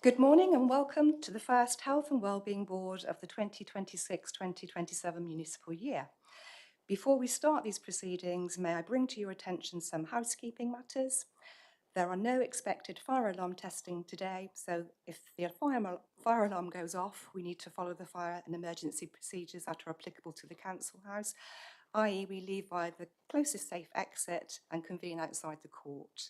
Good morning and welcome to the first Health and Wellbeing Board of the 2026-2027 municipal year. Before we start these proceedings, may I bring to your attention some housekeeping matters. There are no expected fire alarm testing today, so if the fire alarm goes off, we need to follow the fire and emergency procedures that are applicable to the council house, i.e. we leave via the closest safe exit and convene outside the court.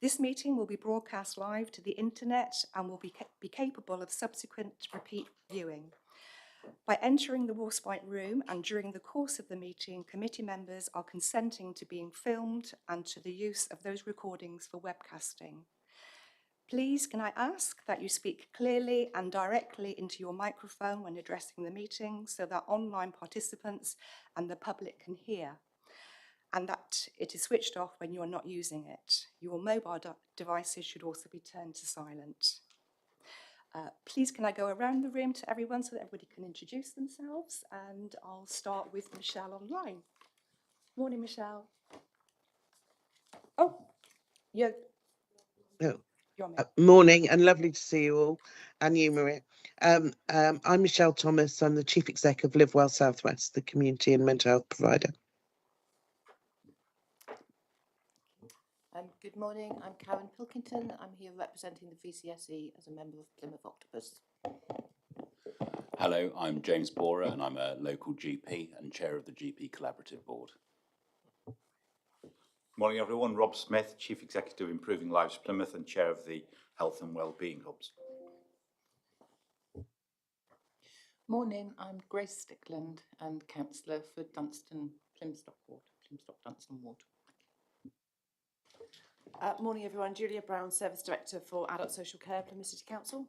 This meeting will be broadcast live to the internet and will be capable of subsequent repeat viewing. By entering the Warspite room and during the course of the meeting, committee members are consenting to being filmed and to the use of those recordings for webcasting. Please, can I ask that you speak clearly and directly into your microphone when addressing the meeting so that online participants and the public can hear, and that it is switched off when you are not using it. Your mobile devices should also be turned to silent. Please, can I go around the room to everyone so that everybody can introduce themselves? And I'll start with Michelle online. Morning, Michelle. Oh, you're Oh. me. Morning, and lovely to see you all, and you, Maria. I'm Michelle Thomas. I'm the Chief Exec of Live Well Southwest, the community and mental health provider. Good morning, I'm Karen Pilkington. I'm here representing the VCSE as a member of Plymouth Octopus. Hello, I'm James Borer and I'm a local GP and chair of the GP Collaborative Board. Morning everyone, Rob Smith, Chief Executive Improving Lives Plymouth and chair of the Health and Wellbeing Hubs. Morning, I'm Grace Stickland and councillor for Plymstock Dunstan Ward. Morning everyone, Julia Brown, Service Director for Adult Social Care, Plymouth City Council.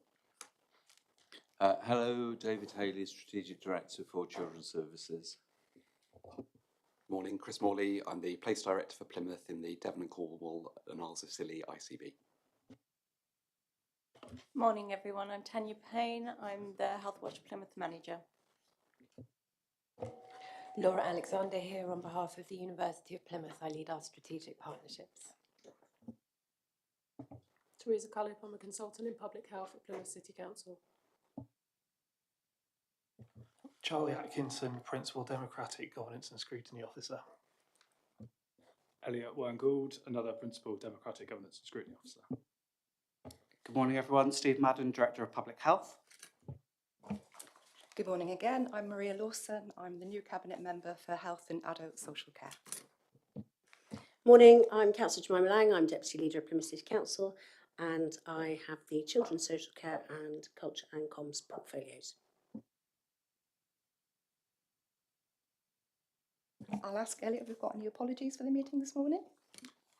Hello, David Haley, Strategic Director for Children's Services. Morning, Chris Morley. I'm the Place Director for Plymouth in the Devon and Cornwall and Isles of Scilly ICB. Morning everyone, I'm Tanya Payne. I'm the Health Watch Plymouth Manager. Laura Alexander here on behalf of the University of Plymouth. I lead our strategic partnerships. Teresa Cullip, I'm a consultant in public health at Plymouth City Council. Charlie Atkinson, Principal Democratic Governance and Scrutiny Officer. Elliot Werngould, another Principal Democratic Governance and Scrutiny Officer. Good morning everyone, Steve Madden, Director of Public Health. Good morning again, I'm Maria Lawson. I'm the new Cabinet Member for Health and Adult Social Care. Morning, I'm Councillor Jemima Lang. I'm Deputy Leader of Plymouth City Council and I have the Children's Social Care and Culture and Comms portfolios. I'll ask Elliot if we've got any apologies for the meeting this morning.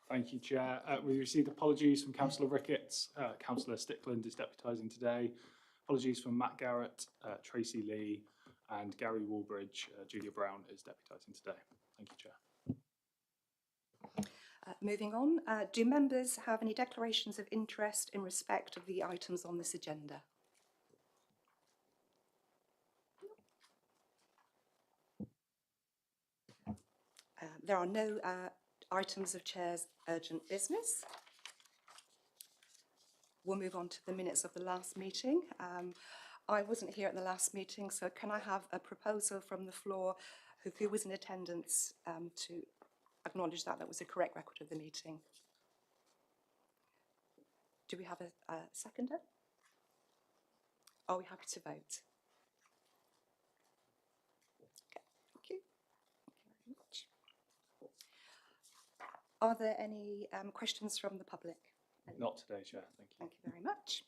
Thank you, Chair. We received apologies from Councillor Ricketts. Councillor Stickland is deputising today. Apologies from Matt Garrett, Tracy Lee and Gary Wallbridge. Julia Brown is deputising today. Thank you, Chair. Moving on, do members have any declarations of interest in respect of the items on this agenda? There are no items of Chair's urgent business. We'll move on to the minutes of the last meeting. I wasn't here at the last meeting, so can I have a proposal from the floor who was in attendance to acknowledge that was a correct record of the meeting? Do we have a seconder? Are we happy to vote? Okay, thank you. Thank you very much. Are there any questions from the public? Not today, Chair. Thank you. Thank you very much.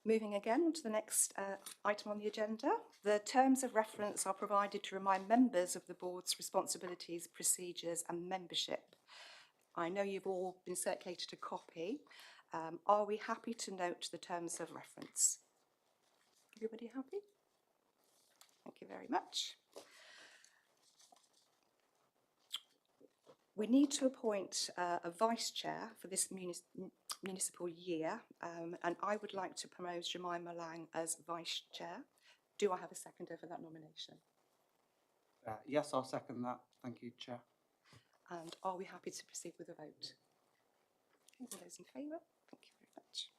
Moving again on to the next item on the agenda. The terms of reference are provided to remind members of the board's responsibilities, procedures and membership. I know you've all been circulated a copy. Are we happy to note the terms of reference? Everybody happy? Thank you very much. We need to appoint a vice chair for this municipal year, and I would like to promote Jemima Lang as vice chair. Do I have a seconder for that nomination? Yes, I'll second that. Thank you, Chair. And are we happy to proceed with the vote? Okay, all those in favour? Thank you very much.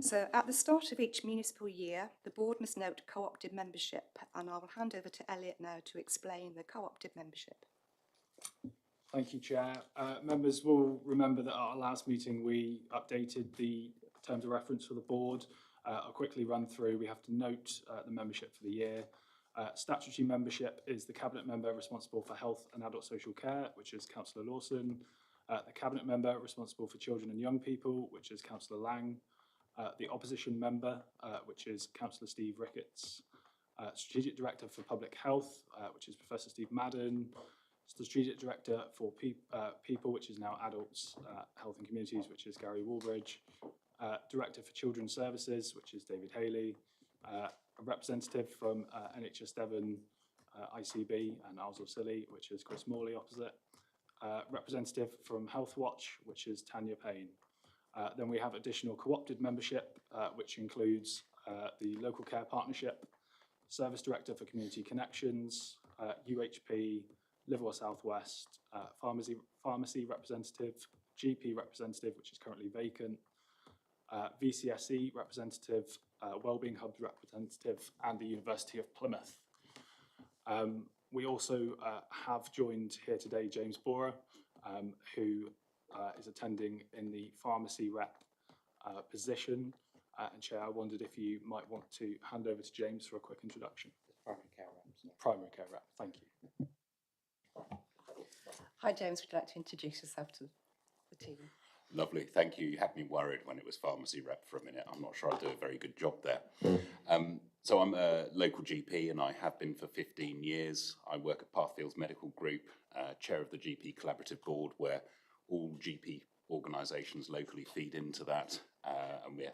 So at the start of each municipal year, the board must note co-opted membership, and I will hand over to Elliot now to explain the co-opted membership. Thank you, Chair. Members will remember that at our last meeting we updated the terms of reference for the board. I'll quickly run through. We have to note the membership for the year. Statutory membership is the Cabinet member responsible for health and adult social care, which is Councillor Lawson. The Cabinet member responsible for children and young people, which is Councillor Lang. The opposition member, which is Councillor Steve Ricketts. Strategic Director for Public Health, which is Professor Steve Madden. Strategic Director for People, which is now Adults, Health and Communities, which is Gary Woolbridge. Director for Children's Services, which is David Haley. A representative from NHS Devon, ICB and Isles of Scilly, which is Chris Morley opposite. Representative from Health Watch, which is Tanya Payne. Then we have additional co-opted membership, which includes the Local Care Partnership, Service Director for Community Connections, UHP, Liverpool South West, pharmacy representative, GP representative, which is currently vacant, VCSE representative, Wellbeing Hubs representative, and the University of Plymouth. We also have joined here today James Borer, who is attending in the pharmacy rep position. And Chair, I wondered if you might want to hand over to James for a quick introduction. Primary care rep. Primary care rep, thank you. Hi James, would you like to introduce yourself to the team? Lovely, thank you. You had me worried when it was pharmacy rep for a minute. I'm not sure I do a very good job there. So I'm a local GP and I have been for 15 years. I work at Pathfields Medical Group, chair of the GP Collaborative Board, where all GP organisations locally feed into that, and we're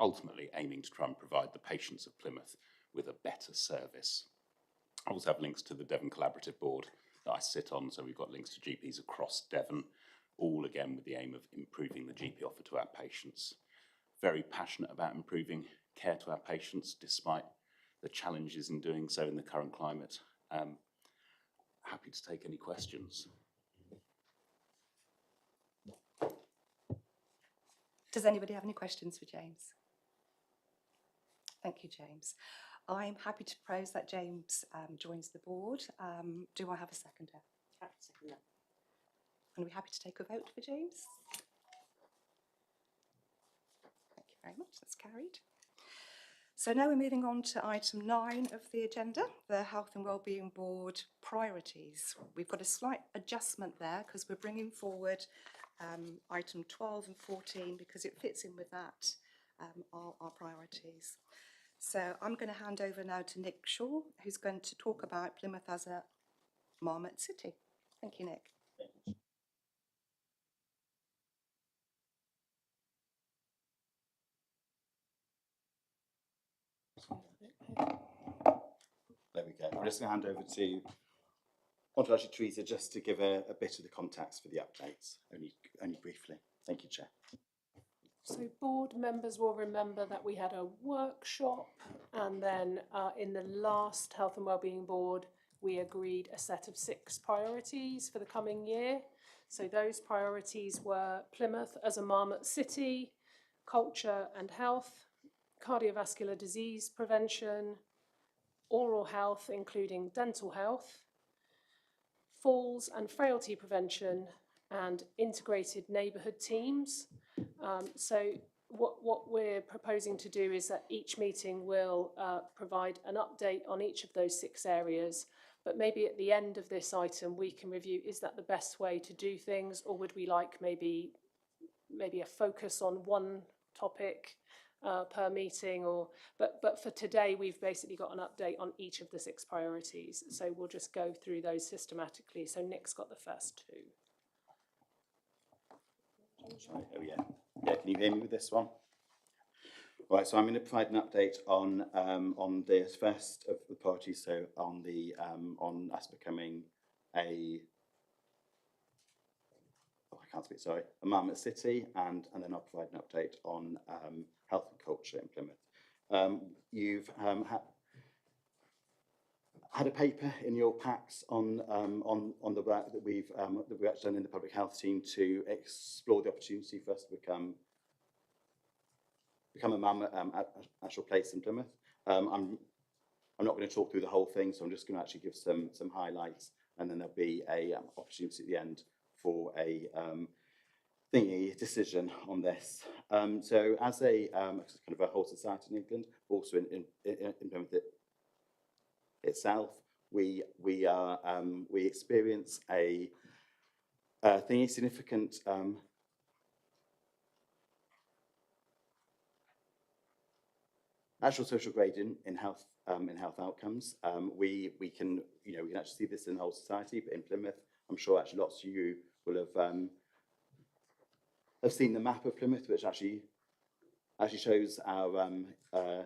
ultimately aiming to try and provide the patients of Plymouth with a better service. I also have links to the Devon Collaborative Board that I sit on, so we've got links to GPs across Devon, all again with the aim of improving the GP offer to our patients. Very passionate about improving care to our patients despite the challenges in doing so in the current climate. Happy to take any questions. Does anybody have any questions for James? Thank you, James. I'm happy to propose that James joins the board. Do I have a seconder? Seconder. And are we happy to take a vote for James? Thank you very much, that's carried. So now we're moving on to item 9 of the agenda, the Health and Wellbeing Board priorities. We've got a slight adjustment there because we're bringing forward item 12 and 14 because it fits in with that, our priorities. So I'm going to hand over now to Nick Shaw, who's going to talk about Plymouth as a marmot city. Thank you, Nick. There we go. I'm just going to hand over to actually Teresa just to give a bit of the context for the updates, only briefly. Thank you, Chair. So board members will remember that we had a workshop, and then in the last Health and Wellbeing Board we agreed a set of 6 priorities for the coming year. So those priorities were Plymouth as a marmot city, culture and health, cardiovascular disease prevention, oral health including dental health, falls and frailty prevention, and integrated neighbourhood teams. So what we're proposing to do is that each meeting will provide an update on each of those 6 areas, but maybe at the end of this item we can review, is that the best way to do things, or would we like maybe a focus on one topic per meeting, or but for today we've basically got an update on each of the 6 priorities, so we'll just go through those systematically. So Nick's got the first 2. Oh yeah, can you hear me with this one? Right, so I'm going to provide an update on the first of the priorities, so on us becoming a marmot city, and then I'll provide an update on health and culture in Plymouth. You've had a paper in your packs on the work that we've actually done in the public health team to explore the opportunity for us to become become a Marmot actual place in Plymouth. I'm not going to talk through the whole thing, so I'm just going to actually give some highlights, and then there'll be a opportunity at the end for a thingy decision on this. So as a kind of a whole society in England, also in Plymouth itself, we experience a thingy significant actual social gradient in health outcomes. We can actually see this in the whole society, but in Plymouth, I'm sure actually lots of you will have seen the map of Plymouth, which actually shows our I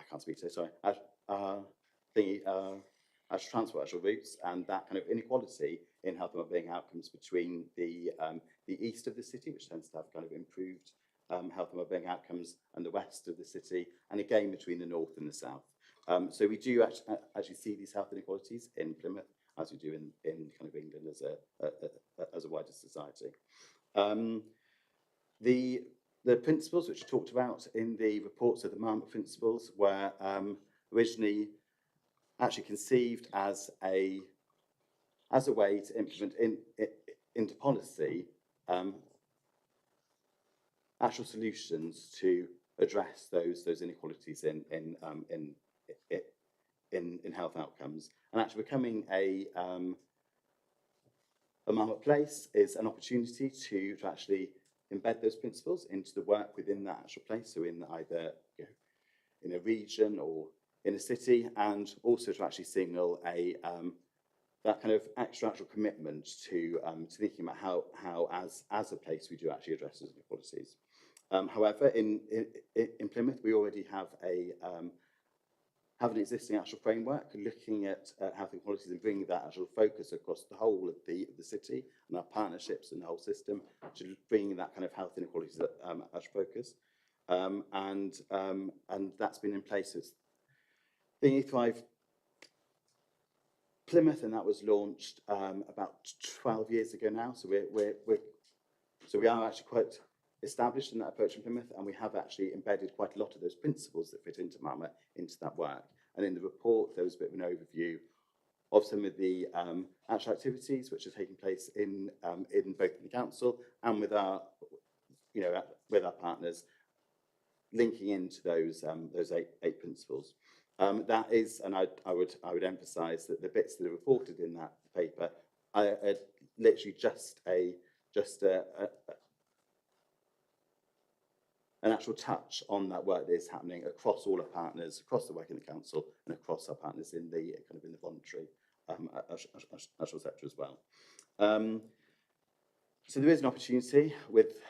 can't speak today. Sorry, actual transport, actual routes, and that kind of inequality in health and wellbeing outcomes between the east of the city, which tends to have kind of improved health and wellbeing outcomes, and the west of the city, and again between the north and the south. So we do actually see these health inequalities in Plymouth, as we do in kind of England as a wider society. The principles which are talked about in the reports of the Marmot principles were originally actually conceived as a way to implement into policy actual solutions to address those inequalities in health outcomes. And actually becoming a Marmot place is an opportunity to actually embed those principles into the work within that actual place, so in either in a region or in a city, and also to actually signal a that kind of actual commitment to thinking about how as a place we do actually address those inequalities. However, in Plymouth, we already have an existing actual framework looking at health inequalities and bringing that actual focus across the whole of the city and our partnerships and the whole system to bringing that kind of health inequalities actual focus. And that's been in place since Thingy Thrive Plymouth, and that was launched about 12 years ago now. So we are actually quite established in that approach in Plymouth, and we have actually embedded quite a lot of those principles that fit into Marmot into that work. And in the report, there was a bit of an overview of some of the actual activities which are taking place in both the council and with our partners, linking into those eight principles. That is, and I would emphasise that the bits that are reported in that paper are literally just an actual touch on that work that is happening across all our partners, across the work in the council, and across our partners in the voluntary actual sector as well. So there is an opportunity with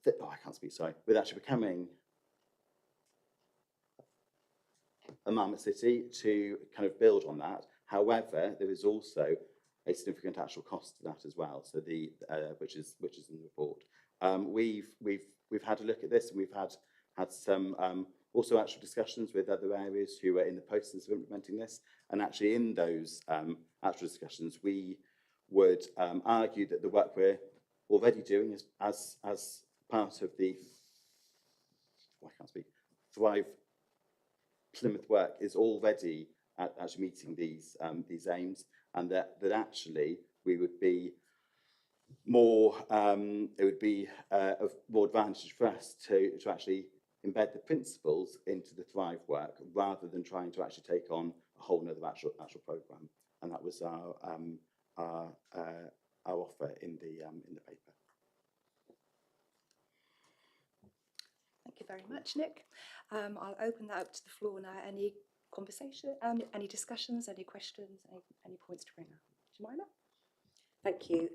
with actually becoming a Marmot city to kind of build on that. However, there is also a significant actual cost to that as well. So which is in the report. We've had a look at this, and we've had some also actual discussions with other areas who are in the process of implementing this. And actually, in those actual discussions, we would argue that the work we're already doing as part of the Thrive Plymouth work is already actually meeting these aims, and that actually we would be more it would be of more advantage for us to actually embed the principles into the Thrive work rather than trying to actually take on a whole nother actual programme. And that was our offer in the paper. Thank you very much, Nick. I'll open that up to the floor now. Any conversation, any discussions, any questions, any points to bring up? Jemima? Thank you.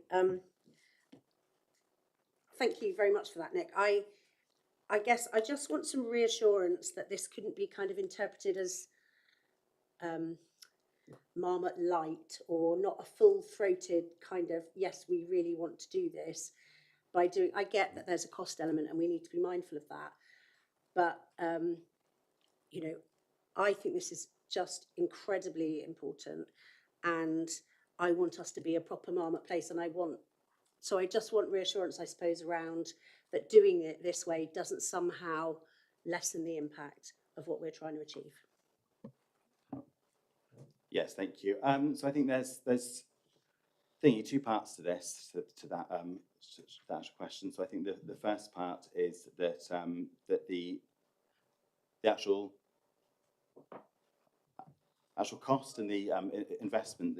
Thank you very much for that, Nick. I guess I just want some reassurance that this couldn't be kind of interpreted as Marmot light, or not a full-throated kind of, yes, we really want to do this. I get that there's a cost element and we need to be mindful of that. But, I think this is just incredibly important, and I want us to be a proper Marmot place, and I want So I just want reassurance, I suppose, around that doing it this way doesn't somehow lessen the impact of what we're trying to achieve. Yes, thank you. So I think there's thingy two parts to this, to that actual question. So I think the first part is that that the actual cost and the investment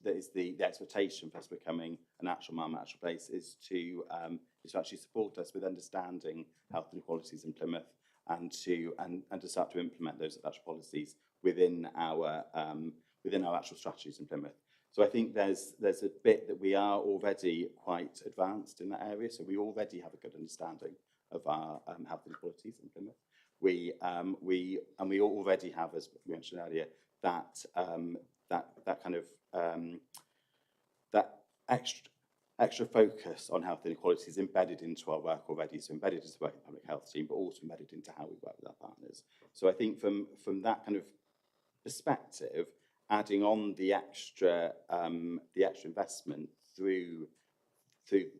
that is the expectation for us becoming an actual mum, actual place is to actually support us with understanding health inequalities in Plymouth and to start to implement those actual policies within our actual strategies in Plymouth. So I think there's a bit that we are already quite advanced in that area. So we already have a good understanding of our health inequalities in Plymouth. We already have, as we mentioned earlier, that kind of that extra focus on health inequalities embedded into our work already. So embedded into the work in the public health team, but also embedded into how we work with our partners. So I think from that kind of perspective, adding on the extra investment through the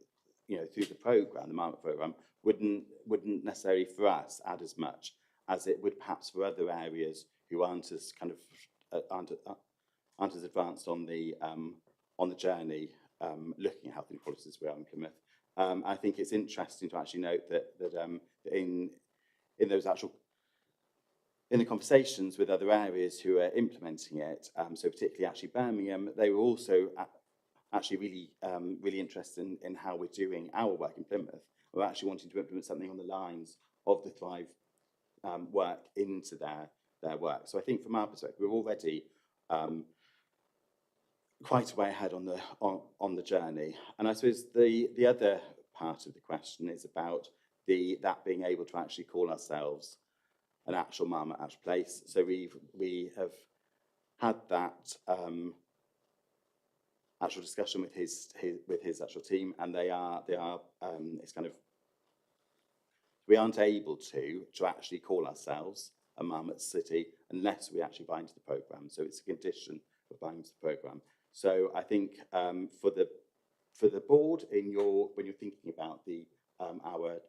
programme, the Marmot programme, wouldn't necessarily for us add as much as it would perhaps for other areas who aren't as kind of aren't as advanced on the journey looking at health inequalities as we are in Plymouth. I think it's interesting to actually note that in those actual in the conversations with other areas who are implementing it, so particularly actually Birmingham, they were also actually really interested in how we're doing our work in Plymouth. We're actually wanting to implement something on the lines of the Thrive work into their work. So I think from our perspective, we're already quite a way ahead on the journey. And I suppose the other part of the question is about that being able to actually call ourselves an actual mum at actual place. So we have had that actual discussion with his actual team, and they are it's kind of we aren't able to actually call ourselves a mum at the city unless we actually buy into the programme. So it's a condition of buying into the programme. So I think for the board when you're thinking about our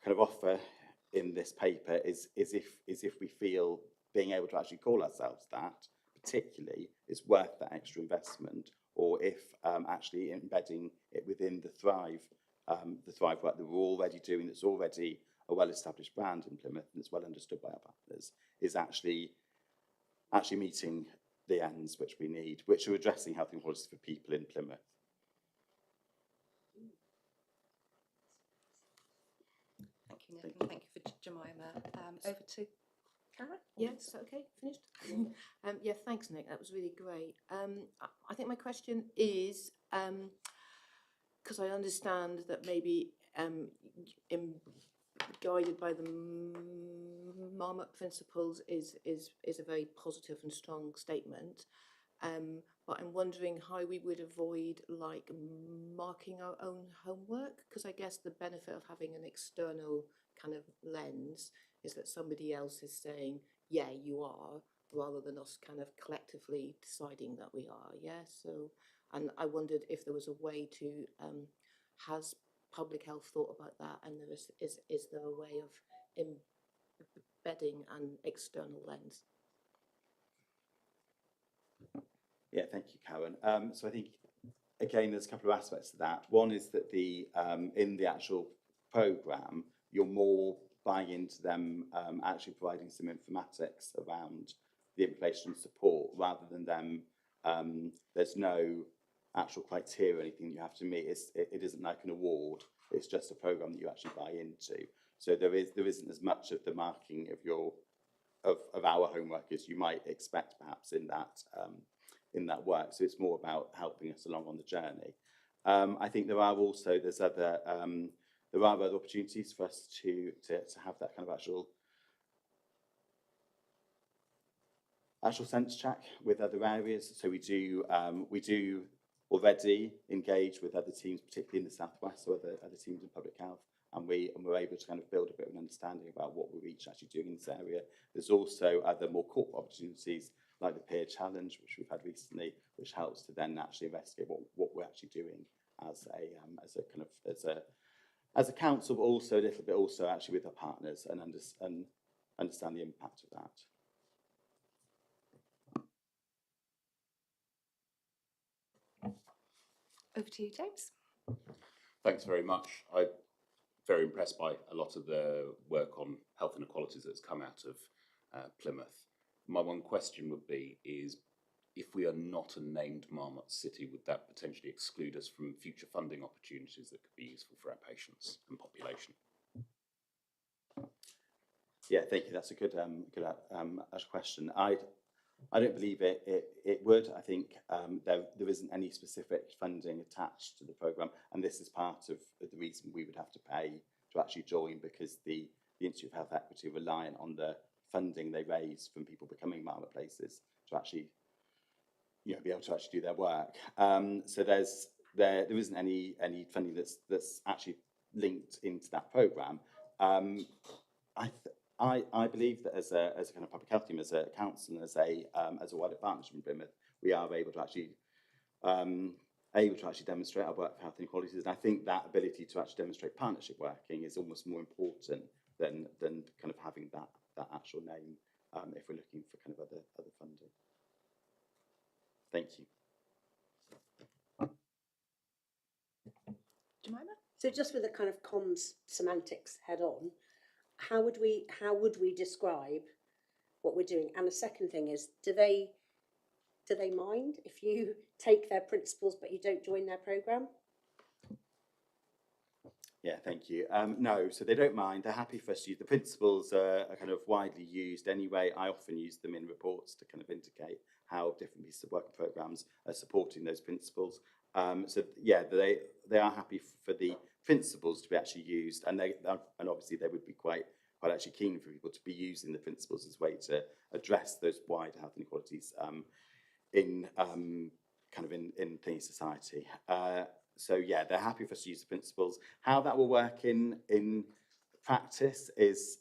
kind of offer in this paper is if we feel being able to actually call ourselves that particularly is worth that extra investment, or if actually embedding it within the Thrive work that we're already doing, that's already a well-established brand in Plymouth and it's well understood by our partners, is actually meeting the ends which we need, which are addressing health inequalities for people in Plymouth. Thank you, Nick, and thank you for Jemima. Over to Karen? Yes, okay, finished? Yeah, thanks, Nick. That was really great. I think my question is, because I understand that maybe guided by the Marmot principles is a very positive and strong statement. But I'm wondering how we would avoid like marking our own homework, because I guess the benefit of having an external kind of lens is that somebody else is saying, yeah, you are, rather than us kind of collectively deciding that we are. Yeah. So, and I wondered if there was a way to, has public health thought about that, and is there a way of embedding an external lens? Yeah, thank you, Karen. So I think, again, there's a couple of aspects to that. One is that in the actual programme, you're more buying into them actually providing some informatics around the information support, rather than them, there's no actual criteria or anything you have to meet. It isn't like an award, it's just a programme that you actually buy into. So there isn't as much of the marking of our homework as you might expect perhaps in that work. So it's more about helping us along on the journey. I think there are other opportunities for us to have that kind of actual sense check with other areas. So we do already engage with other teams, particularly in the Southwest, so other teams in public health, and we're able to kind of build a bit of an understanding about what we're each actually doing in this area. There's also other more corporate opportunities the peer challenge, which we've had recently, which helps to then actually investigate what we're actually doing as a council, but also a little bit also actually with our partners and understand the impact of that. Over to you, James. Thanks very much. I'm very impressed by a lot of the work on health inequalities that's come out of Plymouth. My one question would be is, if we are not a named Marmot city, would that potentially exclude us from future funding opportunities that could be useful for our patients and population? Yeah, thank you. That's a good question. I don't believe it would. I think there isn't any specific funding attached to the programme, and this is part of the reason we would have to pay to actually join, because the Institute of Health Equity are reliant on the funding they raise from people becoming Marmot places to actually be able to actually do their work. So there isn't any funding that's actually linked into that programme. I believe that as a kind of public health team, as a council, and as a wider partnership in Plymouth, we are able to actually demonstrate our work for health inequalities. And I think that ability to actually demonstrate partnership working is almost more important than kind of having that actual name if we're looking for kind of other funding. Thank you. Jemima? So just with the kind of comms semantics head on, how would we describe what we're doing? And the second thing is, do they mind if you take their principles but you don't join their programme? Yeah, thank you. No, so they don't mind. They're happy for us to use. The principles are kind of widely used anyway. I often use them in reports to kind of indicate how different pieces of work and programmes are supporting those principles. So yeah, they are happy for the principles to be actually used, and obviously they would be quite actually keen for people to be using the principles as a way to address those wider health inequalities in Plymouth society. So yeah, they're happy for us to use the principles. How that will work in practice is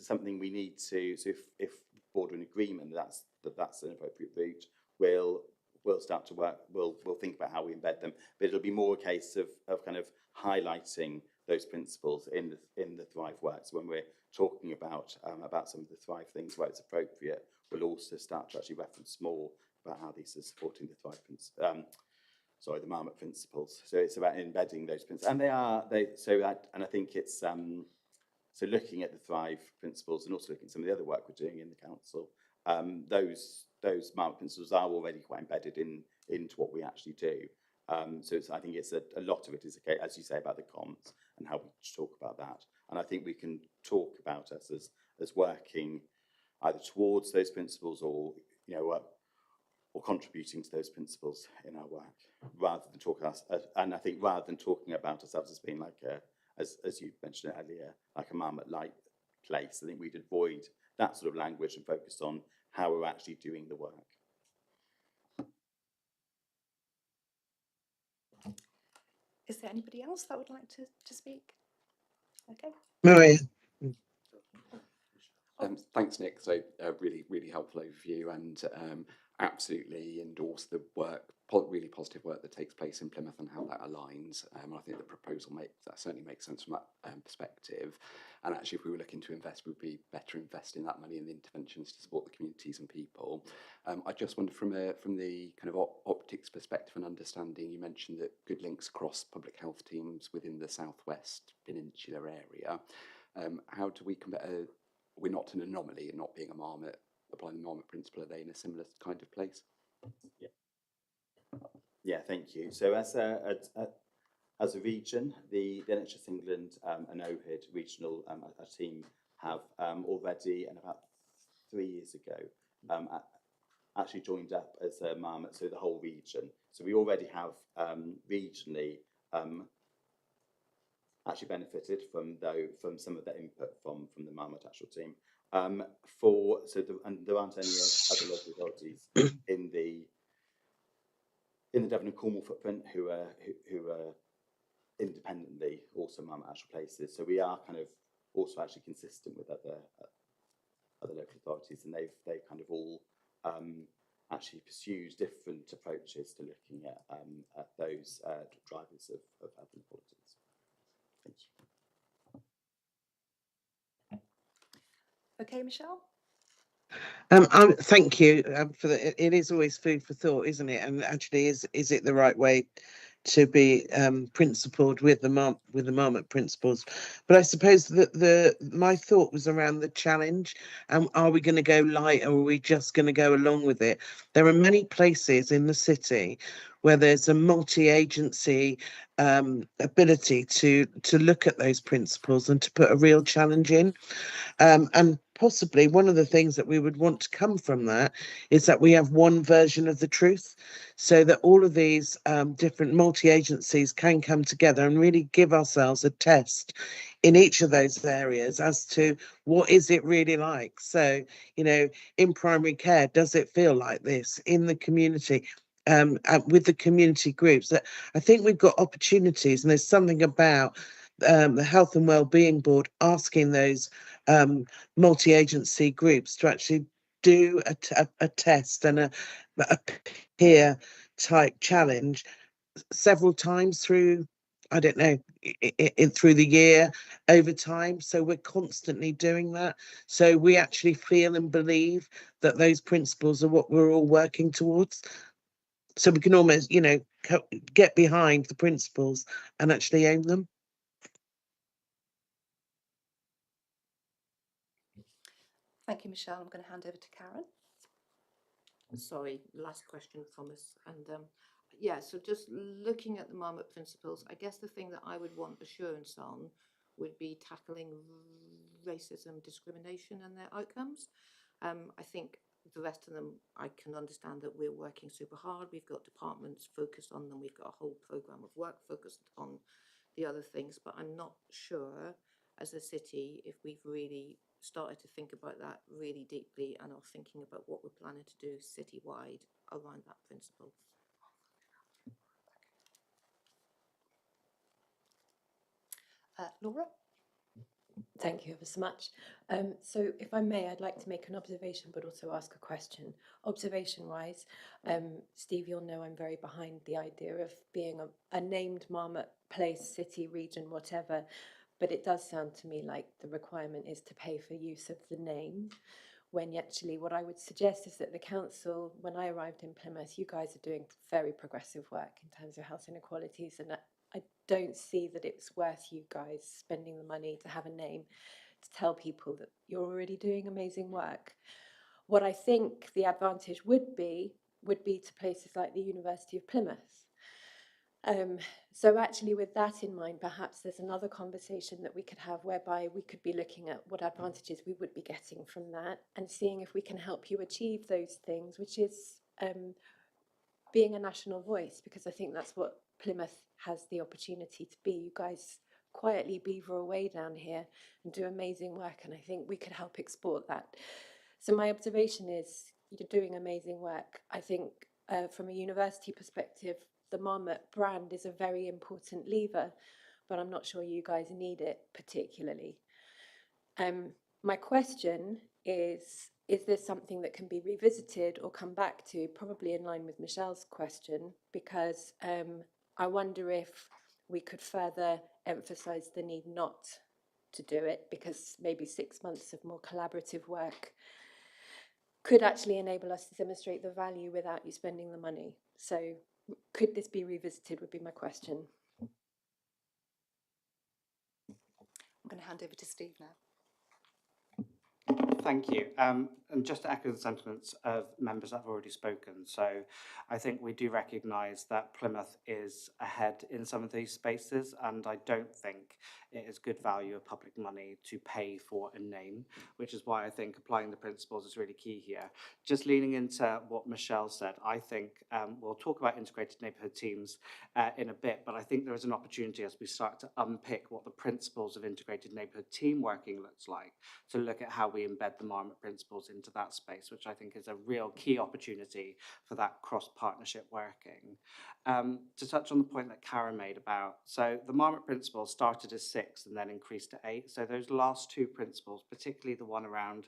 something we need to. So if the board are in agreement that's an appropriate route, we'll start to work. We'll think about how we embed them. But it'll be more a case of kind of highlighting those principles in the Thrive work. So when we're talking about some of the Thrive things where it's appropriate, we'll also start to actually reference more about how these are supporting the Thrive principles. The Marmot principles. So it's about embedding those principles, and I think it's so looking at the Thrive principles and also looking at some of the other work we're doing in the council. Those Marmot principles are already quite embedded into what we actually do. So I think it's a lot of it is, as you say, about the comms and how we talk about that. And I think we can talk about us as working either towards those principles or contributing to those principles in our work, rather than talking about ourselves as being like as you mentioned earlier, like a Marmot-like place. I think we'd avoid that sort of language and focus on how we're actually doing the work. Is there anybody else that would like to speak? Okay. Maria. Thanks, Nick. So really, really helpful overview, and absolutely endorse the work, really positive work that takes place in Plymouth and how that aligns. I think the proposal certainly makes sense from that perspective. And actually, if we were looking to invest, we'd be better investing that money in the interventions to support the communities and people. I just wonder from the kind of optics perspective and understanding, you mentioned that good links across public health teams within the southwest peninsular area. How do we compare? We're not an anomaly in not being a Marmot, applying the Marmot principle. Are they in a similar kind of place? Yeah, thank you. So as a region, the NHS England and OHID regional team have already, and about 3 years ago, actually joined up as a Marmot, so the whole region. So we already have regionally actually benefited from some of the input from the Marmot actual team. And there aren't any other local authorities in the Devon and Cornwall footprint who are independently also Marmot actual places. So we are kind of also actually consistent with other local authorities, and they've kind of all actually pursues different approaches to looking at those drivers of health inequalities. Thank you. Okay, Michelle? Thank you for that. It is always food for thought, isn't it? And actually, is it the right way to be principled with the Marmot principles? But I suppose that my thought was around the challenge. And are we going to go light, or are we just going to go along with it? There are many places in the city where there's a multi-agency ability to look at those principles and to put a real challenge in. And possibly one of the things that we would want to come from that is that we have one version of the truth, so that all of these different multi-agencies can come together and really give ourselves a test in each of those areas as to what is it really like. So, in primary care, does it feel like this? In the community, with the community groups, that I think we've got opportunities, and there's something about the Health and Wellbeing Board asking those multi-agency groups to actually do a test and a peer type challenge several times through, I don't know, through the year, over time. So we're constantly doing that. So we actually feel and believe that those principles are what we're all working towards. So we can almost, get behind the principles and actually own them. Thank you, Michelle. I'm going to hand over to Karen. Sorry, last question from us. And yeah, so just looking at the Marmot principles, I guess the thing that I would want assurance on would be tackling racism, discrimination and their outcomes. I think the rest of them, I can understand that we're working super hard. We've got departments focused on them. We've got a whole programme of work focused on the other things, but I'm not sure as a city if we've really started to think about that really deeply and are thinking about what we're planning to do citywide around that principle. Laura? Thank you ever so much. So if I may, I'd like to make an observation, but also ask a question. Observation-wise, Steve, you'll know I'm very behind the idea of being a named Marmot place, city, region, whatever, but it does sound to me like the requirement is to pay for use of the name, when actually what I would suggest is that the council, when I arrived in Plymouth, you guys are doing very progressive work in terms of health inequalities, and I don't see that it's worth you guys spending the money to have a name to tell people that you're already doing amazing work. What I think the advantage would be to places like the University of Plymouth. So actually with that in mind, perhaps there's another conversation that we could have whereby we could be looking at what advantages we would be getting from that and seeing if we can help you achieve those things, which is being a national voice, because I think that's what Plymouth has the opportunity to be. You guys quietly beaver away down here and do amazing work, and I think we could help export that. So my observation is you're doing amazing work. I think from a university perspective, the Marmot brand is a very important lever, but I'm not sure you guys need it particularly. My question is this something that can be revisited or come back to, probably in line with Michelle's question, because I wonder if we could further emphasise the need not to do it, because maybe 6 months of more collaborative work could actually enable us to demonstrate the value without you spending the money. So could this be revisited would be my question. I'm going to hand over to Steve now. Thank you. And just to echo the sentiments of members that have already spoken, so I think we do recognise that Plymouth is ahead in some of these spaces, and I don't think it is good value of public money to pay for a name, which is why I think applying the principles is really key here. Just leaning into what Michelle said, I think we'll talk about integrated neighbourhood teams in a bit, but I think there is an opportunity as we start to unpick what the principles of integrated neighbourhood team working looks like, to look at how we embed the Marmot principles into that space, which I think is a real key opportunity for that cross-partnership working. To touch on the point that Karen made about, so the Marmot principles started as 6 and then increased to 8. So those last 2 principles, particularly the one around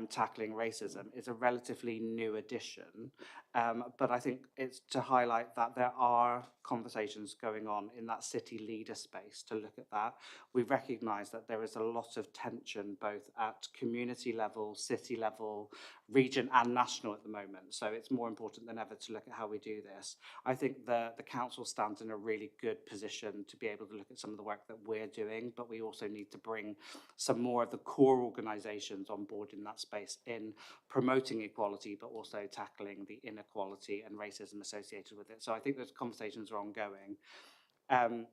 tackling racism is a relatively new addition, but I think it's to highlight that there are conversations going on in that city leader space to look at that. We recognise that there is a lot of tension both at community level, city level, region and national at the moment, so it's more important than ever to look at how we do this. I think the council stands in a really good position to be able to look at some of the work that we're doing, but we also need to bring some more of the core organisations on board in that space in promoting equality, but also tackling the inequality and racism associated with it. So I think those conversations are ongoing. And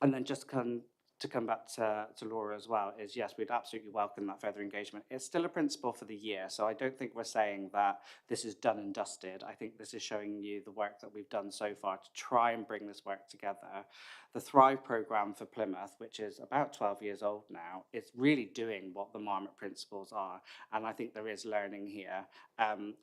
then just to come back to Laura as well, is yes, we'd absolutely welcome that further engagement. It's still a principle for the year, so I don't think we're saying that this is done and dusted. I think this is showing you the work that we've done so far to try and bring this work together. The Thrive programme for Plymouth, which is about 12 years old now, is really doing what the Marmot principles are, and I think there is learning here.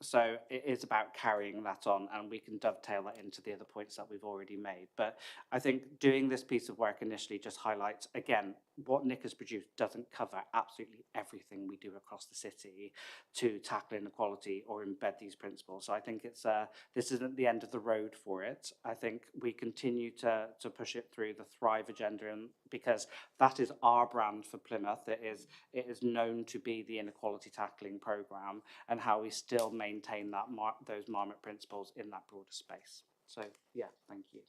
So it is about carrying that on, and we can dovetail that into the other points that we've already made. But I think doing this piece of work initially just highlights, again, what Nick has produced doesn't cover absolutely everything we do across the city to tackle inequality or embed these principles. So I think it's this isn't the end of the road for it. I think we continue to push it through the Thrive agenda, and because that is our brand for Plymouth. It is known to be the inequality tackling programme, and how we still maintain that those Marmot principles in that broader space. So yeah, thank you.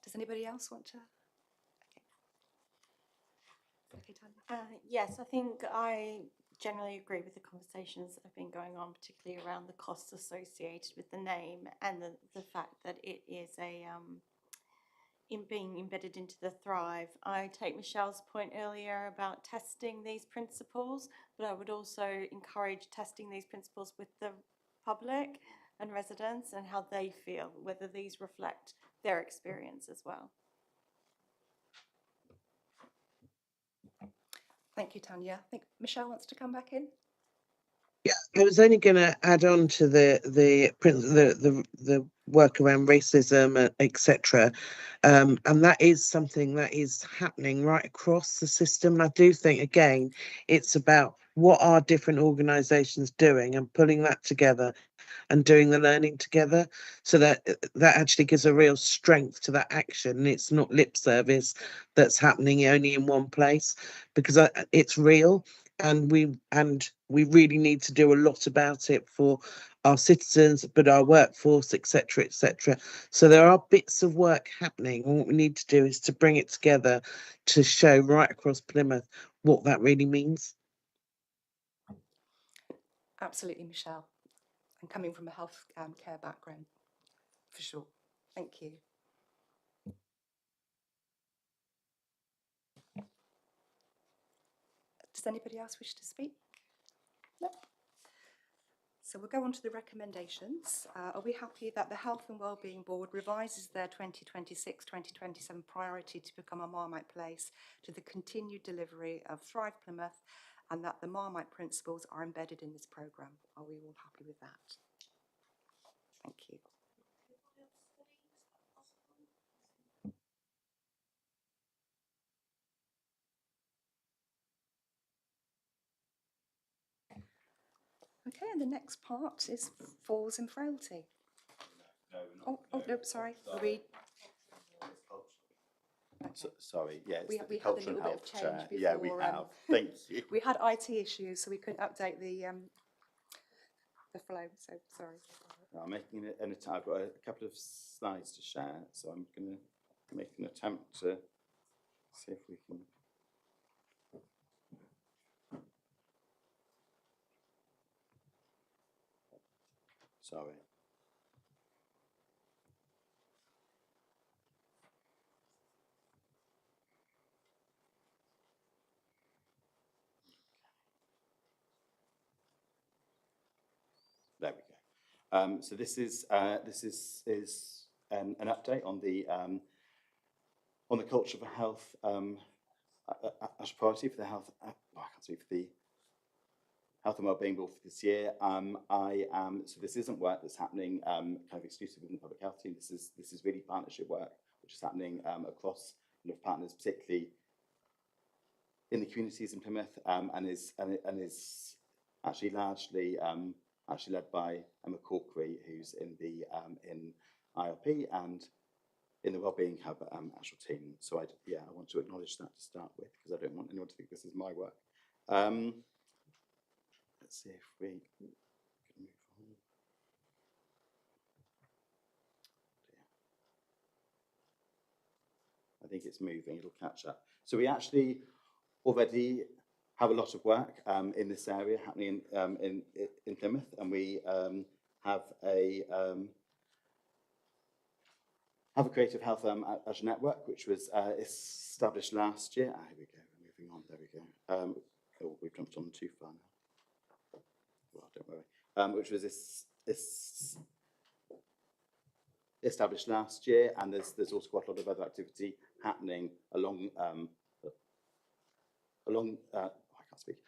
Does anybody else want to? Okay, Tanya. Yes, I think I generally agree with the conversations that have been going on, particularly around the costs associated with the name and the fact that it is in being embedded into the Thrive. I take Michelle's point earlier about testing these principles, but I would also encourage testing these principles with the public and residents and how they feel, whether these reflect their experience as well. Thank you, Tanya. I think Michelle wants to come back in. Yeah, I was only going to add on to the work around racism, etc. And that is something that is happening right across the system. And I do think, again, it's about what are different organisations doing and pulling that together and doing the learning together, so that actually gives a real strength to that action. And it's not lip service that's happening only in one place, because it's real. And we really need to do a lot about it for our citizens, but our workforce, etc., etc. So there are bits of work happening. And what we need to do is to bring it together to show right across Plymouth what that really means. Absolutely, Michelle. And coming from a health care background, for sure. Thank you. Does anybody else wish to speak? No. So we'll go on to the recommendations. Are we happy that the Health and Wellbeing Board revises their 2026-2027 priority to become a Marmite place to the continued delivery of Thrive Plymouth, and that the Marmite principles are embedded in this programme? Are we all happy with that? Thank you. Okay, and the next part is falls and frailty. No, sorry. Okay. Sorry, yeah, it's we the had a culture little and bit health of change chair. before. Yeah, we have. Thank you. We had IT issues, so we couldn't update the flow. So sorry. I'm making an attempt. I've got a couple of slides to share, so I'm going to make an attempt to see if we can. Sorry. There we go. So this is an update on the culture for health as a priority for the health. I can't speak for the Health and Wellbeing Board for this year. So this isn't work that's happening kind of exclusively within the public health team. This is really partnership work, which is happening across partners, particularly in the communities in Plymouth, and is actually largely actually led by Emma Corkery, who's in the in IRP and in the Wellbeing Hub actual team. So I want to acknowledge that to start with, because I don't want anyone to think this is my work. Let's see if we can move on. I think it's moving, it'll catch up. So we actually already have a lot of work in this area happening in Plymouth, and we have a creative health as a network, which was established last year. Here we go, we're moving on, there we go. Oh, we've jumped on too far now. Well, don't worry. Which was established last year, and there's also quite a lot of other activity happening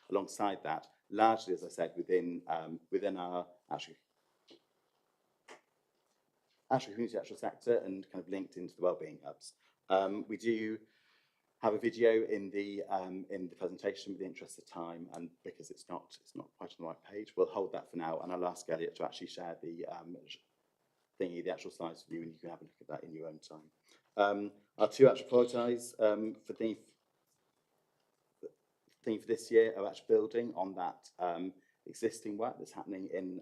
alongside that, largely, as I said, within our community sector, and kind of linked into the wellbeing hubs. We do have a video in the presentation with the interest of time, and because it's not quite on the right page, we'll hold that for now, and I'll ask Elliot to actually share the actual slides with you, and you can have a look at that in your own time. Our two actual priorities for theme for this year are actually building on that existing work that's happening in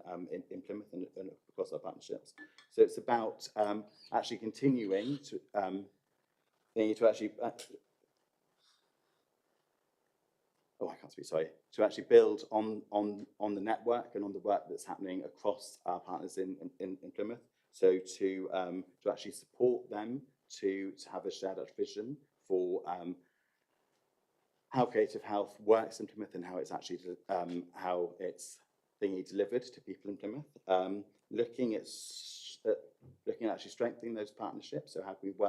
Plymouth and across our partnerships. So it's about actually continuing to to actually build on the network and on the work that's happening across our partners in Plymouth. So to actually support them to have a shared vision for how creative health works in Plymouth, and how it's actually being delivered to people in Plymouth. Looking at actually strengthening those partnerships. So how can we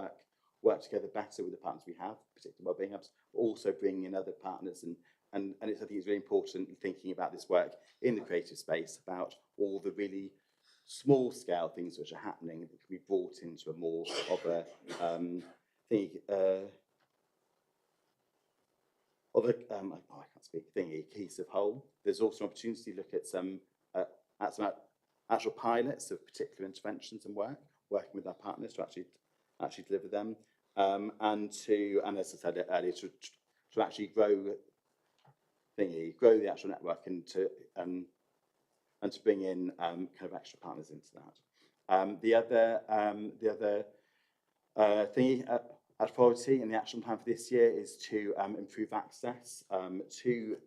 work together better with the partners we have, particularly wellbeing hubs, but also bringing in other partners, and I think it's really important thinking about this work in the creative space, about all the really small scale things which are happening that can be brought into a more of a cohesive whole. There's also an opportunity to look at some actual pilots of particular interventions and working with our partners to actually deliver them, and as I said earlier, to actually grow the actual network, and to bring in kind of extra partners into that. The other priority in the action plan for this year is to improve access to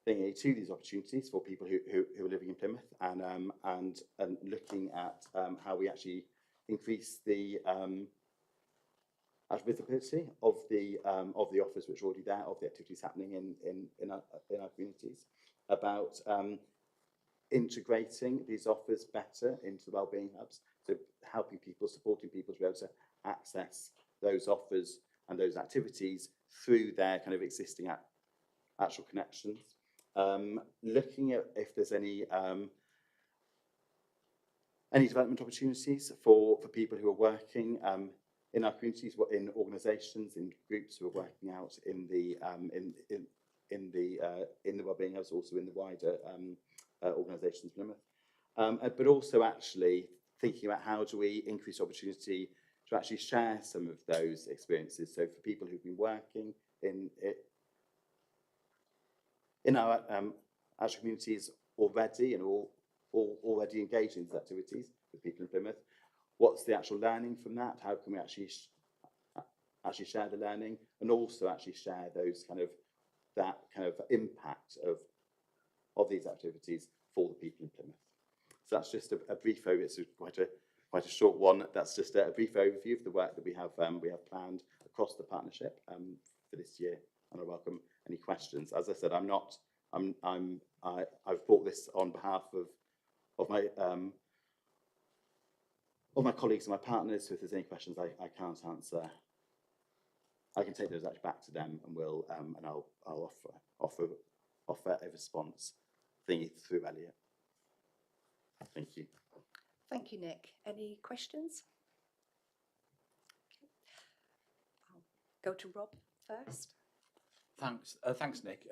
these opportunities for people who are living in Plymouth, and looking at how we actually increase the visibility of the offers which are already there, of the activities happening in our communities, about integrating these offers better into the wellbeing hubs, so helping people, supporting people to be able to access those offers and those activities through their kind of existing actual connections. Looking at if there's any development opportunities for people who are working in our communities, in organisations, in groups who are working out in the wellbeing hubs, also in the wider organisations in Plymouth, but also actually thinking about how do we increase opportunity to actually share some of those experiences. So for people who've been working in our actual communities already, and already engaged in these activities with people in Plymouth, what's the actual learning from that? How can we actually share the learning, and also actually share those that kind of impact of these activities for the people in Plymouth? So that's just a brief overview. It's quite a short one. That's just a brief overview of the work that we have planned across the partnership for this year, and I welcome any questions. As I said, I've brought this on behalf of my colleagues and my partners. So if there's any questions I can't answer, I can take those actually back to them, and I'll offer a response through Elliot. Thank you. Thank you, Nick. Any questions? Okay. I'll go to Rob first. Thanks, Nick.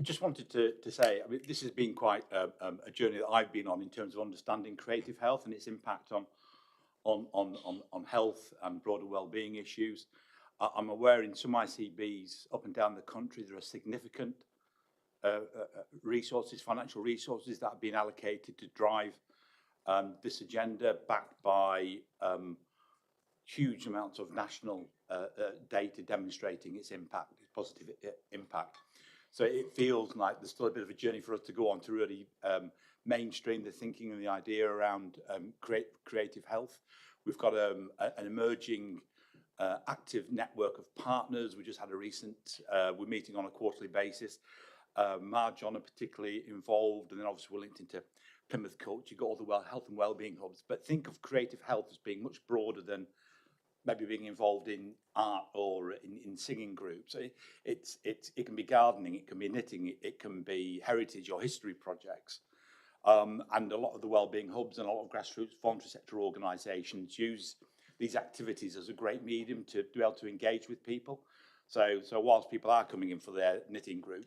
Just wanted to say, I mean, this has been quite a journey that I've been on in terms of understanding creative health and its impact on health and broader wellbeing issues. I'm aware in some ICBs up and down the country there are significant resources, financial resources that have been allocated to drive this agenda, backed by huge amounts of national data demonstrating its impact, its positive impact. So it feels like there's still a bit of a journey for us to go on to really mainstream the thinking and the idea around creative health. We've got an emerging active network of partners. We just had a recent, we're meeting on a quarterly basis. Marjon are particularly involved, and then obviously we're linked into Plymouth Culture. You've got all the health and wellbeing hubs, but think of creative health as being much broader than maybe being involved in art or in singing groups. It can be gardening, it can be knitting, it can be heritage or history projects. And a lot of the wellbeing hubs and a lot of grassroots voluntary sector organisations use these activities as a great medium to be able to engage with people. So whilst people are coming in for their knitting group,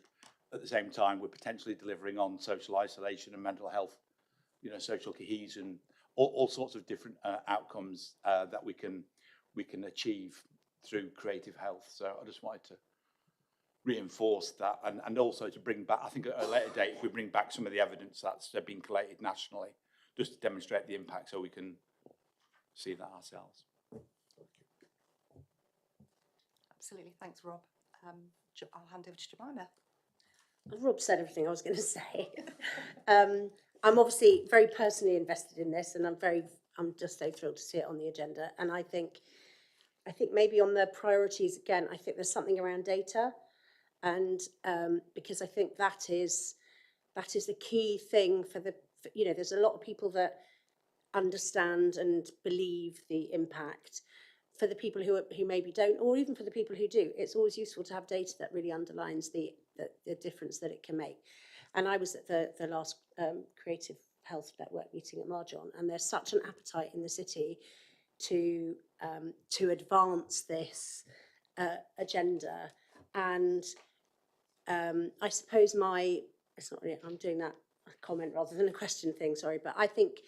at the same time we're potentially delivering on social isolation and mental health, social cohesion, all sorts of different outcomes that we can achieve through creative health. So I just wanted to reinforce that, and also to bring back, I think at a later date, if we bring back some of the evidence that's been collated nationally, just to demonstrate the impact so we can see that ourselves. Absolutely, thanks, Rob. I'll hand over to Jemima. Rob said everything I was going to say. I'm obviously very personally invested in this, and I'm just so thrilled to see it on the agenda. And I think maybe on the priorities again, I think there's something around data, and because I think that is the key thing for there's a lot of people that understand and believe the impact. For the people who maybe don't, or even for the people who do, it's always useful to have data that really underlines the difference that it can make. And I was at the last Creative Health Network meeting at Marjon, and there's such an appetite in the city to advance this agenda. And I suppose it's not really, I'm doing that comment rather than a question thing, sorry, but I think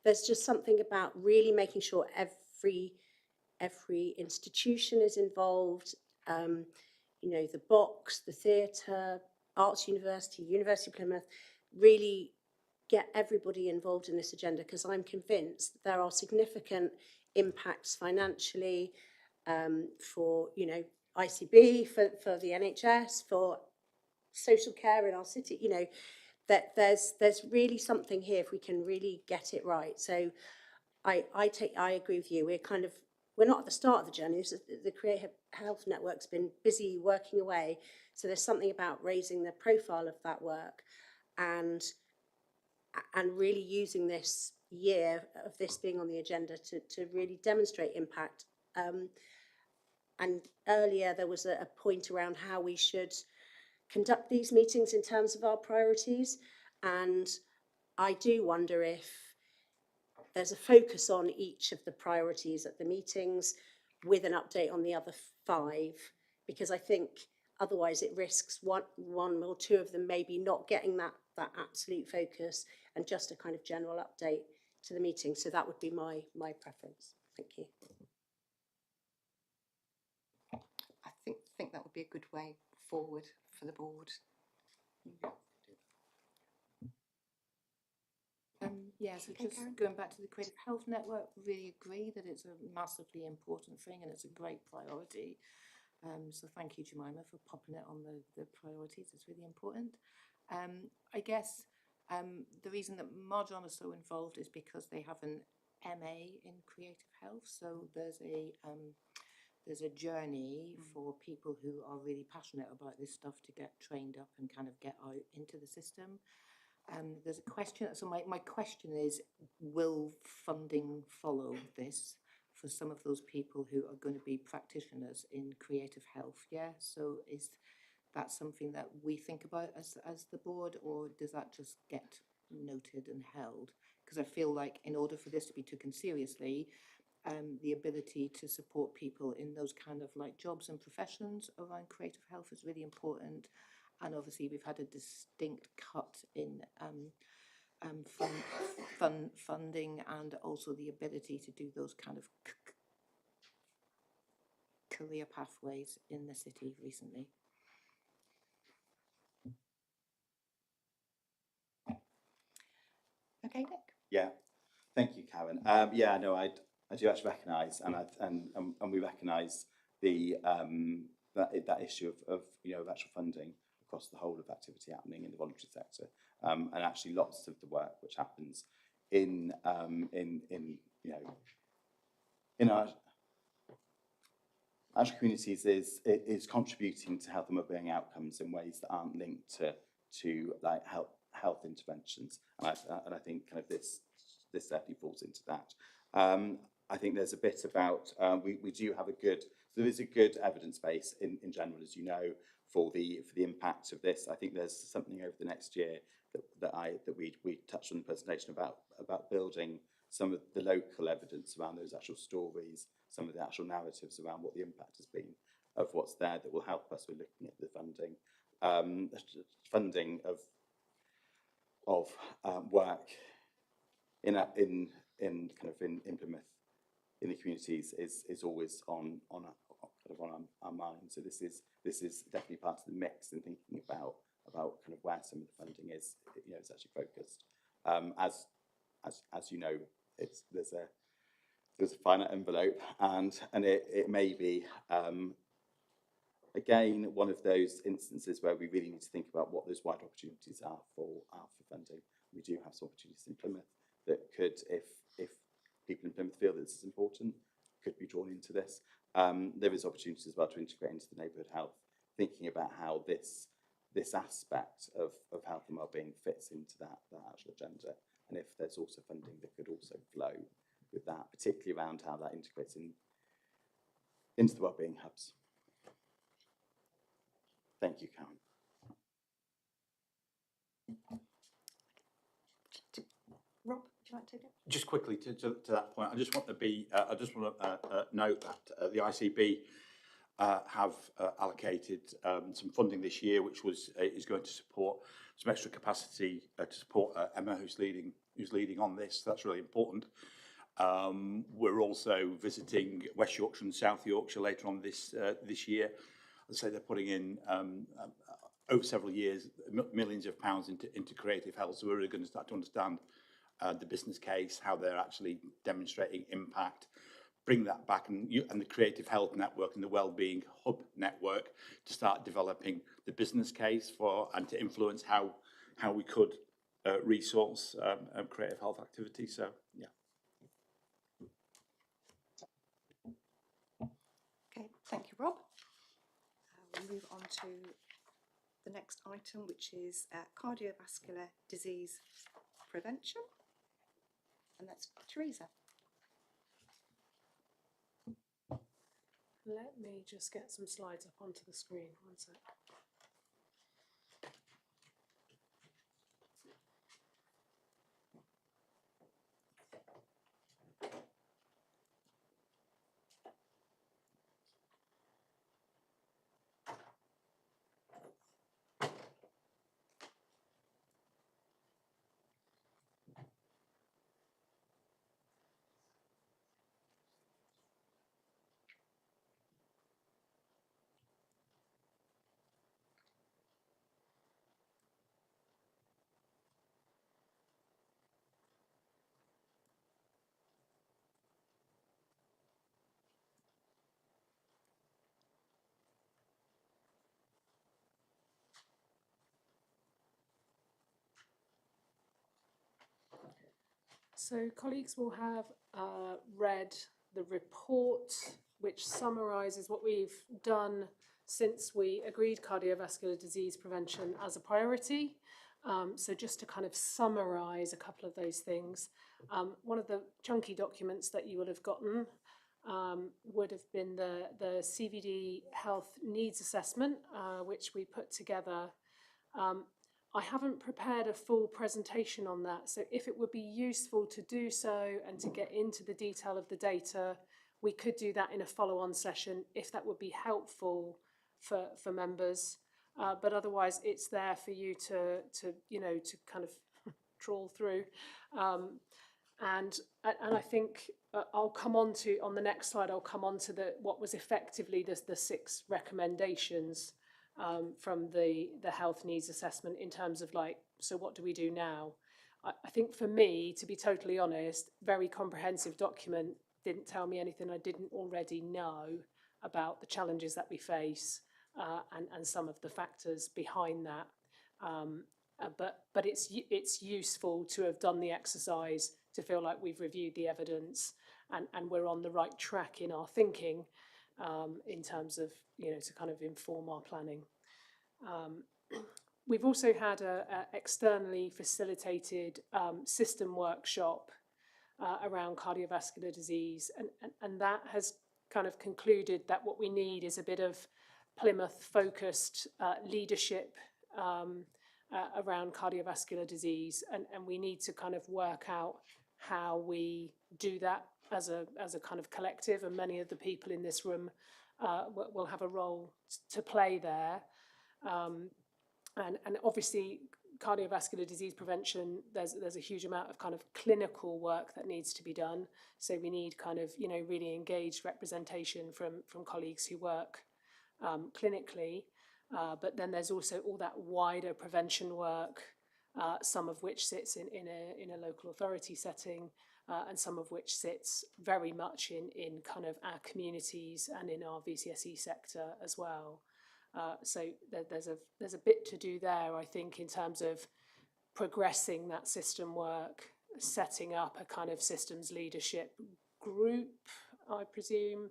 there's just something about really making sure every institution is involved, the box, the theatre, Arts University, University of Plymouth, really get everybody involved in this agenda, because I'm convinced that there are significant impacts financially for, ICB, for the NHS, for social care in our city, that there's really something here if we can really get it right. So I agree with you. We're not at the start of the journey. The Creative Health Network's been busy working away. So there's something about raising the profile of that work and really using this year of this being on the agenda to really demonstrate impact. And earlier there was a point around how we should conduct these meetings in terms of our priorities. And I do wonder if there's a focus on each of the priorities at the meetings with an update on the other 5, because I think otherwise it risks one or two of them maybe not getting that absolute focus and just a kind of general update to the meeting. So that would be my preference. Thank you. I think that would be a good way forward for the board. So just going back to the Creative Health Network, really agree that it's a massively important thing and it's a great priority. So thank you, Jemima, for popping it on the priorities. It's really important. I guess the reason that Marjon are so involved is because they have an MA in creative health. So there's a journey for people who are really passionate about this stuff to get trained up and kind of get out into the system. There's a question, so my question is, will funding follow this for some of those people who are going to be practitioners in creative health? Yeah, so is that something that we think about as the board, or does that just get noted and held? Because I feel like in order for this to be taken seriously, the ability to support people in those kind of like jobs and professions around creative health is really important. And obviously we've had a distinct cut in funding and also the ability to do those kind of career pathways in the city recently. Okay, Nick. Yeah, thank you, Karen. Yeah, no, I do actually recognise, and we recognise the that issue of of actual funding across the whole of activity happening in the voluntary sector, and actually lots of the work which happens in in our actual communities is contributing to health and wellbeing outcomes in ways that aren't linked to like health interventions, and I think kind of this certainly falls into that. I think there's a bit about we do have there is a good evidence base in general, as you know, for the impact of this. I think there's something over the next year that we touched on in the presentation about building some of the local evidence around those actual stories, some of the actual narratives around what the impact has been of what's there that will help us with looking at the funding of work in Plymouth in the communities is always on our minds. So this is definitely part of the mix in thinking about kind of where some of the funding is it's actually focused. As you know, there's a finite envelope, and it may be again one of those instances where we really need to think about what those wide opportunities are for funding. We do have some opportunities in Plymouth that could, if people in Plymouth feel that this is important, could be drawn into this. There is opportunities as well to integrate into the neighbourhood health, thinking about how this aspect of health and wellbeing fits into that actual agenda, and if there's also funding that could also flow with that, particularly around how that integrates into the wellbeing hubs. Thank you, Karen. Rob, would you like to take it? Just quickly to that point, I just want to note that the ICB have allocated some funding this year, which is going to support some extra capacity to support Emma, who's leading on this. That's really important. We're also visiting West Yorkshire and South Yorkshire later on this year. As I say, they're putting in over several years millions of pounds into creative health. So we're really going to start to understand the business case, how they're actually demonstrating impact, bring that back, and the creative health network and the wellbeing hub network to start developing the business case for and to influence how we could resource creative health activities. So yeah. Okay, thank you, Rob. We'll move on to the next item, which is cardiovascular disease prevention. And that's Teresa. Let me just get some slides up onto the screen. One sec. So colleagues will have read the report, which summarises what we've done since we agreed cardiovascular disease prevention as a priority. So just to kind of summarise a couple of those things, one of the chunky documents that you will have gotten would have been the CVD Health Needs Assessment, which we put together. I haven't prepared a full presentation on that, so if it would be useful to do so and to get into the detail of the data, we could do that in a follow-on session if that would be helpful for members. But otherwise, it's there for you to kind of trawl through. And I think I'll come on to, on the next slide, I'll come on to what was effectively the 6 recommendations from the health needs assessment in terms of like, so what do we do now? I think for me, to be totally honest, very comprehensive document didn't tell me anything I didn't already know about the challenges that we face and some of the factors behind that. But it's useful to have done the exercise to feel like we've reviewed the evidence and we're on the right track in our thinking in terms of, to kind of inform our planning. We've also had a externally facilitated system workshop around cardiovascular disease, and that has kind of concluded that what we need is a bit of Plymouth-focused leadership around cardiovascular disease, and we need to kind of work out how we do that as a kind of collective, and many of the people in this room will have a role to play there. And obviously cardiovascular disease prevention, there's a huge amount of kind of clinical work that needs to be done. So we need kind of, really engaged representation from colleagues who work clinically. But then there's also all that wider prevention work, some of which sits in a local authority setting, and some of which sits very much in kind of our communities and in our VCSE sector as well. So there's a bit to do there, I think, in terms of progressing that system work, setting up a kind of systems leadership group, I presume.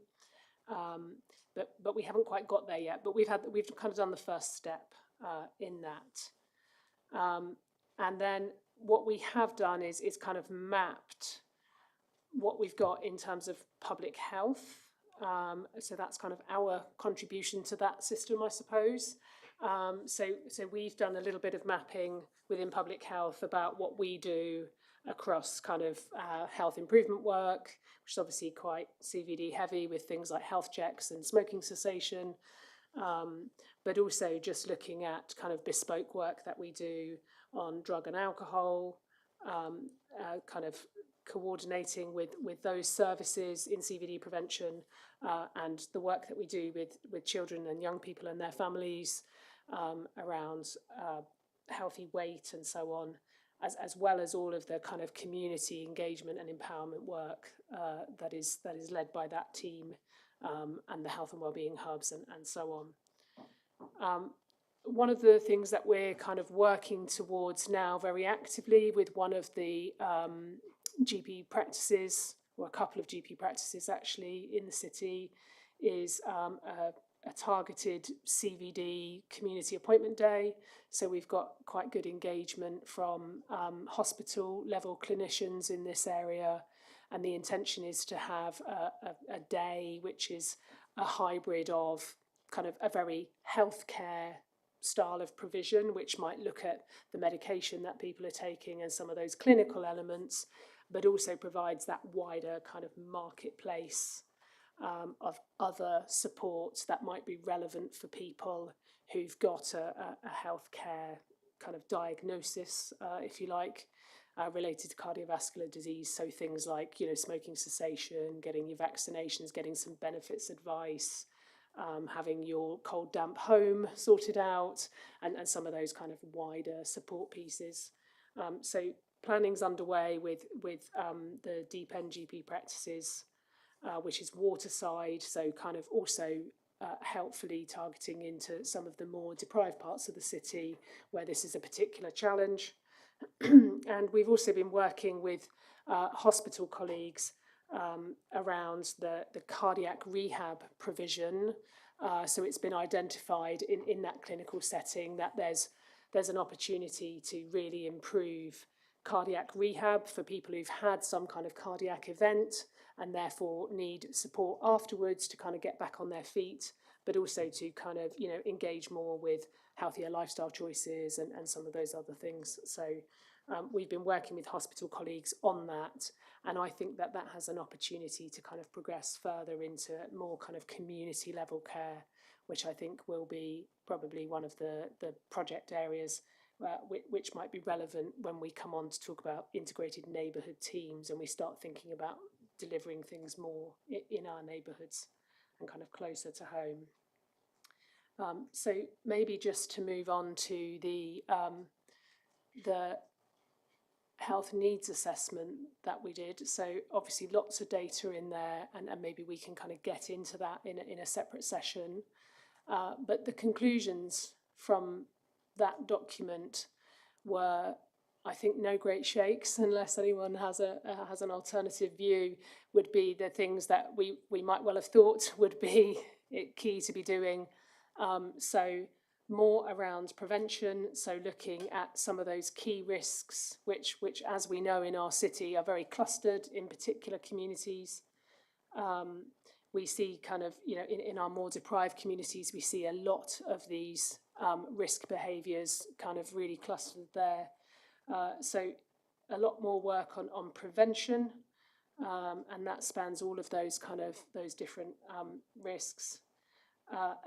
But we haven't quite got there yet. But we've kind of done the first step in that. And then what we have done is kind of mapped what we've got in terms of public health. So that's kind of our contribution to that system, I suppose. So we've done a little bit of mapping within public health about what we do across kind of health improvement work, which is obviously quite CVD heavy with things like health checks and smoking cessation, but also just looking at kind of bespoke work that we do on drug and alcohol, kind of coordinating with those services in CVD prevention, and the work that we do with children and young people and their families around healthy weight and so on, as well as all of the kind of community engagement and empowerment work that is led by that team, and the health and wellbeing hubs and so on. One of the things that we're kind of working towards now very actively with one of the GP practices, or a couple of GP practices actually in the city, is a targeted CVD community appointment day. So we've got quite good engagement from hospital level clinicians in this area, and the intention is to have a day which is a hybrid of kind of a very healthcare style of provision, which might look at the medication that people are taking and some of those clinical elements, but also provides that wider kind of marketplace of other supports that might be relevant for people who've got a healthcare kind of diagnosis, if you like, related to cardiovascular disease. So things like, smoking cessation, getting your vaccinations, getting some benefits advice, having your cold damp home sorted out, and some of those kind of wider support pieces. So planning's underway with the Deep End GP practices, which is waterside, so kind of also helpfully targeting into some of the more deprived parts of the city where this is a particular challenge. And we've also been working with hospital colleagues around the cardiac rehab provision. So it's been identified in that clinical setting that there's an opportunity to really improve cardiac rehab for people who've had some kind of cardiac event and therefore need support afterwards to kind of get back on their feet, but also to kind of, you know, engage more with healthier lifestyle choices and some of those other things. So we've been working with hospital colleagues on that, and I think that that has an opportunity to kind of progress further into more kind of community level care, which I think will be probably one of the project areas which might be relevant when we come on to talk about integrated neighbourhood teams and we start thinking about delivering things more in our neighbourhoods and kind of closer to home. So maybe just to move on to the health needs assessment that we did. So obviously lots of data in there, and maybe we can kind of get into that in a separate session. But the conclusions from that document were, I think, no great shakes, unless anyone has an alternative view, would be the things that we might well have thought would be key to be doing. So more around prevention, so looking at some of those key risks, which as we know in our city are very clustered in particular communities. We see kind of, you know, in our more deprived communities, we see a lot of these risk behaviours kind of really clustered there. So a lot more work on prevention, and that spans all of those kind of those different risks.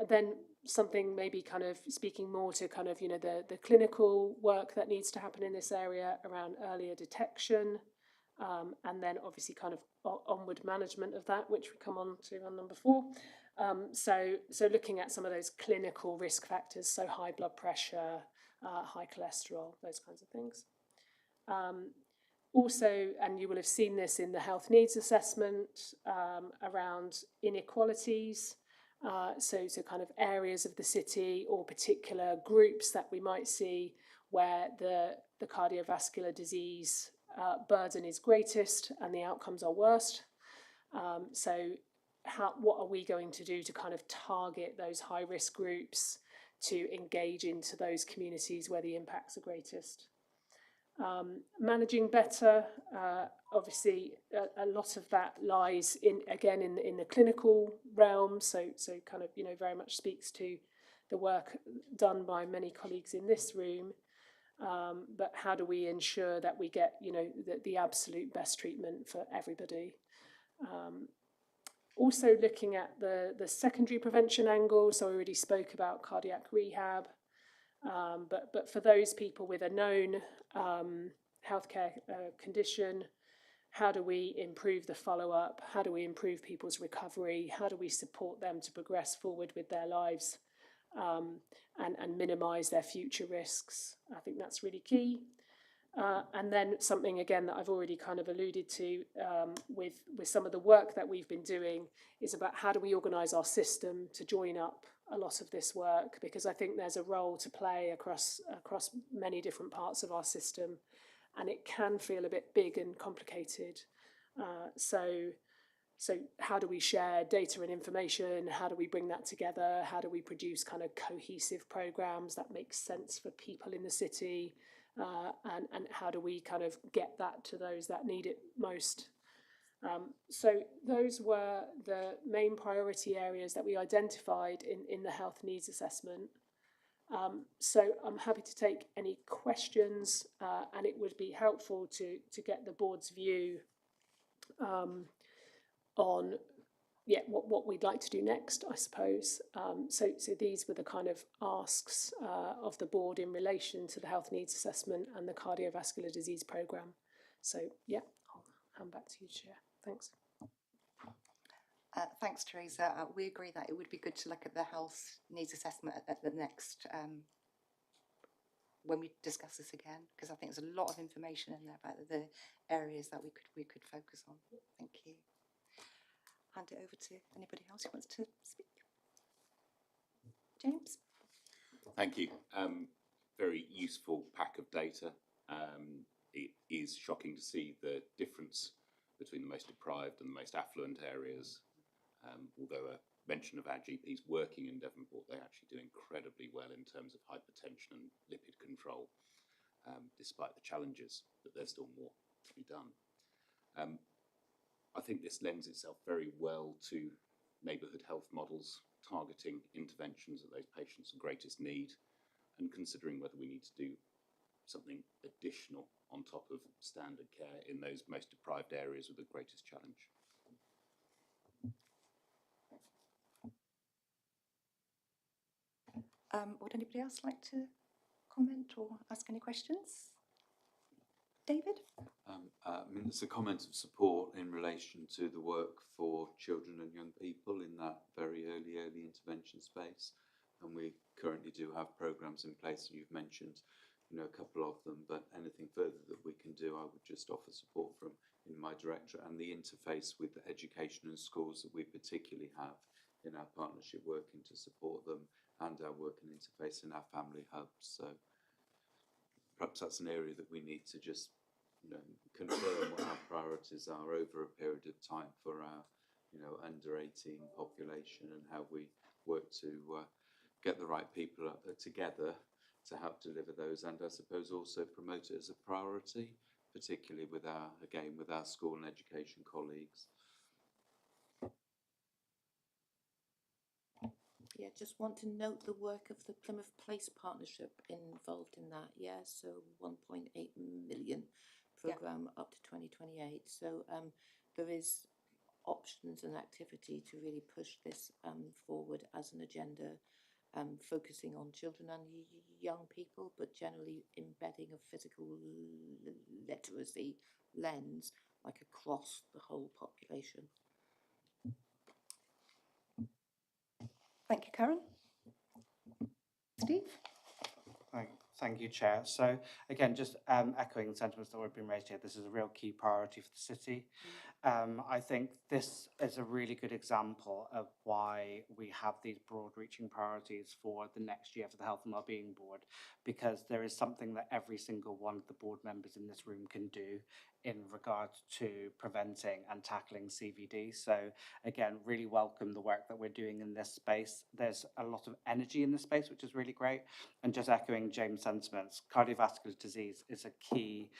Then something maybe kind of speaking more to kind of, you know, the clinical work that needs to happen in this area around earlier detection, and then obviously kind of onward management of that, which we come on to on number 4. So looking at some of those clinical risk factors, so high blood pressure, high cholesterol, those kinds of things. Also, and you will have seen this in the health needs assessment, around inequalities, so kind of areas of the city or particular groups that we might see where the cardiovascular disease burden is greatest and the outcomes are worst. So what are we going to do to kind of target those high risk groups to engage into those communities where the impacts are greatest? Managing better, obviously a lot of that lies in the clinical realm, so kind of, you know, very much speaks to the work done by many colleagues in this room, but how do we ensure that we get, you know, the absolute best treatment for everybody? Also looking at the secondary prevention angle, so I already spoke about cardiac rehab, but for those people with a known healthcare condition, how do we improve the follow-up? How do we improve people's recovery? How do we support them to progress forward with their lives and minimise their future risks? I think that's really key. And then something, again, that I've already kind of alluded to with some of the work that we've been doing is about how do we organise our system to join up a lot of this work, because I think there's a role to play across many different parts of our system, and it can feel a bit big and complicated. So how do we share data and information? How do we bring that together? How do we produce kind of cohesive programmes that make sense for people in the city? And how do we kind of get that to those that need it most? So those were the main priority areas that we identified in the health needs assessment. So I'm happy to take any questions, and it would be helpful to get the board's view on what we'd like to do next, I suppose. So these were the kind of asks of the board in relation to the health needs assessment and the cardiovascular disease programme. So I'll hand back to you, Chair. Thanks. Thanks, Teresa. We agree that it would be good to look at the health needs assessment at the next, when we discuss this again, because I think there's a lot of information in there about the areas that we could focus on. Thank you. Hand it over to anybody else who wants to speak. James? Thank you. Very useful pack of data. It is shocking to see the difference between the most deprived and the most affluent areas. Although a mention of our GPs working in Devonport, they actually do incredibly well in terms of hypertension and lipid control, despite the challenges, but there's still more to be done. I think this lends itself very well to neighbourhood health models. targeting interventions at those patients of greatest need, and considering whether we need to do something additional on top of standard care in those most deprived areas with the greatest challenge. Would anybody else like to comment or ask any questions? David? I mean, there's a comment of support in relation to the work for children and young people in that very early intervention space. And we currently do have programs in place, and you've mentioned, a couple of them, but anything further that we can do, I would just offer support from in my directorate, and the interface with the education and schools that we particularly have in our partnership, working to support them, and our work and interface in our family hubs. So perhaps that's an area that we need to just confirm what our priorities are over a period of time for our under 18 population, and how we work to get the right people together to help deliver those, and I suppose also promote it as a priority, particularly with our school and education colleagues. Yeah, just want to note the work of the Plymouth Place Partnership involved in that. Yeah, so 1.8 million programme up to 2028. So there is options and activity to really push this forward as an agenda, focusing on children and young people, but generally embedding a physical literacy lens across the whole population. Thank you, Karen. Steve? Thank you, Chair. So again, just echoing sentiments that have been raised here, this is a real key priority for the city. I think this is a really good example of why we have these broad-reaching priorities for the next year for the Health and Wellbeing Board, because there is something that every single one of the board members in this room can do in regard to preventing and tackling CVD. So again, really welcome the work that we're doing in this space. There's a lot of energy in this space, which is really great. And just echoing James' sentiments, cardiovascular disease is a key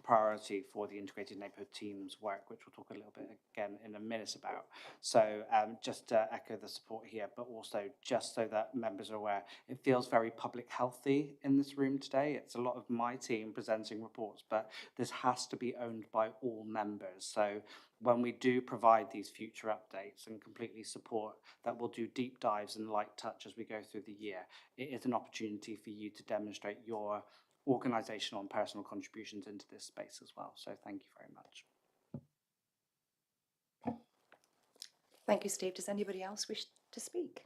priority for the integrated neighbourhood team's work, which we'll talk a little bit again in a minute about. So just to echo the support here, but also just so that members are aware, it feels very public healthy in this room today. It's a lot of my team presenting reports, but this has to be owned by all members. So when we do provide these future updates and completely support that we'll do deep dives and light touch as we go through the year, it is an opportunity for you to demonstrate your organisational and personal contributions into this space as well. So thank you very much. Thank you, Steve. Does anybody else wish to speak?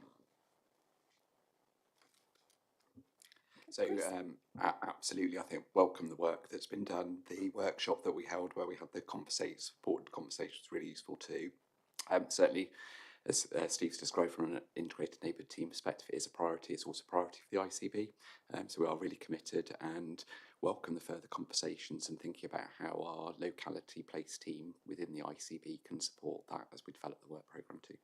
So absolutely, I think welcome the work that's been done. The workshop that we held where we had the supported conversation was really useful too. Certainly, as Steve's described from an integrated neighbourhood team perspective, it is a priority. It's also a priority for the ICB. So we are really committed and welcome the further conversations and thinking about how our locality place team within the ICB can support that as we develop the work programme too.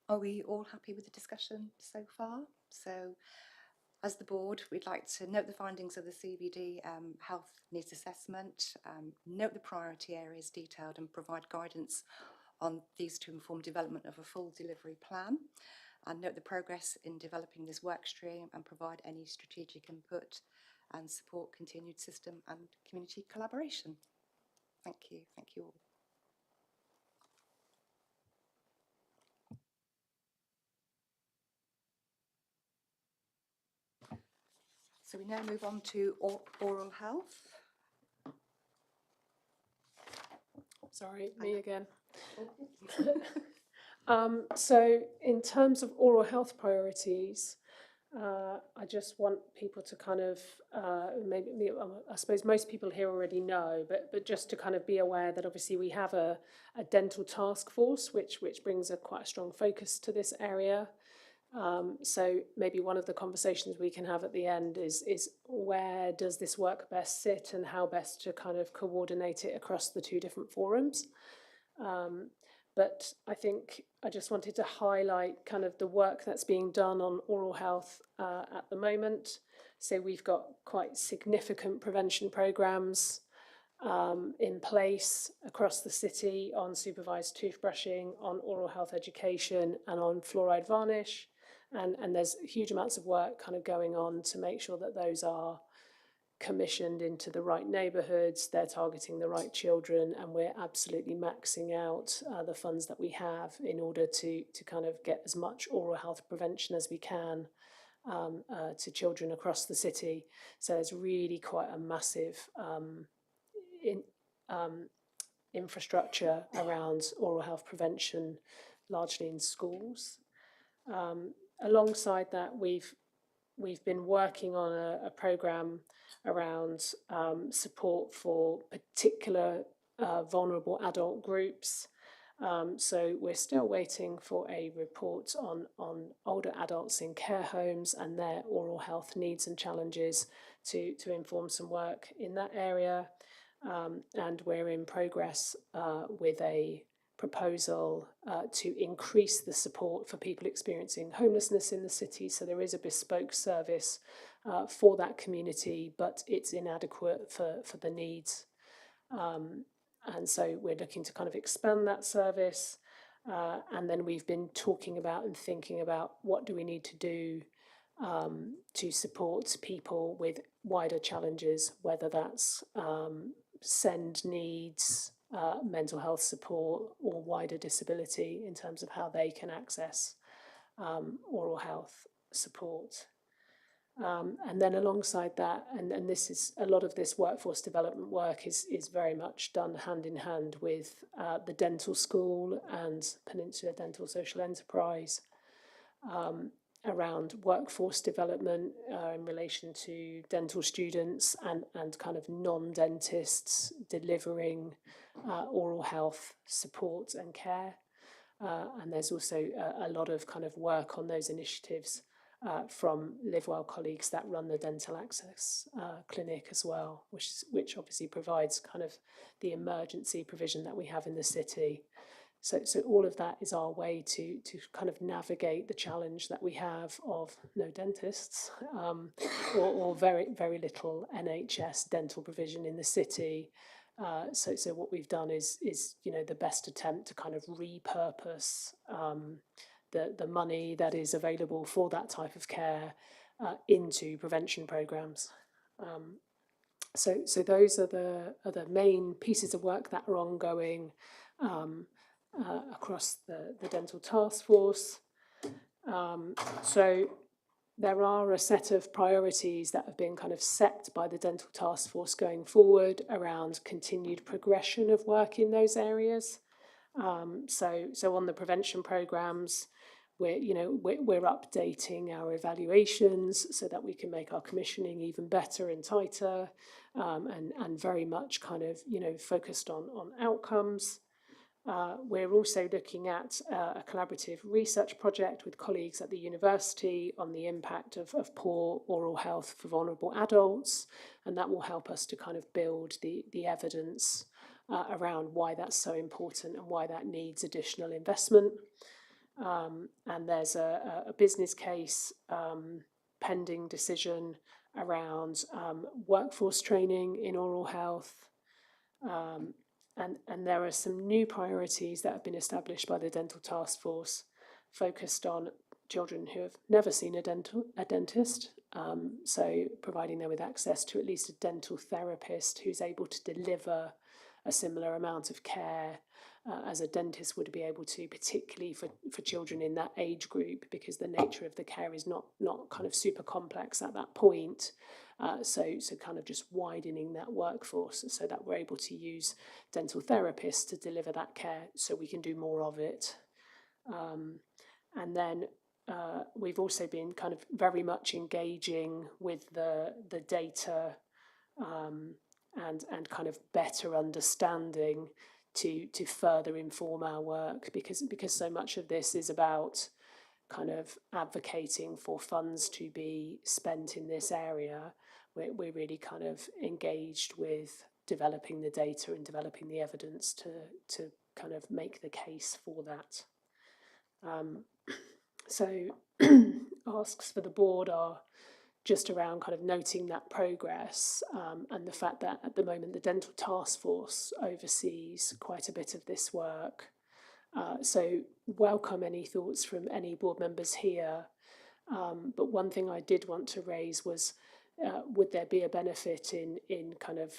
Are we all happy with the discussion so far? So, as the board, we'd like to note the findings of the CVD health needs assessment, note the priority areas detailed, and provide guidance on these to inform development of a full delivery plan, and note the progress in developing this work stream and provide any strategic input and support continued system and community collaboration. Thank you all. So we now move on to oral health. Sorry, me again. So in terms of oral health priorities, I just want people to kind of, I suppose most people here already know, but just to kind of be aware that obviously we have a dental task force, which brings quite a strong focus to this area. So maybe one of the conversations we can have at the end is where does this work best sit and how best to kind of coordinate it across the two different forums. But I think I just wanted to highlight kind of the work that's being done on oral health at the moment. So we've got quite significant prevention programmes in place across the city on supervised toothbrushing, on oral health education, and on fluoride varnish. And there's huge amounts of work kind of going on to make sure that those are commissioned into the right neighbourhoods, they're targeting the right children, and we're absolutely maxing out the funds that we have in order to kind of get as much oral health prevention as we can to children across the city. So there's really quite a massive infrastructure around oral health prevention, largely in schools. Alongside that, we've been working on a programme around support for particular vulnerable adult groups. So we're still waiting for a report on older adults in care homes and their oral health needs and challenges to inform some work in that area. And we're in progress with a proposal to increase the support for people experiencing homelessness in the city. So there is a bespoke service for that community, but it's inadequate for the needs. And so we're looking to kind of expand that service. And then we've been talking about and thinking about what do we need to do to support people with wider challenges, whether that's SEND needs, mental health support, or wider disability in terms of how they can access oral health support. And then alongside that, and this is a lot of this workforce development work is very much done hand in hand with the dental school and Peninsula Dental Social Enterprise around workforce development in relation to dental students and kind of non-dentists delivering oral health support and care. And there's also a lot of kind of work on those initiatives from LiveWell colleagues that run the dental access clinic as well, which obviously provides kind of the emergency provision that we have in the city. So all of that is our way to kind of navigate the challenge that we have of no dentists or very, very little NHS dental provision in the city. So what we've done is the best attempt to kind of repurpose the money that is available for that type of care into prevention programmes. So those are the main pieces of work that are ongoing across the dental task force. So there are a set of priorities that have been kind of set by the dental task force going forward around continued progression of work in those areas. So on the prevention programmes, we're updating our evaluations so that we can make our commissioning even better and tighter, and very much kind of focused on outcomes. We're also looking at a collaborative research project with colleagues at the university on the impact of poor oral health for vulnerable adults, and that will help us to kind of build the evidence around why that's so important and why that needs additional investment. And there's a business case pending decision around workforce training in oral health. And there are some new priorities that have been established by the Dental Task Force focused on children who have never seen a dentist, so providing them with access to at least a dental therapist who's able to deliver a similar amount of care as a dentist would be able to, particularly for children in that age group, because the nature of the care is not kind of super complex at that point. So kind of just widening that workforce so that we're able to use dental therapists to deliver that care so we can do more of it. And then we've also been kind of very much engaging with the data and kind of better understanding to further inform our work, because so much of this is about kind of advocating for funds to be spent in this area. We're really kind of engaged with developing the data and developing the evidence to kind of make the case for that. So asks for the board are just around kind of noting that progress and the fact that at the moment the Dental Task Force oversees quite a bit of this work. So welcome any thoughts from any board members here. But one thing I did want to raise was, would there be a benefit in kind of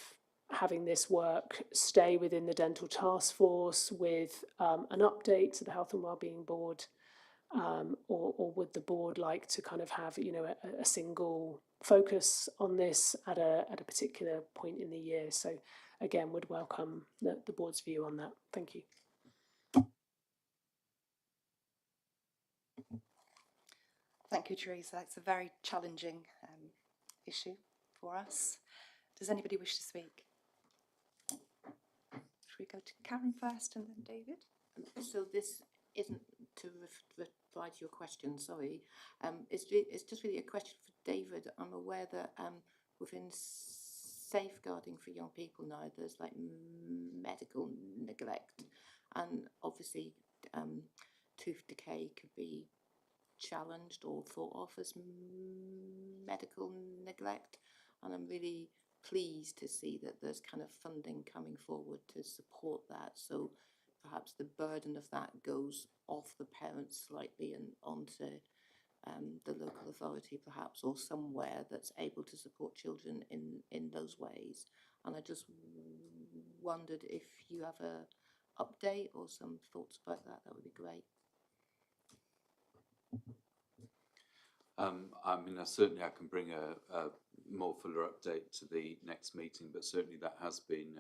having this work stay within the Dental Task Force with an update to the Health and Wellbeing Board, or would the board like to kind of have, you know, a single focus on this at a particular point in the year? So again, would welcome the board's view on that. Thank you. Thank you, Teresa. It's a very challenging issue for us. Does anybody wish to speak? Should we go to Karen first and then David? So this isn't to reply to your question, sorry. It's just really a question for David. I'm aware that within safeguarding for young people now, there's like medical neglect, and obviously tooth decay could be challenged or thought of as medical neglect, and I'm really pleased to see that there's kind of funding coming forward to support that, so perhaps the burden of that goes off the parents slightly and onto the local authority perhaps, or somewhere that's able to support children in those ways. And I just wondered if you have a update or some thoughts about that. That would be great. I mean, certainly I can bring a more fuller update to the next meeting, but certainly that has been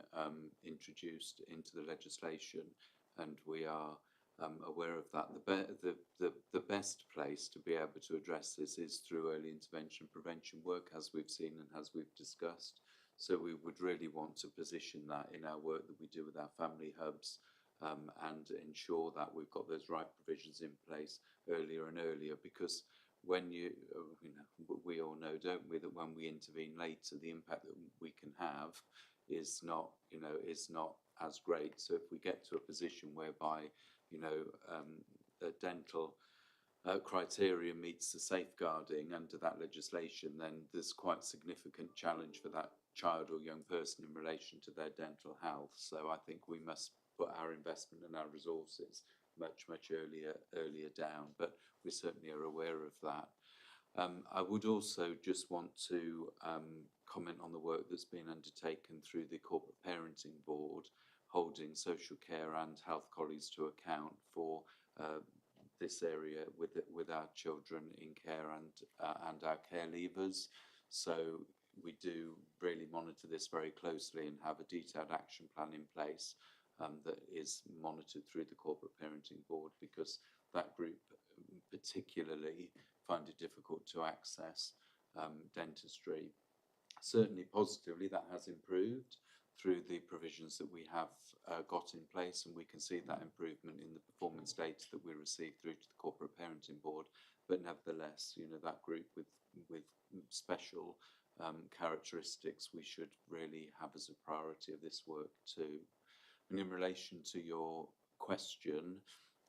introduced into the legislation, and we are aware of that. The best place to be able to address this is through early intervention prevention work, as we've seen and as we've discussed. So we would really want to position that in our work that we do with our family hubs, and ensure that we've got those right provisions in place earlier and earlier, because when you know, we all know, don't we, that when we intervene later, the impact that we can have is not, you know, is not as great. So if we get to a position whereby, you know, a dental criteria meets the safeguarding under that legislation, then there's quite significant challenge for that child or young person in relation to their dental health. So I think we must put our investment and our resources much earlier down, but we certainly are aware of that. I would also just want to comment on the work that's been undertaken through the Corporate Parenting Board, holding social care and health colleagues to account for this area with our children in care and our care leavers. So we do really monitor this very closely and have a detailed action plan in place that is monitored through the Corporate Parenting Board, because that group particularly find it difficult to access dentistry. Certainly positively that has improved through the provisions that we have got in place, and we can see that improvement in the performance data that we receive through to the Corporate Parenting Board. But nevertheless, you know, that group with special characteristics we should really have as a priority of this work too. And in relation to your question,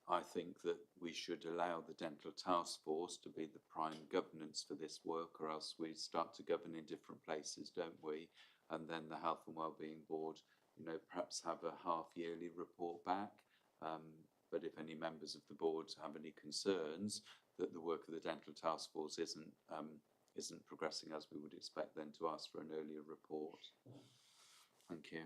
I think that we should allow the Dental Task Force to be the prime governance for this work, or else we start to govern in different places, don't we? And then the Health and Wellbeing Board, you know, perhaps have a half-yearly report back. But if any members of the board have any concerns that the work of the Dental Task Force isn't progressing as we would expect, then to ask for an earlier report. Thank you.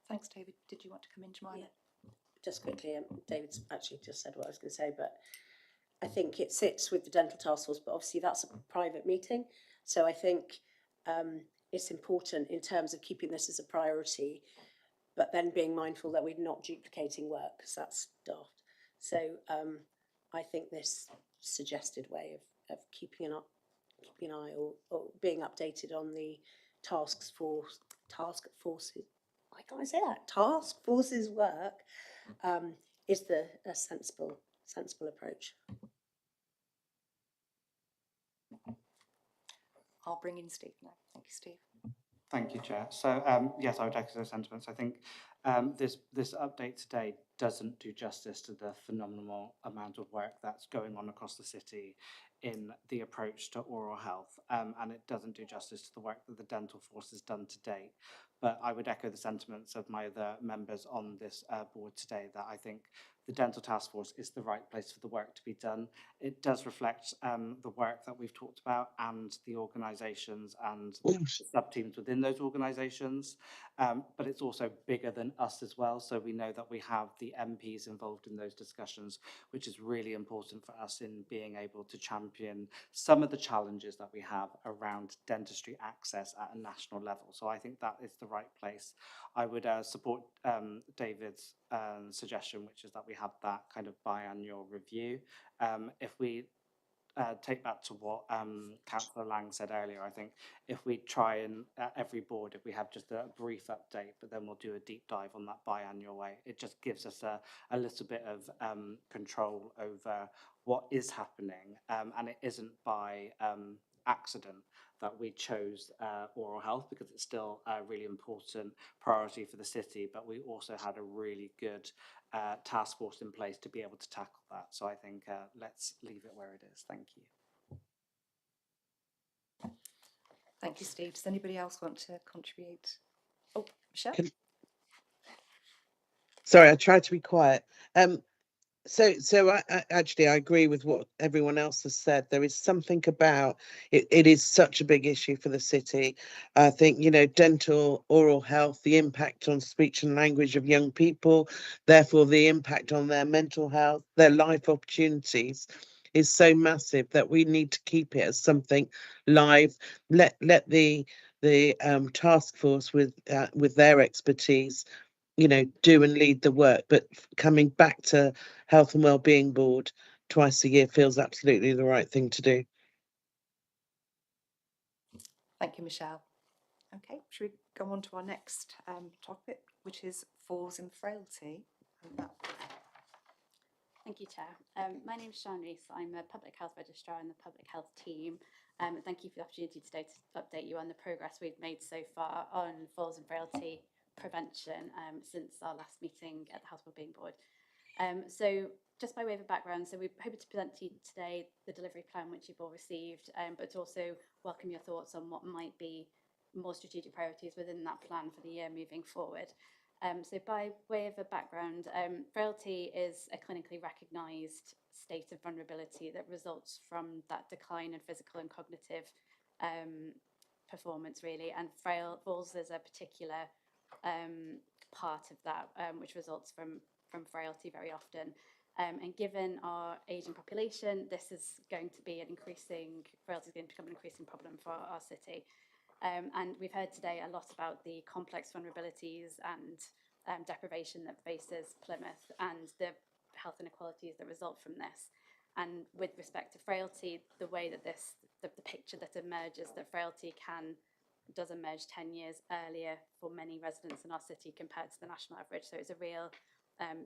Thanks, David. Did you want to come in, Jemima? Yeah. Just quickly, David's actually just said what I was going to say, but I think it sits with the Dental Task Force, but obviously that's a private meeting. So I think it's important in terms of keeping this as a priority, but then being mindful that we're not duplicating work, because that's daft. So I think this suggested way of keeping an eye or being updated on the task forces. Why can't I say that? Task forces work is a sensible approach. I'll bring in Steve now. Thank you, Steve. Thank you, Chair. So, yes, I would echo those sentiments. I think this update today doesn't do justice to the phenomenal amount of work that's going on across the city in the approach to oral health, and it doesn't do justice to the work that the dental force has done to date. But I would echo the sentiments of my other members on this board today that I think the Dental Task Force is the right place for the work to be done. It does reflect the work that we've talked about and the organisations and sub-teams within those organisations, but it's also bigger than us as well. So we know that we have the MPs involved in those discussions, which is really important for us in being able to champion some of the challenges that we have around dentistry access at a national level. So I think that is the right place. I would support David's suggestion, which is that we have that kind of biannual review. If we take back to what Councillor Lang said earlier, I think if we try and at every board, if we have just a brief update, but then we'll do a deep dive on that biannual way, it just gives us a little bit of control over what is happening, and it isn't by accident that we chose oral health, because it's still a really important priority for the city, but we also had a really good task force in place to be able to tackle that. So I think let's leave it where it is. Thank you. Thank you, Steve. Does anybody else want to contribute? Oh, Michelle? Sorry, I tried to be quiet. So I actually I agree with what everyone else has said. There is something about it. It is such a big issue for the city. I think, you know, dental, oral health, the impact on speech and language of young people, therefore the impact on their mental health, their life opportunities, is so massive that we need to keep it as something live. Let the task force with their expertise, you know, do and lead the work. But coming back to Health and Wellbeing Board twice a year feels absolutely the right thing to do. Thank you, Michelle. Okay, should we go on to our next topic, which is falls and frailty? Thank you, Chair. My name is Sian Rees. I'm a public health registrar in the public health team. Thank you for the opportunity today to update you on the progress we've made so far on falls and frailty prevention since our last meeting at the Health and Wellbeing Board. So just by way of a background, so we're hoping to present to you today the delivery plan which you've all received, but to also welcome your thoughts on what might be more strategic priorities within that plan for the year moving forward. So by way of a background, frailty is a clinically recognised state of vulnerability that results from that decline in physical and cognitive performance, really, and falls is a particular part of that, which results from frailty very often. And given our ageing population, this is going to be frailty is going to become an increasing problem for our city. And we've heard today a lot about the complex vulnerabilities and deprivation that faces Plymouth and the health inequalities that result from this. And with respect to frailty, the way that the picture that emerges that frailty does emerge 10 years earlier for many residents in our city compared to the national average. So it's a real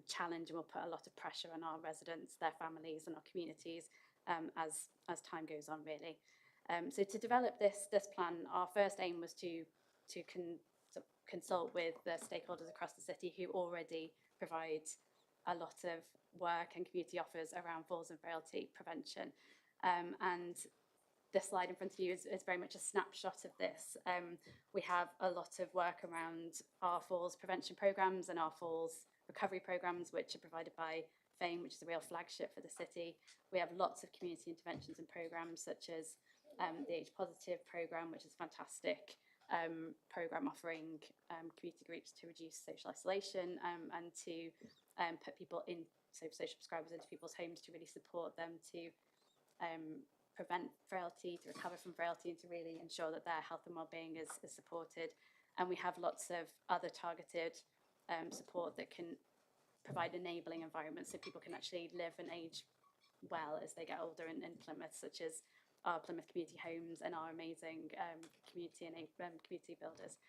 challenge, and will put a lot of pressure on our residents, their families and our communities as time goes on, really. So to develop this plan, our first aim was to consult with the stakeholders across the city who already provide a lot of work and community offers around falls and frailty prevention. And this slide in front of you is very much a snapshot of this. We have a lot of work around our falls prevention programmes and our falls recovery programmes, which are provided by FAME, which is a real flagship for the city. We have lots of community interventions and programmes such as the Age Positive programme, which is a fantastic programme offering community groups to reduce social isolation and to put people in, so social prescribers into people's homes to really support them to prevent frailty, to recover from frailty, and to really ensure that their health and wellbeing is supported. And we have lots of other targeted support that can provide enabling environments so people can actually live and age well as they get older in Plymouth, such as our Plymouth community homes and our amazing community builders.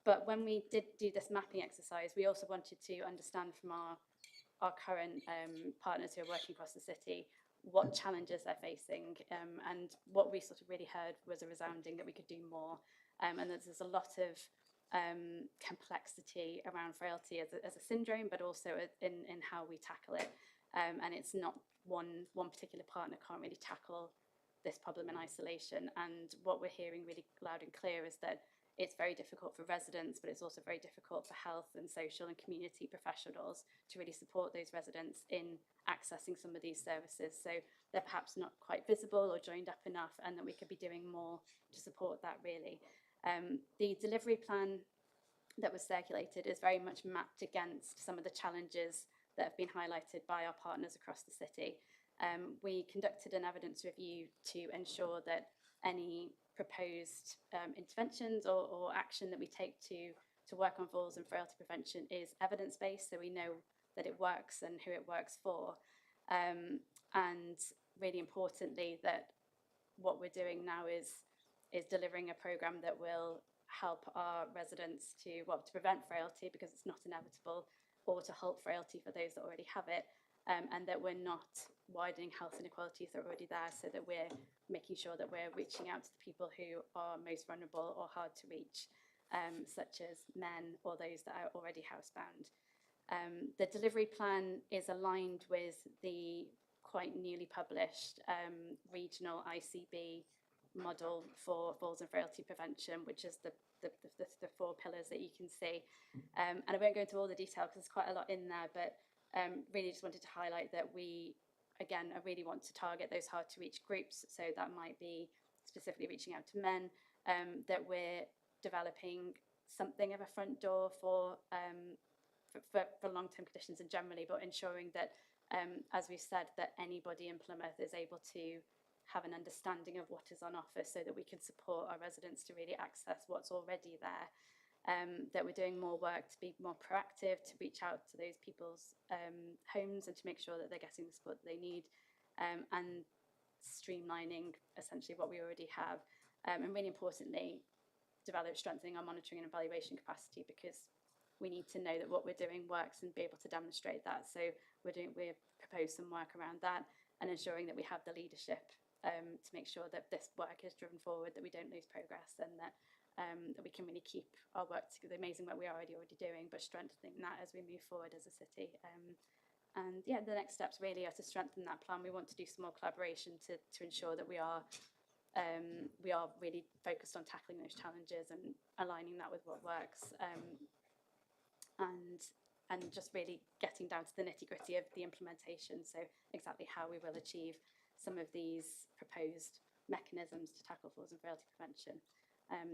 But when we did do this mapping exercise, we also wanted to understand from our current partners who are working across the city what challenges they're facing. And what we sort of really heard was a resounding that we could do more. And there's a lot of complexity around frailty as a syndrome, but also in how we tackle it. And it's not one particular partner can't really tackle this problem in isolation. And what we're hearing really loud and clear is that it's very difficult for residents, but it's also very difficult for health and social and community professionals to really support those residents in accessing some of these services. So they're perhaps not quite visible or joined up enough, and that we could be doing more to support that really. The delivery plan that was circulated is very much mapped against some of the challenges that have been highlighted by our partners across the city. We conducted an evidence review to ensure that any proposed interventions or action that we take to work on falls and frailty prevention is evidence-based, so we know that it works and who it works for. And really importantly, that what we're doing now is delivering a programme that will help our residents to prevent frailty, because it's not inevitable, or to halt frailty for those that already have it, and that we're not widening health inequalities that are already there, so that we're making sure that we're reaching out to the people who are most vulnerable or hard to reach, such as men or those that are already housebound. The delivery plan is aligned with the quite newly published regional ICB model for falls and frailty prevention, which is the 4 pillars that you can see. And I won't go into all the detail because there's quite a lot in there, but really just wanted to highlight that we, again, I really want to target those hard to reach groups. So that might be specifically reaching out to men, that we're developing something of a front door for long-term conditions and generally, but ensuring that, as we've said, that anybody in Plymouth is able to have an understanding of what is on offer, so that we can support our residents to really access what's already there. That we're doing more work to be more proactive, to reach out to those people's homes and to make sure that they're getting the support that they need, and streamlining essentially what we already have. And really importantly, strengthening our monitoring and evaluation capacity, because we need to know that what we're doing works and be able to demonstrate that. So we've proposed some work around that, and ensuring that we have the leadership to make sure that this work is driven forward, that we don't lose progress, and that we can really keep our work, the amazing work we are already doing, but strengthening that as we move forward as a city. And yeah, the next steps really are to strengthen that plan. We want to do some more collaboration to ensure that we are really focused on tackling those challenges and aligning that with what works, and just really getting down to the nitty-gritty of the implementation, so exactly how we will achieve some of these proposed mechanisms to tackle falls and frailty prevention.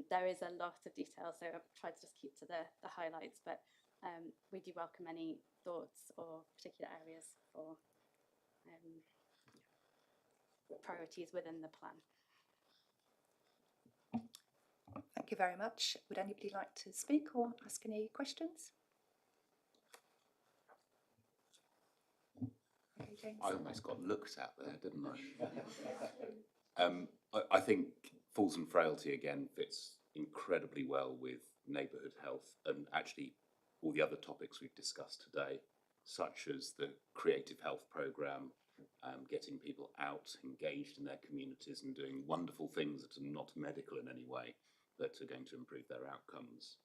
There is a lot of detail, so I've tried to just keep to the highlights, but we do welcome any thoughts or particular areas for priorities within the plan. Thank you very much. Would anybody like to speak or ask any questions? Okay, James. I almost got looked at there, didn't I? I think falls and frailty again fits incredibly well with neighbourhood health and actually all the other topics we've discussed today, such as the creative health programme, getting people out, engaged in their communities and doing wonderful things that are not medical in any way, that are going to improve their outcomes.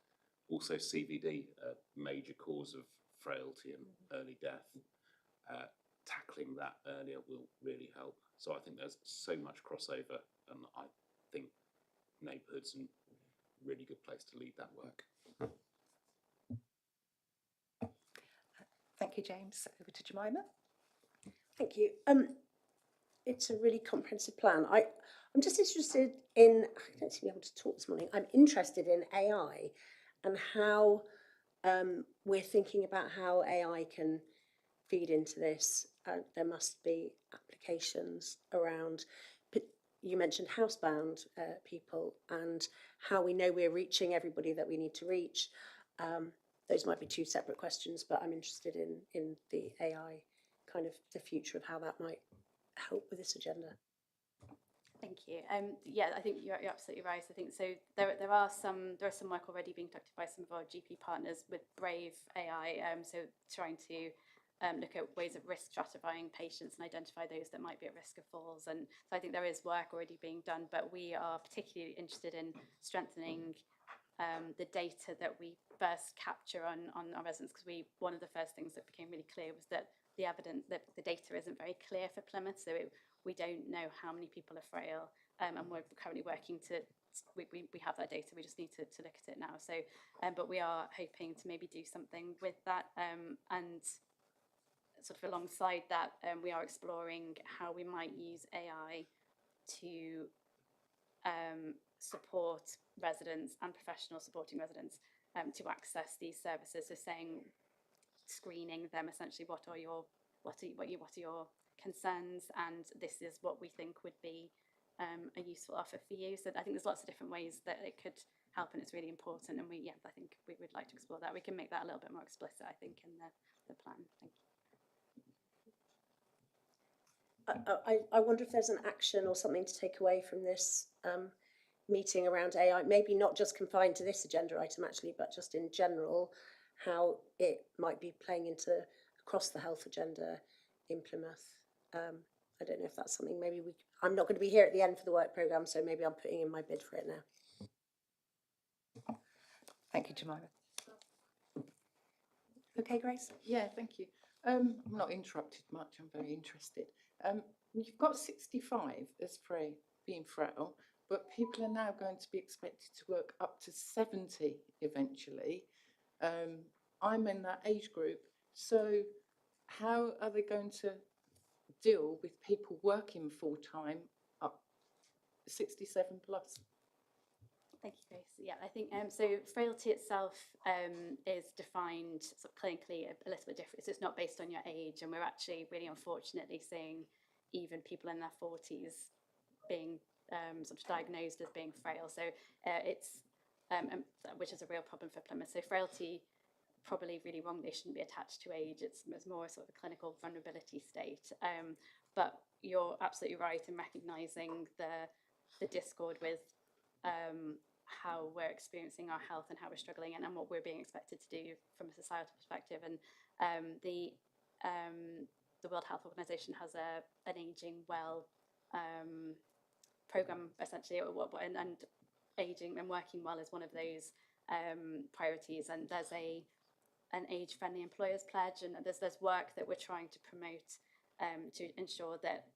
Also CVD, a major cause of frailty and early death. Tackling that earlier will really help. So I think there's so much crossover, and I think neighbourhoods are a really good place to lead that work. Thank you, James. Over to Jemima. Thank you. It's a really comprehensive plan. I'm just interested in, I don't seem to be able to talk this morning, I'm interested in AI and how we're thinking about how AI can feed into this. There must be applications around, you mentioned housebound people and how we know we're reaching everybody that we need to reach. Those might be two separate questions, but I'm interested in the AI, kind of the future of how that might help with this agenda. Thank you. Yeah, I think you're absolutely right. I think so. There are some work already being conducted by some of our GP partners with Brave AI. So trying to look at ways of risk stratifying patients and identify those that might be at risk of falls. And so I think there is work already being done, but we are particularly interested in strengthening the data that we first capture on our residents, because one of the first things that became really clear was that the evidence, that the data isn't very clear for Plymouth, so we don't know how many people are frail, and we're currently working to, we have that data, we just need to look at it now. So, but we are hoping to maybe do something with that, and sort of alongside that, we are exploring how we might use AI to support residents and professionals supporting residents to access these services. So saying, screening them essentially, what are your concerns, and this is what we think would be a useful offer for you. So I think there's lots of different ways that it could help, and it's really important. And I think we would like to explore that. We can make that a little bit more explicit, I think, in the plan. Thank you. I wonder if there's an action or something to take away from this meeting around AI, maybe not just confined to this agenda item actually, but just in general, how it might be playing into across the health agenda in Plymouth. I don't know if that's something maybe I'm not going to be here at the end for the work programme, so maybe I'm putting in my bid for it now. Thank you, Jemima. Okay, Grace? Yeah, thank you. I'm not interrupted much, I'm very interested. You've got 65 as being frail, but people are now going to be expected to work up to 70 eventually. I'm in that age group, so how are they going to deal with people working full-time up 67 plus? Thank you, Grace. Yeah, I think so. Frailty itself is defined sort of clinically a little bit different. So it's not based on your age, and we're actually really unfortunately seeing even people in their 40s being sort of diagnosed as being frail. So it's which is a real problem for Plymouth. So frailty, probably really wrongly, shouldn't be attached to age. It's more sort of a clinical vulnerability state. But you're absolutely right in recognising the discord with how we're experiencing our health and how we're struggling, and what we're being expected to do from a societal perspective. And the World Health Organization has an ageing well program essentially, and aging and working well is one of those priorities. And there's an age-friendly employers pledge, and there's work that we're trying to promote to ensure that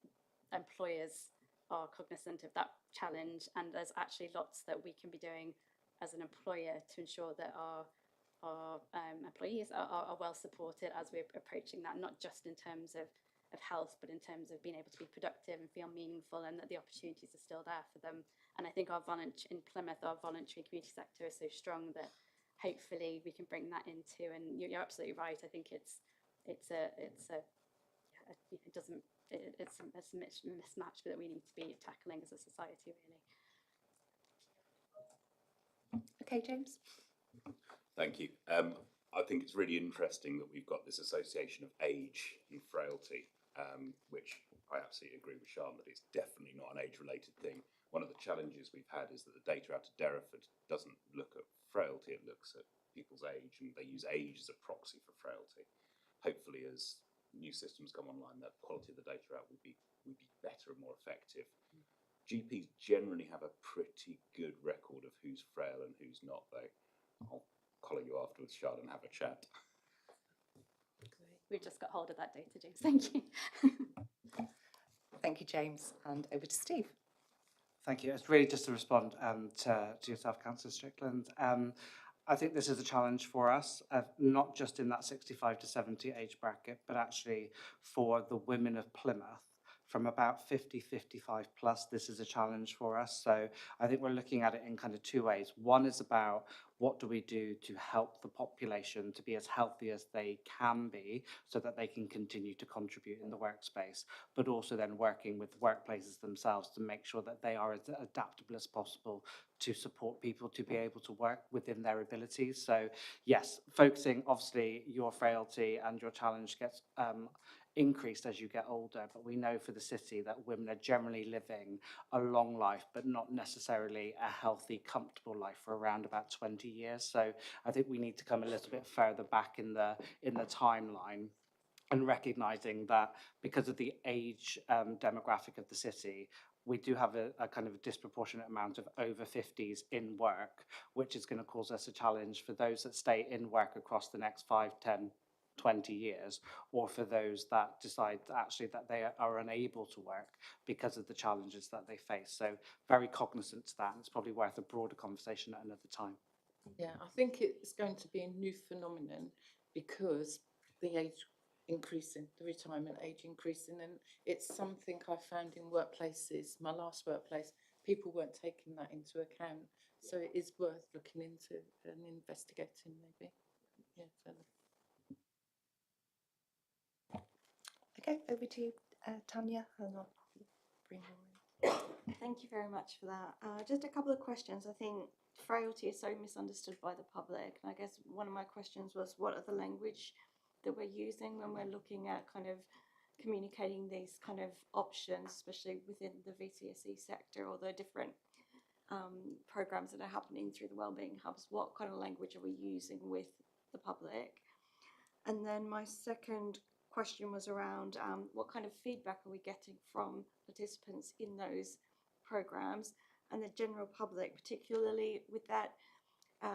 employers are cognizant of that challenge. And there's actually lots that we can be doing as an employer to ensure that our employees are well supported as we're approaching that, not just in terms of health, but in terms of being able to be productive and feel meaningful, and that the opportunities are still there for them. And I think in Plymouth, our voluntary community sector is so strong that hopefully we can bring that into. And you're absolutely right. I think it's a mismatch that we need to be tackling as a society, really. Okay, James. Thank you. I think it's really interesting that we've got this association of age and frailty, which I absolutely agree with Sian that it's definitely not an age-related thing. One of the challenges we've had is that the data out of Derriford doesn't look at frailty, it looks at people's age, and they use age as a proxy for frailty. Hopefully, as new systems come online, the quality of the data out will be better and more effective. GPs generally have a pretty good record of who's frail and who's not, though. I'll collar you afterwards, Sian, and have a chat. We've just got hold of that data, James. Thank you. Thank you, James. And over to Steve. Thank you. It's really just to respond to yourself, Councillor Strickland. I think this is a challenge for us, not just in that 65 to 70 age bracket, but actually for the women of Plymouth. From about 50, 55 plus, this is a challenge for us. So I think we're looking at it in kind of two ways. One is about what do we do to help the population to be as healthy as they can be so that they can continue to contribute in the workspace, but also then working with workplaces themselves to make sure that they are as adaptable as possible to support people to be able to work within their abilities. So yes, focusing, obviously your frailty and your challenge gets increased as you get older, but we know for the city that women are generally living a long life, but not necessarily a healthy, comfortable life for around about 20 years. So I think we need to come a little bit further back in the timeline and recognising that because of the age demographic of the city, we do have a kind of a disproportionate amount of over 50s in work, which is going to cause us a challenge for those that stay in work across the next 5, 10, 20 years, or for those that decide actually that they are unable to work because of the challenges that they face. So very cognizant to that, and it's probably worth a broader conversation at another time. Yeah, I think it's going to be a new phenomenon because the age increasing, the retirement age increasing, and it's something I found in workplaces, my last workplace, people weren't taking that into account. So it is worth looking into and investigating maybe. Yeah, Okay, over to you, Tanya, and I'll bring her in. Thank you very much for that. Just a couple of questions. I think frailty is so misunderstood by the public. And I guess one of my questions was, what are the language that we're using when we're looking at kind of communicating these kind of options, especially within the VCSE sector or the different programs that are happening through the Wellbeing Hubs? What kind of language are we using with the public? And then my second question was around what kind of feedback are we getting from participants in those programs and the general public, particularly with that,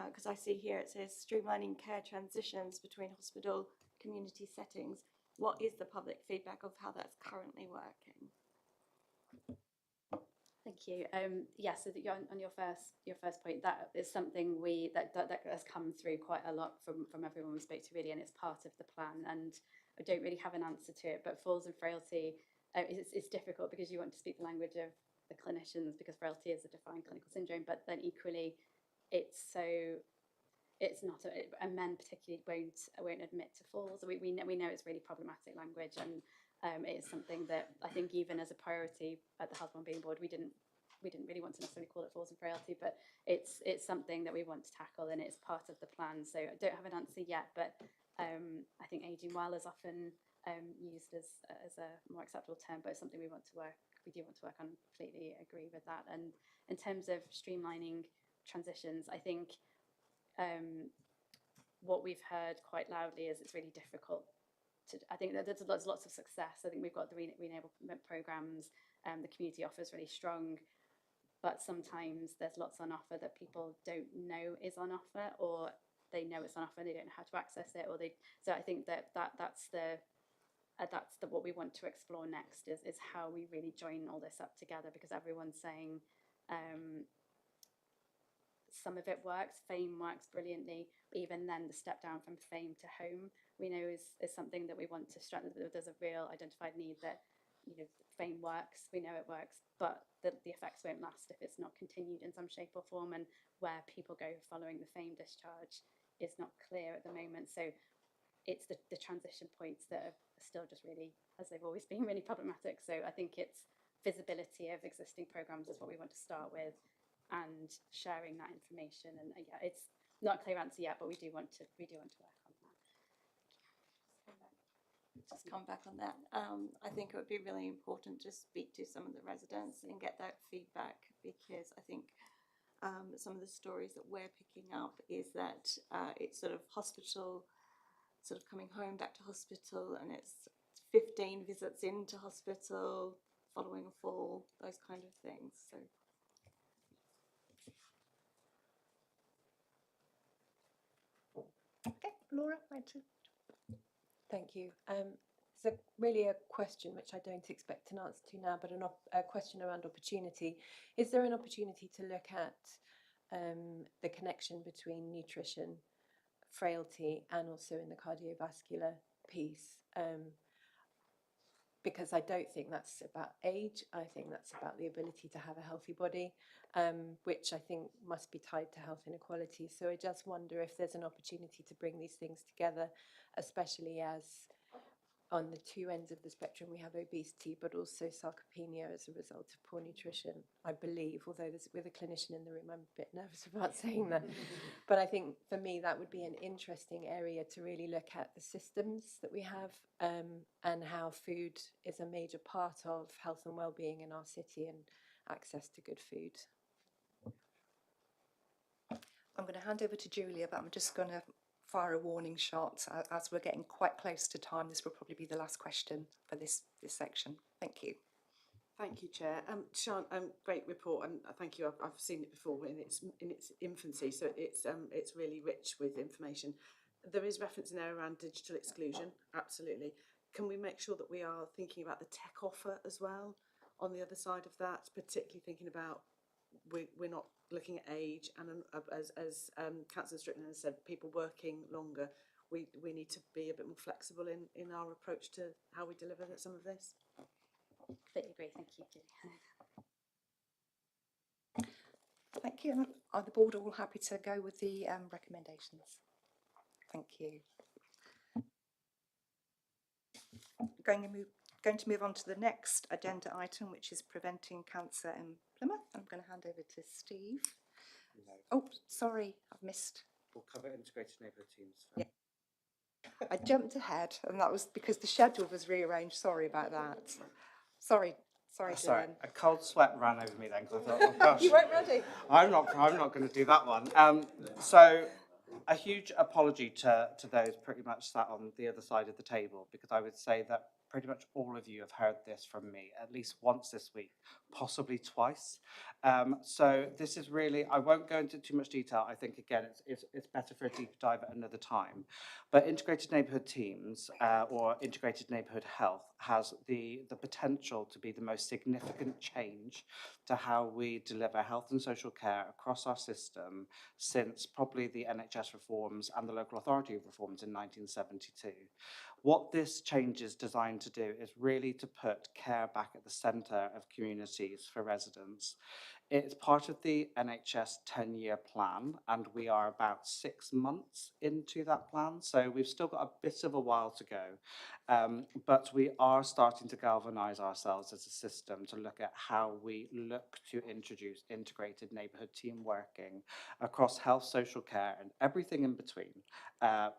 because I see here it says streamlining care transitions between hospital community settings. What is the public feedback of how that's currently working? Thank you. Yeah, so that on your first point, that is something that has come through quite a lot from everyone we spoke to, really, and it's part of the plan. And I don't really have an answer to it, but falls and frailty, it's difficult because you want to speak the language of the clinicians, because frailty is a defined clinical syndrome, but then equally, it's not, and men particularly won't admit to falls. We know it's really problematic language, and it is something that I think even as a priority at the Health Wellbeing Board, we didn't really want to necessarily call it falls and frailty, but it's something that we want to tackle, and it's part of the plan. So I don't have an answer yet, but I think ageing well is often used as a more acceptable term, but it's something we do want to work on. Completely agree with that. And in terms of streamlining transitions, I think what we've heard quite loudly is it's really difficult. I think that there's lots of success. I think we've got the re-enablement programs, the community offer is really strong, but sometimes there's lots on offer that people don't know is on offer, or they know it's on offer and they don't know how to access it, so I think that's what we want to explore next is how we really join all this up together, because everyone's saying some of it works. Fame works brilliantly, but even then the step down from fame to home, we know is something that we want to strengthen. There's a real identified need that, fame works, we know it works, but the effects won't last if it's not continued in some shape or form, and where people go following the fame discharge is not clear at the moment. So it's the transition points that are still just really, as they've always been, really problematic. So I think it's visibility of existing programs is what we want to start with, and sharing that information. And yeah, it's not a clear answer yet, but we do want to work on that. Just come back on that. I think it would be really important to speak to some of the residents and get that feedback, because I think some of the stories that we're picking up is that it's sort of hospital, sort of coming home, back to hospital, and it's 15 visits into hospital following a fall, those kind of things. So. Okay, Laura, right to. Thank you. It's really a question which I don't expect an answer to now, but a question around opportunity. Is there an opportunity to look at the connection between nutrition, frailty, and also in the cardiovascular piece? Because I don't think that's about age. I think that's about the ability to have a healthy body, which I think must be tied to health inequality. So I just wonder if there's an opportunity to bring these things together, especially as on the two ends of the spectrum we have obesity, but also sarcopenia as a result of poor nutrition, I believe, although with a clinician in the room, I'm a bit nervous about saying that. But I think for me, that would be an interesting area to really look at the systems that we have, and how food is a major part of health and well-being in our city and access to good food. I'm going to hand over to Julia, but I'm just going to fire a warning shot as we're getting quite close to time. This will probably be the last question for this section. Thank you. Thank you, Chair. Sian, great report, and thank you. I've seen it before in its infancy, so it's really rich with information. There is reference in there around digital exclusion, absolutely. Can we make sure that we are thinking about the tech offer as well on the other side of that, particularly thinking about we're not looking at age, and as Councillor Strickland has said, people working longer. We need to be a bit more flexible in our approach to how we deliver some of this. Completely agree. Thank you, Julie. Thank you. Are the board all happy to go with the recommendations? Thank you. Going to move on to the next agenda item, which is preventing cancer in Plymouth. I'm going to hand over to Steve. No. Oh, sorry, I've missed. We'll cover integrated neighbourhood teams first. Yeah. I jumped ahead, and that was because the schedule was rearranged. Sorry about that. Sorry, Sorry, Dylan. a cold sweat ran over me then because I thought, oh gosh, You weren't ready. I'm not going to do that one. So a huge apology to those pretty much sat on the other side of the table, because I would say that pretty much all of you have heard this from me at least once this week, possibly twice. So this is really, I won't go into too much detail. I think, again, it's better for a deep dive at another time. But integrated neighbourhood teams or integrated neighbourhood health has the potential to be the most significant change to how we deliver health and social care across our system since probably the NHS reforms and the local authority reforms in 1972. What this change is designed to do is really to put care back at the centre of communities for residents. It's part of the NHS 10-year plan, and we are about 6 months into that plan, so we've still got a bit of a while to go. But we are starting to galvanise ourselves as a system to look at how we look to introduce integrated neighbourhood team working across health, social care, and everything in between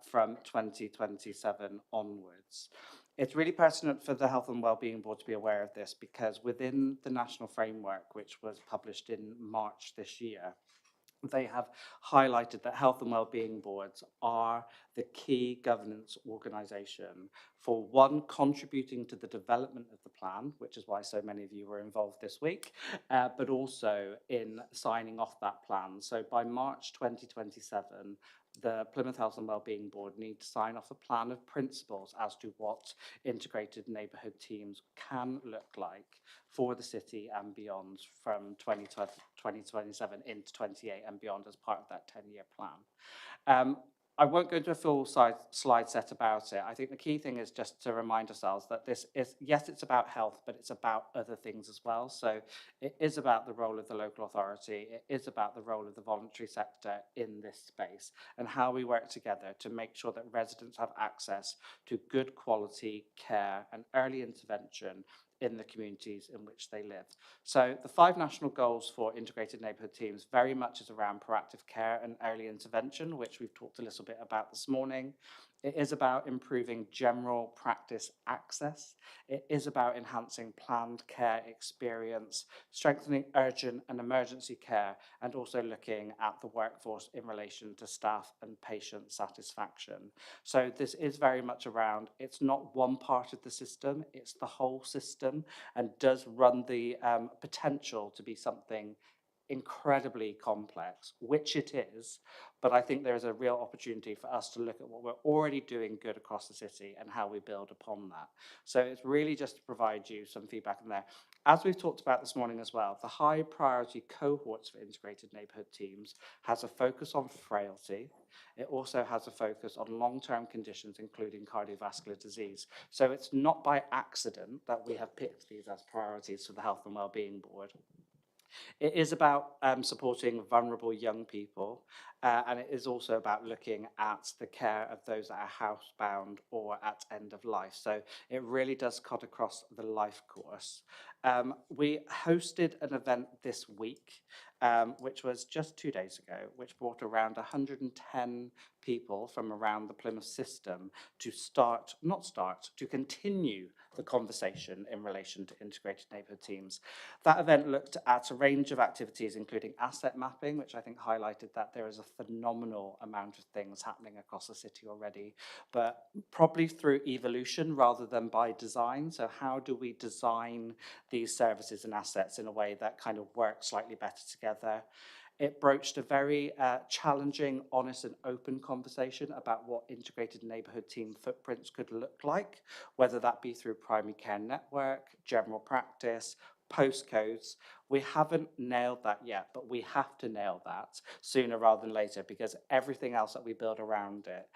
from 2027 onwards. It's really pertinent for the Health and Wellbeing Board to be aware of this, because within the national framework, which was published in March this year, they have highlighted that health and wellbeing boards are the key governance organisation for, one, contributing to the development of the plan, which is why so many of you were involved this week, but also in signing off that plan. So by March 2027, the Plymouth Health and Wellbeing Board need to sign off a plan of principles as to what integrated neighbourhood teams can look like for the city and beyond from 2027 into 28 and beyond as part of that 10-year plan. I won't go into a full slide set about it. I think the key thing is just to remind ourselves that this is, yes, it's about health, but it's about other things as well. So it is about the role of the local authority. It is about the role of the voluntary sector in this space and how we work together to make sure that residents have access to good quality care and early intervention in the communities in which they live. So the 5 national goals for integrated neighbourhood teams very much is around proactive care and early intervention, which we've talked a little bit about this morning. It is about improving general practice access. It is about enhancing planned care experience, strengthening urgent and emergency care, and also looking at the workforce in relation to staff and patient satisfaction. So this is very much around, it's not one part of the system, it's the whole system, and does run the potential to be something incredibly complex, which it is, but I think there is a real opportunity for us to look at what we're already doing good across the city and how we build upon that. So it's really just to provide you some feedback in there. As we've talked about this morning as well, the high priority cohorts for integrated neighbourhood teams has a focus on frailty. It also has a focus on long-term conditions, including cardiovascular disease. So it's not by accident that we have picked these as priorities for the Health and Wellbeing Board. It is about supporting vulnerable young people, and it is also about looking at the care of those that are housebound or at end of life. So it really does cut across the life course. We hosted an event this week, which was just 2 days ago, which brought around 110 people from around the Plymouth system to to continue the conversation in relation to integrated neighbourhood teams. That event looked at a range of activities, including asset mapping, which I think highlighted that there is a phenomenal amount of things happening across the city already, but probably through evolution rather than by design. So how do we design these services and assets in a way that kind of works slightly better together? It broached a very challenging, honest and open conversation about what integrated neighbourhood team footprints could look like, whether that be through primary care network, general practice, postcodes. We haven't nailed that yet, but we have to nail that sooner rather than later because everything else that we build around it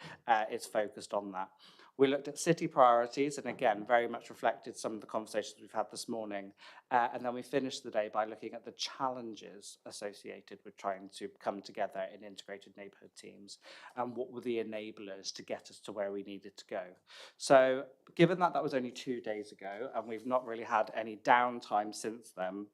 is focused on that. We looked at city priorities and again, very much reflected some of the conversations we've had this morning. And then we finished the day by looking at the challenges associated with trying to come together in integrated neighbourhood teams and what were the enablers to get us to where we needed to go. So given that that was only 2 days ago and we've not really had any downtime since then,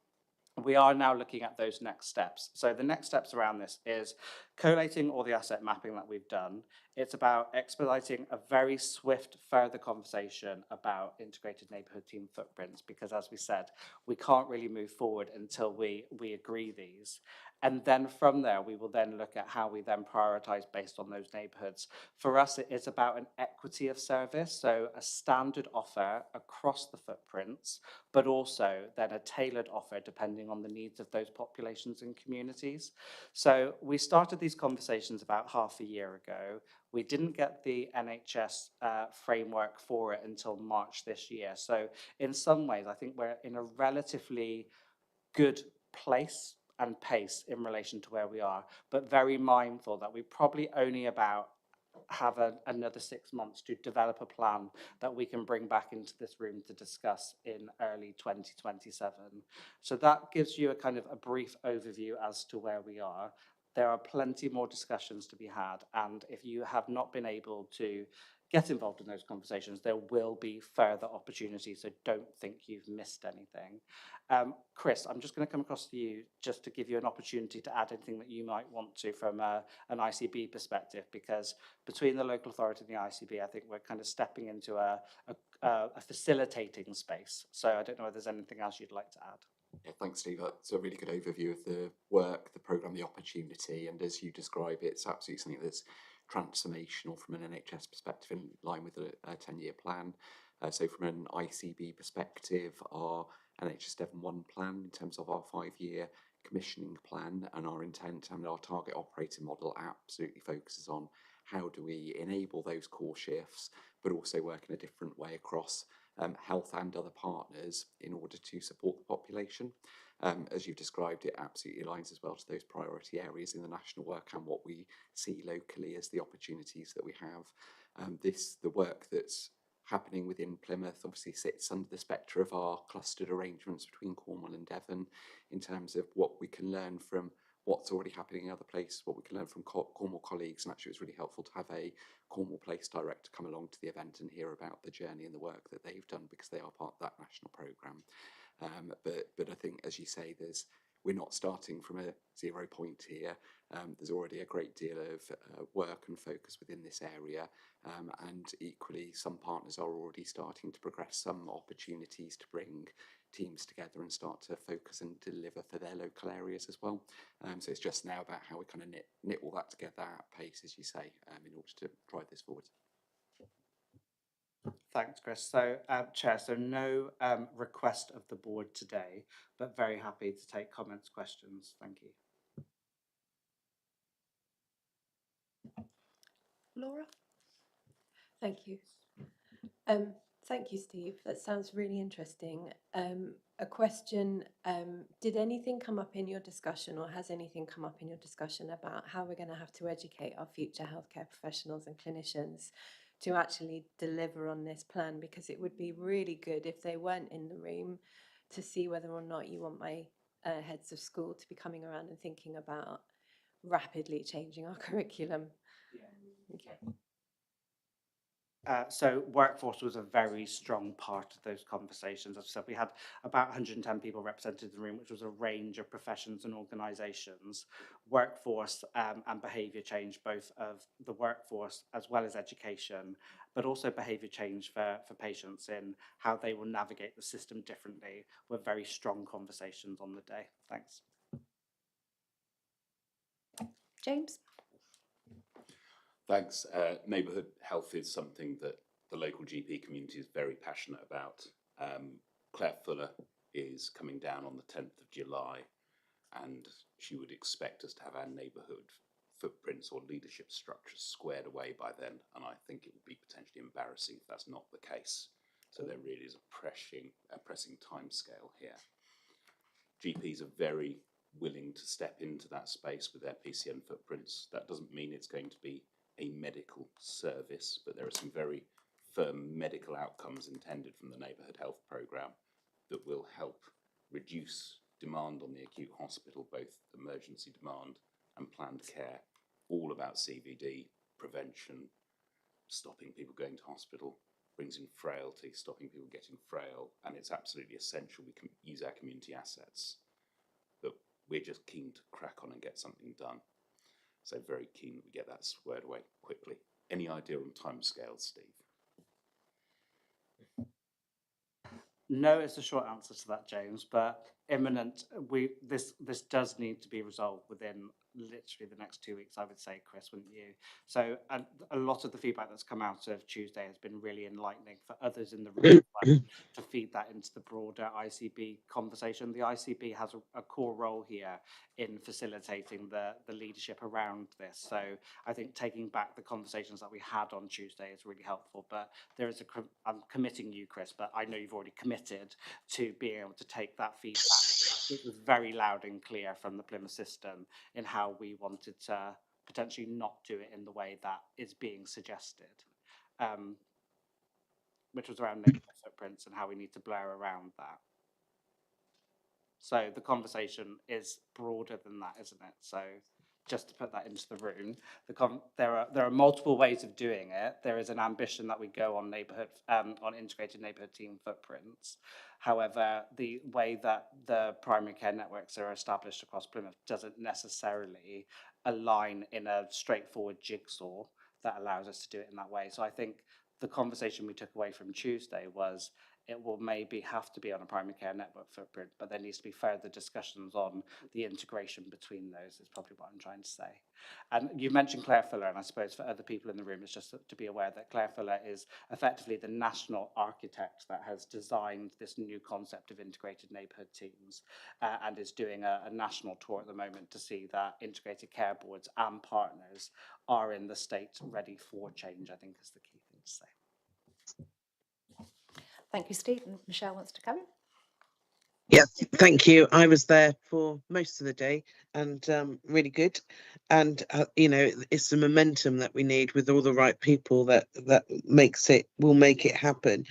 we are now looking at those next steps. So the next steps around this is collating all the asset mapping that we've done. It's about expediting a very swift further conversation about integrated neighbourhood team footprints, because as we said, we can't really move forward until we agree these. And then from there, we will then look at how we then prioritise based on those neighbourhoods. For us, it is about an equity of service, so a standard offer across the footprints, but also then a tailored offer depending on the needs of those populations and communities. So we started these conversations about half a year ago. We didn't get the NHS framework for it until March this year. So in some ways, I think we're in a relatively good place and pace in relation to where we are, but very mindful that we probably only about have another 6 months to develop a plan that we can bring back into this room to discuss in early 2027. So that gives you a kind of a brief overview as to where we are. There are plenty more discussions to be had, and if you have not been able to get involved in those conversations, there will be further opportunities, so don't think you've missed anything. Chris, I'm just going to come across to you just to give you an opportunity to add anything that you might want to from an ICB perspective, because between the local authority and the ICB, I think we're kind of stepping into a facilitating space. So I don't know if there's anything else you'd like to add. Yeah, thanks, Steve. That's a really good overview of the work, the programme, the opportunity, and as you describe it, it's absolutely something that's transformational from an NHS perspective in line with a 10-year plan. So from an ICB perspective, our NHS Devon 1 plan in terms of our 5-year commissioning plan and our intent and our target operating model absolutely focuses on how do we enable those core shifts, but also work in a different way across health and other partners in order to support the population. As you've described, it absolutely aligns as well to those priority areas in the national work and what we see locally as the opportunities that we have. The work that's happening within Plymouth obviously sits under the spectre of our clustered arrangements between Cornwall and Devon in terms of what we can learn from what's already happening in other places, what we can learn from Cornwall colleagues, and actually it was really helpful to have a Cornwall Place director come along to the event and hear about the journey and the work that they've done because they are part of that national programme. But I think, as you say, we're not starting from a 0 point here. There's already a great deal of work and focus within this area, and equally some partners are already starting to progress some opportunities to bring teams together and start to focus and deliver for their local areas as well. So it's just now about how we kind of knit all that together at pace, as you say, in order to drive this forward. Thanks, Chris. So, Chair, so no request of the board today, but very happy to take comments, questions. Thank you. Laura? Thank you. Thank you, Steve. That sounds really interesting. A question, did anything come up in your discussion, or has anything come up in your discussion about how we're going to have to educate our future healthcare professionals and clinicians to actually deliver on this plan? Because it would be really good if they weren't in the room to see whether or not you want my heads of school to be coming around and thinking about rapidly changing our curriculum. Yeah. Okay. So workforce was a very strong part of those conversations. As I said, we had about 110 people represented in the room, which was a range of professions and organisations. Workforce and behaviour change, both of the workforce as well as education, but also behaviour change for patients in how they will navigate the system differently, were very strong conversations on the day. Thanks. James? Thanks. Neighbourhood health is something that the local GP community is very passionate about. Claire Fuller is coming down on the 10th of July, and she would expect us to have our neighbourhood footprints or leadership structures squared away by then, and I think it would be potentially embarrassing if that's not the case. So there really is a pressing timescale here. GPs are very willing to step into that space with their PCN footprints. That doesn't mean it's going to be a medical service, but there are some very firm medical outcomes intended from the neighbourhood health programme that will help reduce demand on the acute hospital, both emergency demand and planned care, all about CVD, prevention, stopping people going to hospital, brings in frailty, stopping people getting frail, and it's absolutely essential we can use our community assets. But we're just keen to crack on and get something done. So very keen that we get that squared away quickly. Any idea on timescales, Steve? No, it's a short answer to that, James, but imminent. This does need to be resolved within literally the next 2 weeks, I would say, Chris, wouldn't you? So a lot of the feedback that's come out of Tuesday has been really enlightening for others in the room as well, to feed that into the broader ICB conversation. The ICB has a core role here in facilitating the leadership around this. So I think taking back the conversations that we had on Tuesday is really helpful. But there is I'm committing you, Chris, but I know you've already committed to being able to take that feedback. It was very loud and clear from the Plymouth system in how we wanted to potentially not do it in the way that is being suggested, which was around neighbourhood footprints and how we need to blur around that. So the conversation is broader than that, isn't it? So just to put that into the room, there are multiple ways of doing it. There is an ambition that we go on neighbourhood, on integrated neighbourhood team footprints. However, the way that the primary care networks are established across Plymouth doesn't necessarily align in a straightforward jigsaw that allows us to do it in that way. So I think the conversation we took away from Tuesday was it will maybe have to be on a primary care network footprint, but there needs to be further discussions on the integration between those, is probably what I'm trying to say. And you mentioned Claire Fuller, and I suppose for other people in the room, it's just to be aware that Claire Fuller is effectively the national architect that has designed this new concept of integrated neighbourhood teams, and is doing a national tour at the moment to see that integrated care boards and partners are in the state ready for change, I think is the key thing to say. Thank you, Steve. And Michelle wants to come in. Yeah, thank you. I was there for most of the day and really good. And, you know, it's the momentum that we need with all the right people that will make it happen.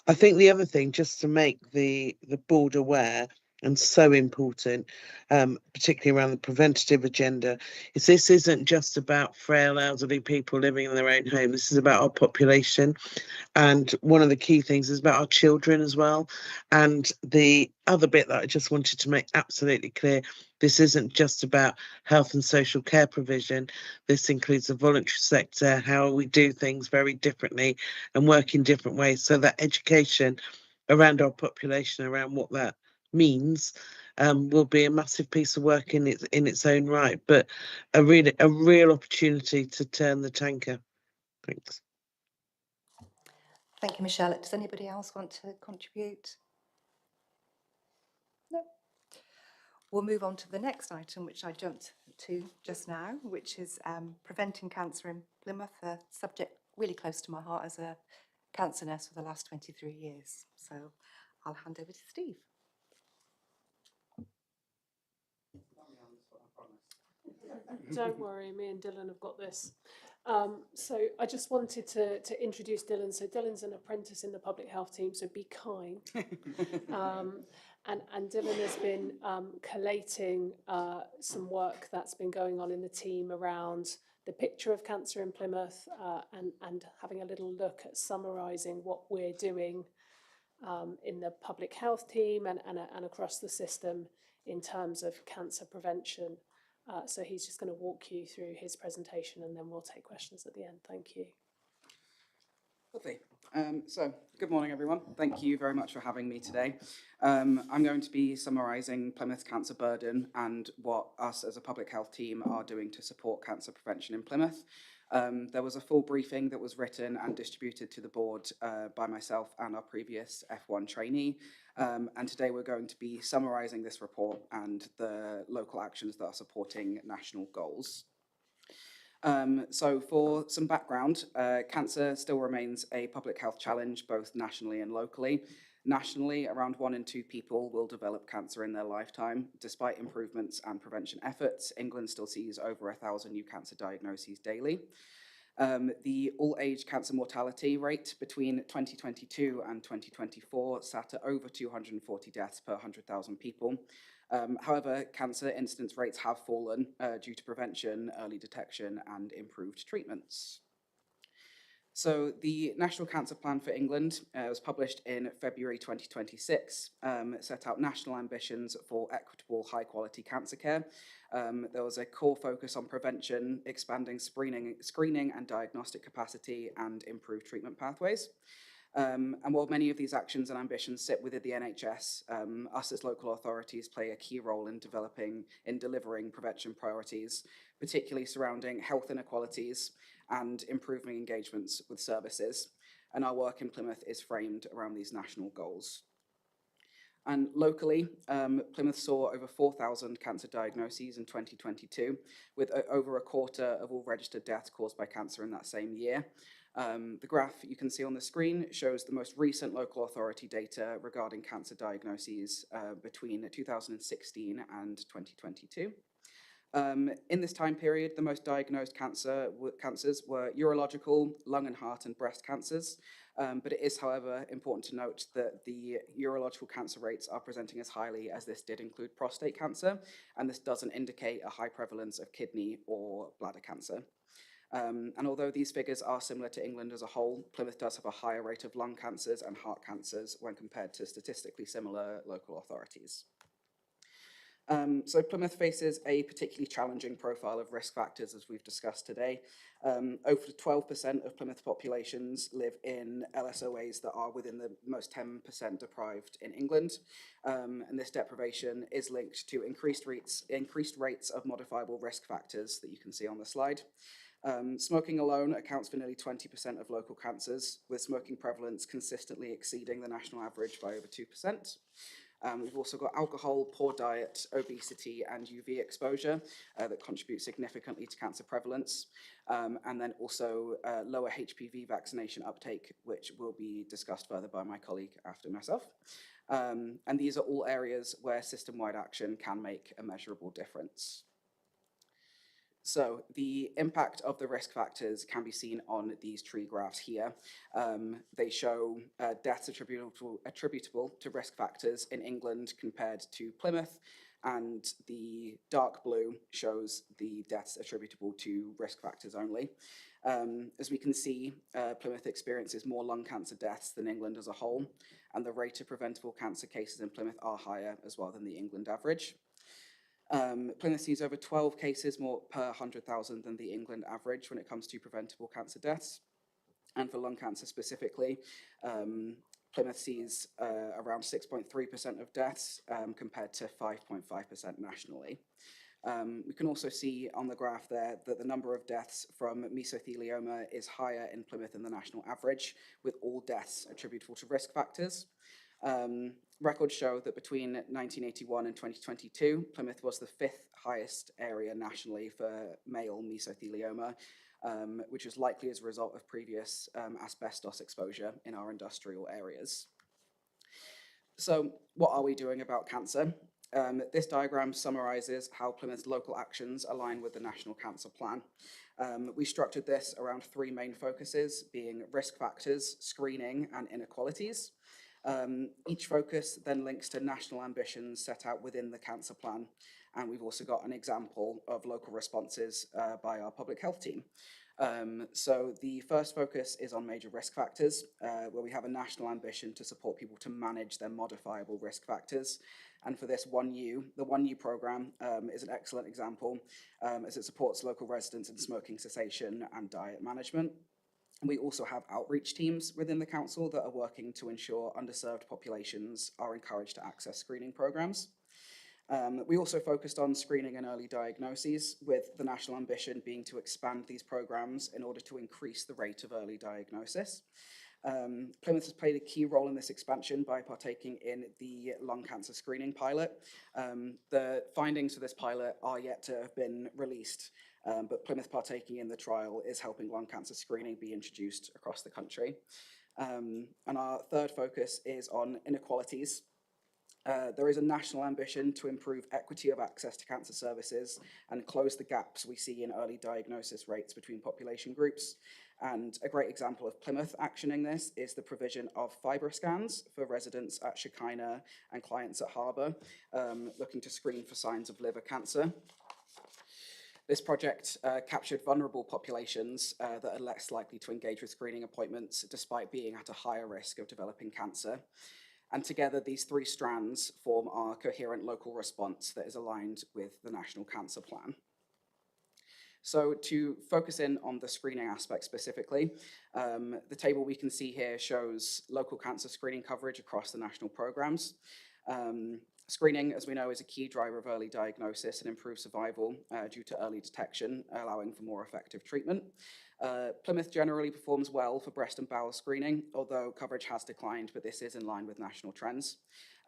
I think the other thing, just to make the board aware, and so important, particularly around the preventative agenda, is this isn't just about frail elderly people living in their own home. This is about our population. And one of the key things is about our children as well. And the other bit that I just wanted to make absolutely clear, this isn't just about health and social care provision. This includes the voluntary sector, how we do things very differently and work in different ways. So that education around our population, around what that means, will be a massive piece of work in its own right, but a real opportunity to turn the tanker. Thanks. Thank you, Michelle. Does anybody else want to contribute? No. We'll move on to the next item, which I jumped to just now, which is preventing cancer in Plymouth, a subject really close to my heart as a cancer nurse for the last 23 years. So I'll hand over to Steve. Don't worry, me and Dylan have got this. So I just wanted to introduce Dylan. So Dylan's an apprentice in the public health team, so be kind. And Dylan has been collating some work that's been going on in the team around the picture of cancer in Plymouth and having a little look at summarising what we're doing in the public health team and across the system in terms of cancer prevention. So he's just going to walk you through his presentation and then we'll take questions at the end. Thank you. Lovely. So, good morning, everyone. Thank you very much for having me today. I'm going to be summarising Plymouth's cancer burden and what us as a public health team are doing to support cancer prevention in Plymouth. There was a full briefing that was written and distributed to the board by myself and our previous F1 trainee. And today we're going to be summarising this report and the local actions that are supporting national goals. So for some background, cancer still remains a public health challenge, both nationally and locally. Nationally, around 1 in 2 people will develop cancer in their lifetime. Despite improvements and prevention efforts, England still sees over 1,000 new cancer diagnoses daily. The all-age cancer mortality rate between 2022 and 2024 sat at over 240 deaths per 100,000 people. However, cancer incidence rates have fallen due to prevention, early detection, and improved treatments. So the National Cancer Plan for England was published in February 2026, set out national ambitions for equitable, high-quality cancer care. There was a core focus on prevention, expanding screening and diagnostic capacity, and improved treatment pathways. And while many of these actions and ambitions sit within the NHS, us as local authorities play a key role in delivering prevention priorities, particularly surrounding health inequalities and improving engagements with services. And our work in Plymouth is framed around these national goals. And locally, Plymouth saw over 4,000 cancer diagnoses in 2022, with over a quarter of all registered deaths caused by cancer in that same year. The graph you can see on the screen shows the most recent local authority data regarding cancer diagnoses between 2016 and 2022. In this time period, the most diagnosed cancers were urological, lung and heart and breast cancers. But it is, however, important to note that the urological cancer rates are presenting as highly as this did include prostate cancer, and this doesn't indicate a high prevalence of kidney or bladder cancer. And although these figures are similar to England as a whole, Plymouth does have a higher rate of lung cancers and heart cancers when compared to statistically similar local authorities. So Plymouth faces a particularly challenging profile of risk factors, as we've discussed today. Over 12% of Plymouth populations live in LSOAs that are within the most 10% deprived in England. And this deprivation is linked to increased rates of modifiable risk factors that you can see on the slide. Smoking alone accounts for nearly 20% of local cancers, with smoking prevalence consistently exceeding the national average by over 2%. We've also got alcohol, poor diet, obesity, and UV exposure that contribute significantly to cancer prevalence. And then also lower HPV vaccination uptake, which will be discussed further by my colleague after myself. And these are all areas where system-wide action can make a measurable difference. So the impact of the risk factors can be seen on these tree graphs here. They show deaths attributable to risk factors in England compared to Plymouth, and the dark blue shows the deaths attributable to risk factors only. As we can see, Plymouth experiences more lung cancer deaths than England as a whole, and the rate of preventable cancer cases in Plymouth are higher as well than the England average. Plymouth sees over 12 cases more per 100,000 than the England average when it comes to preventable cancer deaths. And for lung cancer specifically, Plymouth sees around 6.3% of deaths compared to 5.5% nationally. We can also see on the graph there that the number of deaths from mesothelioma is higher in Plymouth than the national average, with all deaths attributable to risk factors. Records show that between 1981 and 2022, Plymouth was the 5th highest area nationally for male mesothelioma, which is likely as a result of previous asbestos exposure in our industrial areas. So what are we doing about cancer? This diagram summarises how Plymouth's local actions align with the National Cancer Plan. We structured this around 3 main focuses, being risk factors, screening, and inequalities. Each focus then links to national ambitions set out within the cancer plan, and we've also got an example of local responses by our public health team. So the first focus is on major risk factors, where we have a national ambition to support people to manage their modifiable risk factors. And for this 1U, the 1U programme is an excellent example, as it supports local residents in smoking cessation and diet management. We also have outreach teams within the council that are working to ensure underserved populations are encouraged to access screening programmes. We also focused on screening and early diagnoses, with the national ambition being to expand these programmes in order to increase the rate of early diagnosis. Plymouth has played a key role in this expansion by partaking in the lung cancer screening pilot. The findings for this pilot are yet to have been released, but Plymouth partaking in the trial is helping lung cancer screening be introduced across the country. And our third focus is on inequalities. There is a national ambition to improve equity of access to cancer services and close the gaps we see in early diagnosis rates between population groups. And a great example of Plymouth actioning this is the provision of fibroscans for residents at Shekinah and clients at Harbour, looking to screen for signs of liver cancer. This project captured vulnerable populations that are less likely to engage with screening appointments despite being at a higher risk of developing cancer. And together, these three strands form our coherent local response that is aligned with the National Cancer Plan. So to focus in on the screening aspect specifically, the table we can see here shows local cancer screening coverage across the national programmes. Screening, as we know, is a key driver of early diagnosis and improved survival due to early detection, allowing for more effective treatment. Plymouth generally performs well for breast and bowel screening, although coverage has declined, but this is in line with national trends.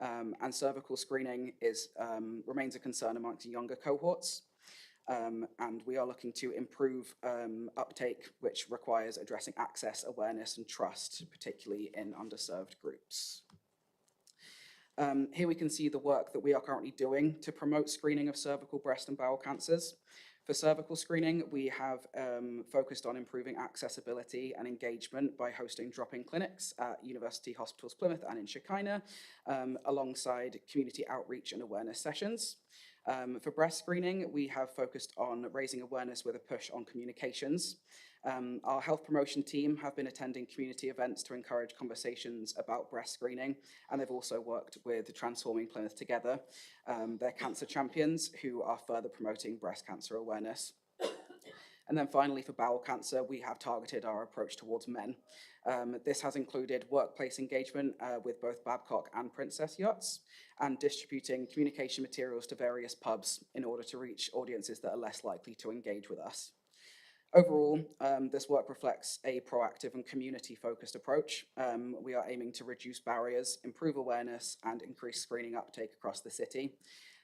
And cervical screening remains a concern amongst younger cohorts. And we are looking to improve uptake, which requires addressing access, awareness, and trust, particularly in underserved groups. Here we can see the work that we are currently doing to promote screening of cervical, breast, and bowel cancers. For cervical screening, we have focused on improving accessibility and engagement by hosting drop-in clinics at University Hospitals Plymouth and in Shekinah, alongside community outreach and awareness sessions. For breast screening, we have focused on raising awareness with a push on communications. Our health promotion team have been attending community events to encourage conversations about breast screening, and they've also worked with Transforming Plymouth Together, their cancer champions who are further promoting breast cancer awareness. And then finally, for bowel cancer, we have targeted our approach towards men. This has included workplace engagement with both Babcock and Princess Yachts, and distributing communication materials to various pubs in order to reach audiences that are less likely to engage with us. Overall, this work reflects a proactive and community-focused approach. We are aiming to reduce barriers, improve awareness, and increase screening uptake across the city.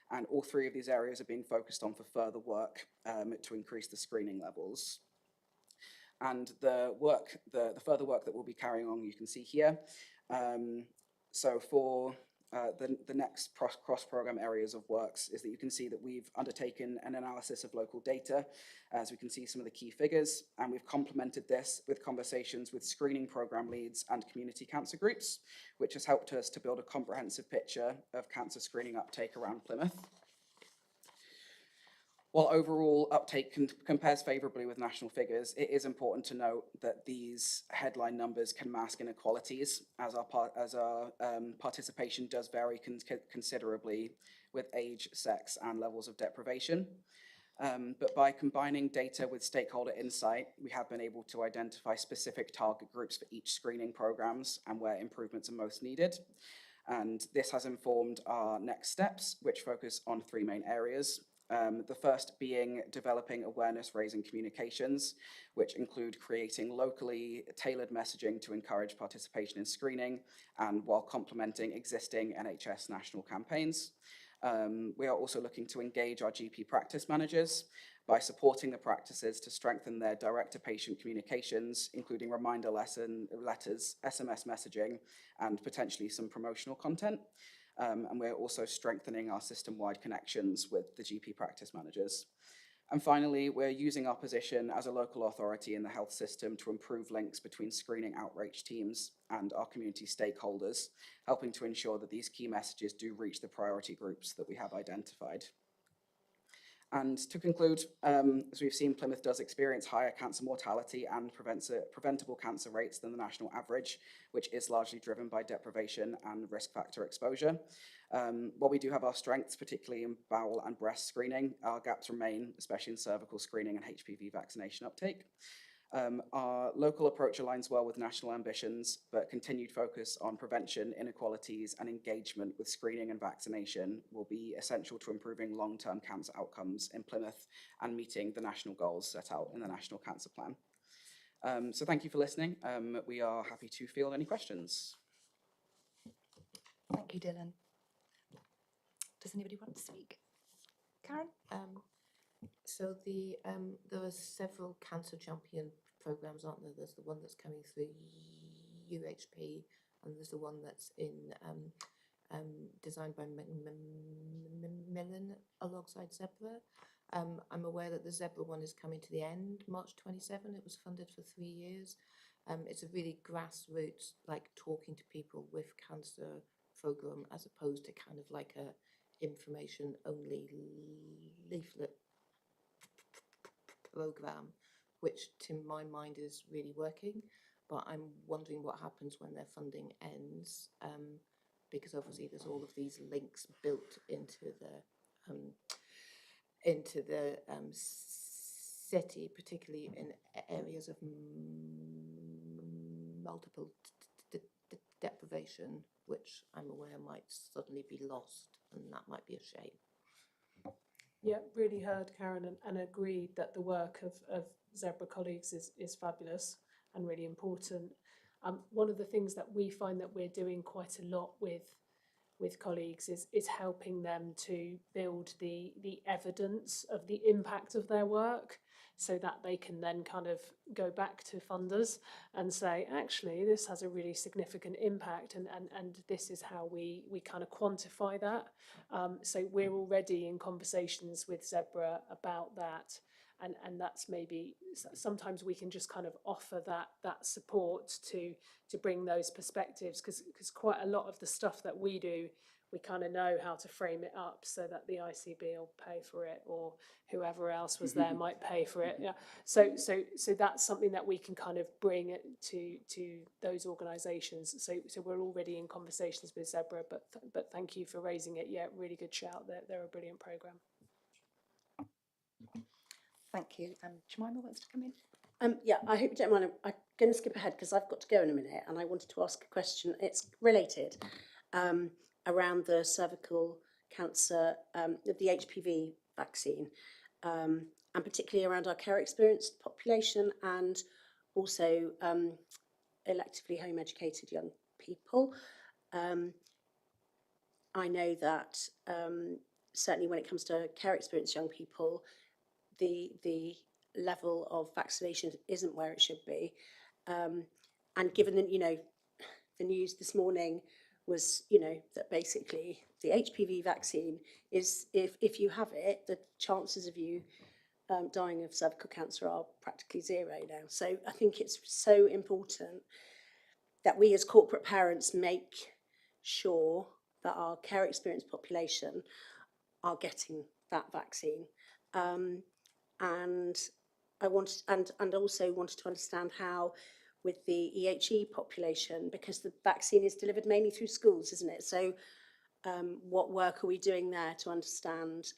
And all three of these areas are being focused on for further work to increase the screening levels. And the further work that we'll be carrying on, you can see here. So for the next cross-program areas of works is that you can see that we've undertaken an analysis of local data, as we can see some of the key figures, and we've complemented this with conversations with screening program leads and community cancer groups, which has helped us to build a comprehensive picture of cancer screening uptake around Plymouth. While overall uptake compares favourably with national figures, it is important to note that these headline numbers can mask inequalities, as our participation does vary considerably with age, sex, and levels of deprivation. But by combining data with stakeholder insight, we have been able to identify specific target groups for each screening programmes and where improvements are most needed. And this has informed our next steps, which focus on three main areas. The first being developing awareness-raising communications, which include creating locally tailored messaging to encourage participation in screening, and while complementing existing NHS national campaigns. We are also looking to engage our GP practice managers by supporting the practices to strengthen their direct-to-patient communications, including reminder letters, SMS messaging, and potentially some promotional content. And we're also strengthening our system-wide connections with the GP practice managers. And finally, we're using our position as a local authority in the health system to improve links between screening outreach teams and our community stakeholders, helping to ensure that these key messages do reach the priority groups that we have identified. And to conclude, as we've seen, Plymouth does experience higher cancer mortality and preventable cancer rates than the national average, which is largely driven by deprivation and risk factor exposure. While we do have our strengths, particularly in bowel and breast screening, our gaps remain, especially in cervical screening and HPV vaccination uptake. Our local approach aligns well with national ambitions, but continued focus on prevention, inequalities, and engagement with screening and vaccination will be essential to improving long-term cancer outcomes in Plymouth and meeting the national goals set out in the National Cancer Plan. So thank you for listening. We are happy to field any questions. Thank you, Dylan. Does anybody want to speak? Karen? So there are several cancer champion programs, aren't there? There's the one that's coming through UHP, and there's the one that's in designed by Millen alongside Zebra. I'm aware that the Zebra one is coming to the end, March 27. It was funded for 3 years. It's a really grassroots, like talking to people with cancer program, as opposed to kind of like a information only leaflet program, which to my mind is really working, but I'm wondering what happens when their funding ends, because obviously there's all of these links built into the city, particularly in areas of multiple deprivation, which I'm aware might suddenly be lost, and that might be a shame. Yeah, really heard Karen and agreed that the work of Zebra colleagues is fabulous and really important. One of the things that we find that we're doing quite a lot with colleagues is helping them to build the evidence of the impact of their work, so that they can then kind of go back to funders and say, actually, this has a really significant impact, and this is how we kind of quantify that. So we're already in conversations with Zebra about that, and that's maybe sometimes we can just kind of offer that support to bring those perspectives, because quite a lot of the stuff that we do, we kind of know how to frame it up so that the ICB will pay for it, or whoever else was there might pay for it. Yeah. So that's something that we can kind of bring it to those organisations. So we're already in conversations with Zebra, but thank you for raising it. Yeah, really good shout. They're a brilliant programme. Thank you. Jemima wants to come in. Yeah, I hope you don't mind. I'm going to skip ahead because I've got to go in a minute, and I wanted to ask a question. It's related around the cervical cancer, the HPV vaccine, and particularly around our care experienced population, and also electively home educated young people. I know that certainly when it comes to care experienced young people, the level of vaccination isn't where it should be. And given that, the news this morning was, that basically the HPV vaccine is, if you have it, the chances of you dying of cervical cancer are practically zero now. So I think it's so important that we as corporate parents make sure that our care experienced population are getting that vaccine. And I wanted, and also wanted to understand how, with the EHE population, because the vaccine is delivered mainly through schools, isn't it? So what work are we doing there to understand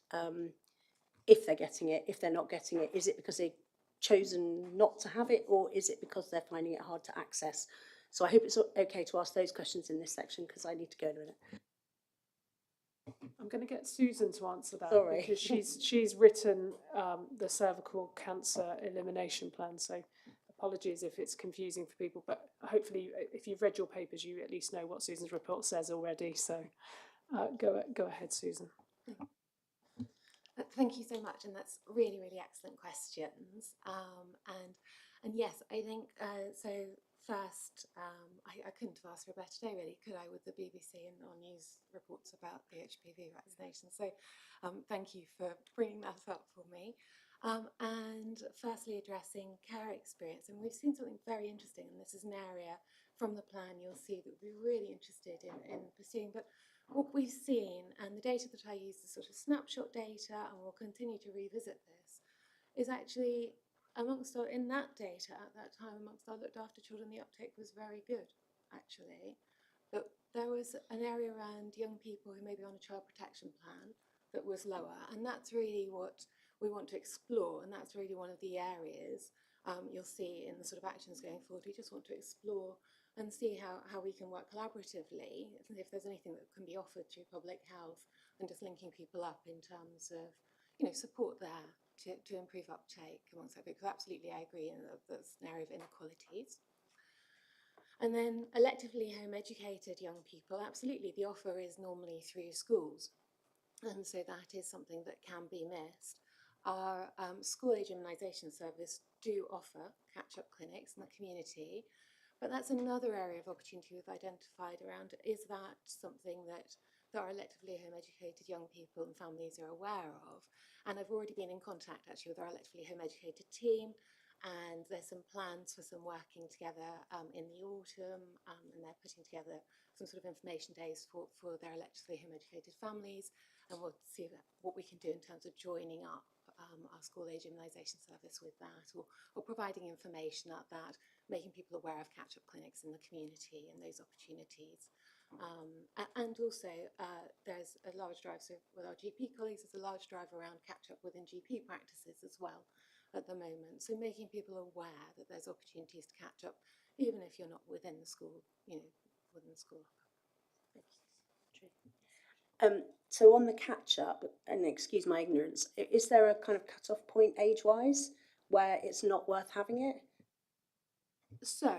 if they're getting it, if they're not getting it? Is it because they've chosen not to have it, or is it because they're finding it hard to access? So I hope it's okay to ask those questions in this section, because I need to go in a minute. I'm going to get Susan to answer that. Sorry. Because she's written the cervical cancer elimination plan. So apologies if it's confusing for people, but hopefully if you've read your papers, you at least know what Susan's report says already. So go ahead, Susan. Thank you so much, and that's really, really excellent questions. And yes, I think so. First, I couldn't have asked for a better day, really, could I, with the BBC and our news reports about the HPV vaccination. So thank you for bringing that up for me. And firstly addressing care experience. And we've seen something very interesting, and this is an area from the plan you'll see that we're really interested in pursuing. But what we've seen, and the data that I use is sort of snapshot data, and we'll continue to revisit this, is actually in that data at that time, amongst our looked after children, the uptake was very good, actually. But there was an area around young people who may be on a child protection plan that was lower, and that's really what we want to explore, and that's really one of the areas you'll see in the sort of actions going forward. We just want to explore and see how we can work collaboratively, if there's anything that can be offered through public health, and just linking people up in terms of, support there to improve uptake amongst that group. Because absolutely, I agree, and that's an area of inequalities. And then electively home educated young people, absolutely, the offer is normally through schools. And so that is something that can be missed. Our school age immunisation service do offer catch-up clinics in the community, but that's another area of opportunity we've identified around, is that something that our electively home educated young people and families are aware of? And I've already been in contact actually with our electively home educated team, and there's some plans for some working together in the autumn, and they're putting together some sort of information days for their electively home educated families, and we'll see what we can do in terms of joining up our school age immunisation service with that, or providing information at that, making people aware of catch-up clinics in the community and those opportunities. And also there's a large drive, so with our GP colleagues, there's a large drive around catch-up within GP practices as well at the moment. So making people aware that there's opportunities to catch up, even if you're not within the school, within the school. So on the catch-up, and excuse my ignorance, is there a kind of cut-off point age-wise where it's not worth having it? So,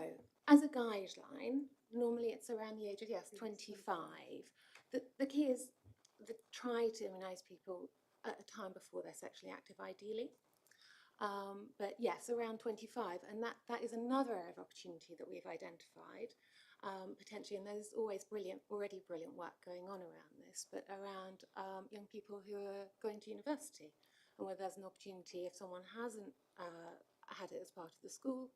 as a guideline, normally it's around the age of, 25. The key is try to immunise people at a time before they're sexually active, ideally. But yes, around 25, and that is another area of opportunity that we've identified, potentially, and there's always already brilliant work going on around this, but around young people who are going to university, and where there's an opportunity, if someone hasn't had it as part of the school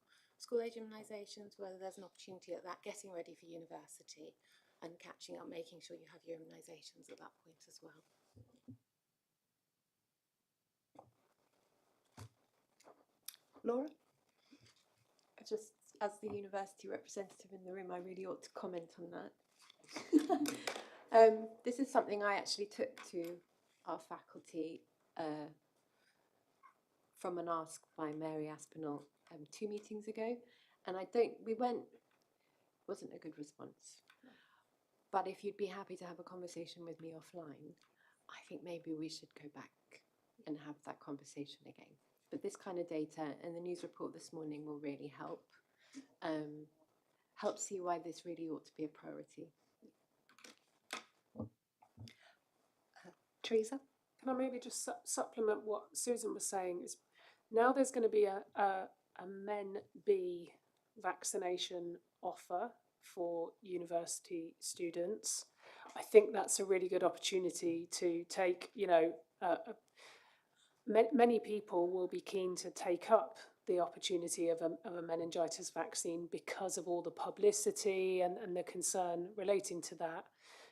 age immunisations, whether there's an opportunity at that, getting ready for university and catching up, making sure you have your immunisations at that point as well. Laura? Just as the university representative in the room, I really ought to comment on that. This is something I actually took to our faculty from an ask by Mary Aspinall 2 meetings ago, and wasn't a good response. But if you'd be happy to have a conversation with me offline, I think maybe we should go back and have that conversation again. But this kind of data and the news report this morning will really help see why this really ought to be a priority. Teresa? Can I maybe just supplement what Susan was saying? Is now there's going to be a Men B vaccination offer for university students. I think that's a really good opportunity to take, many people will be keen to take up the opportunity of a meningitis vaccine because of all the publicity and the concern relating to that.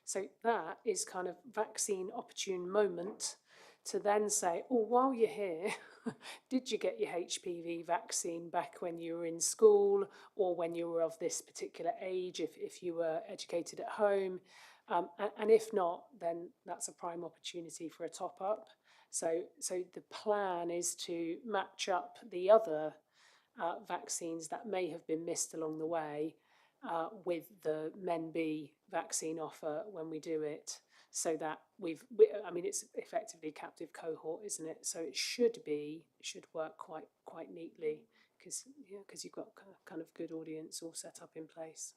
So that is kind of vaccine opportune moment to then say, oh, while you're here, did you get your HPV vaccine back when you were in school, or when you were of this particular age, if you were educated at home? And if not, then that's a prime opportunity for a top-up. So the plan is to match up the other vaccines that may have been missed along the way with the Men B vaccine offer when we do it, so that it's effectively a captive cohort, isn't it? So it should work quite neatly, because you've got kind of good audience all set up in place.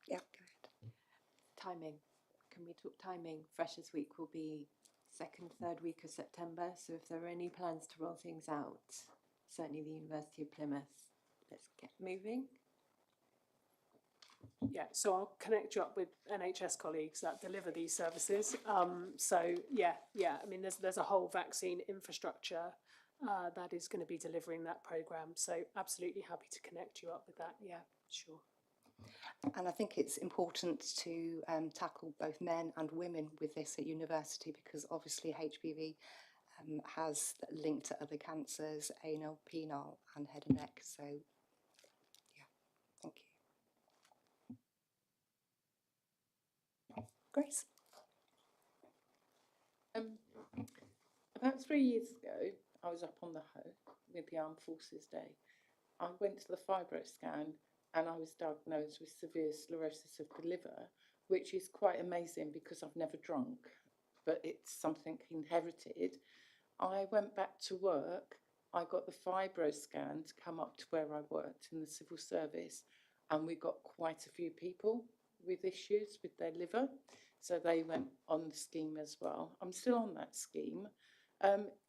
Yeah, go ahead. Timing. Can we talk timing? Freshers Week will be 2nd, 3rd week of September. So if there are any plans to roll things out, certainly the University of Plymouth, let's get moving. Yeah, so I'll connect you up with NHS colleagues that deliver these services. So yeah, I mean, there's a whole vaccine infrastructure that is going to be delivering that programme. So absolutely happy to connect you up with that. Yeah, sure. And I think it's important to tackle both men and women with this at university, because obviously HPV has linked to other cancers, anal, penile and head and neck. So yeah, thank you. Grace? About 3 years ago, I was up on the Hoe with the Armed Forces Day. I went to the fibro scan and I was diagnosed with severe sclerosis of the liver, which is quite amazing because I've never drunk, but it's something inherited. I went back to work. I got the fibro scan to come up to where I worked in the civil service, and we got quite a few people with issues with their liver. So they went on the scheme as well. I'm still on that scheme.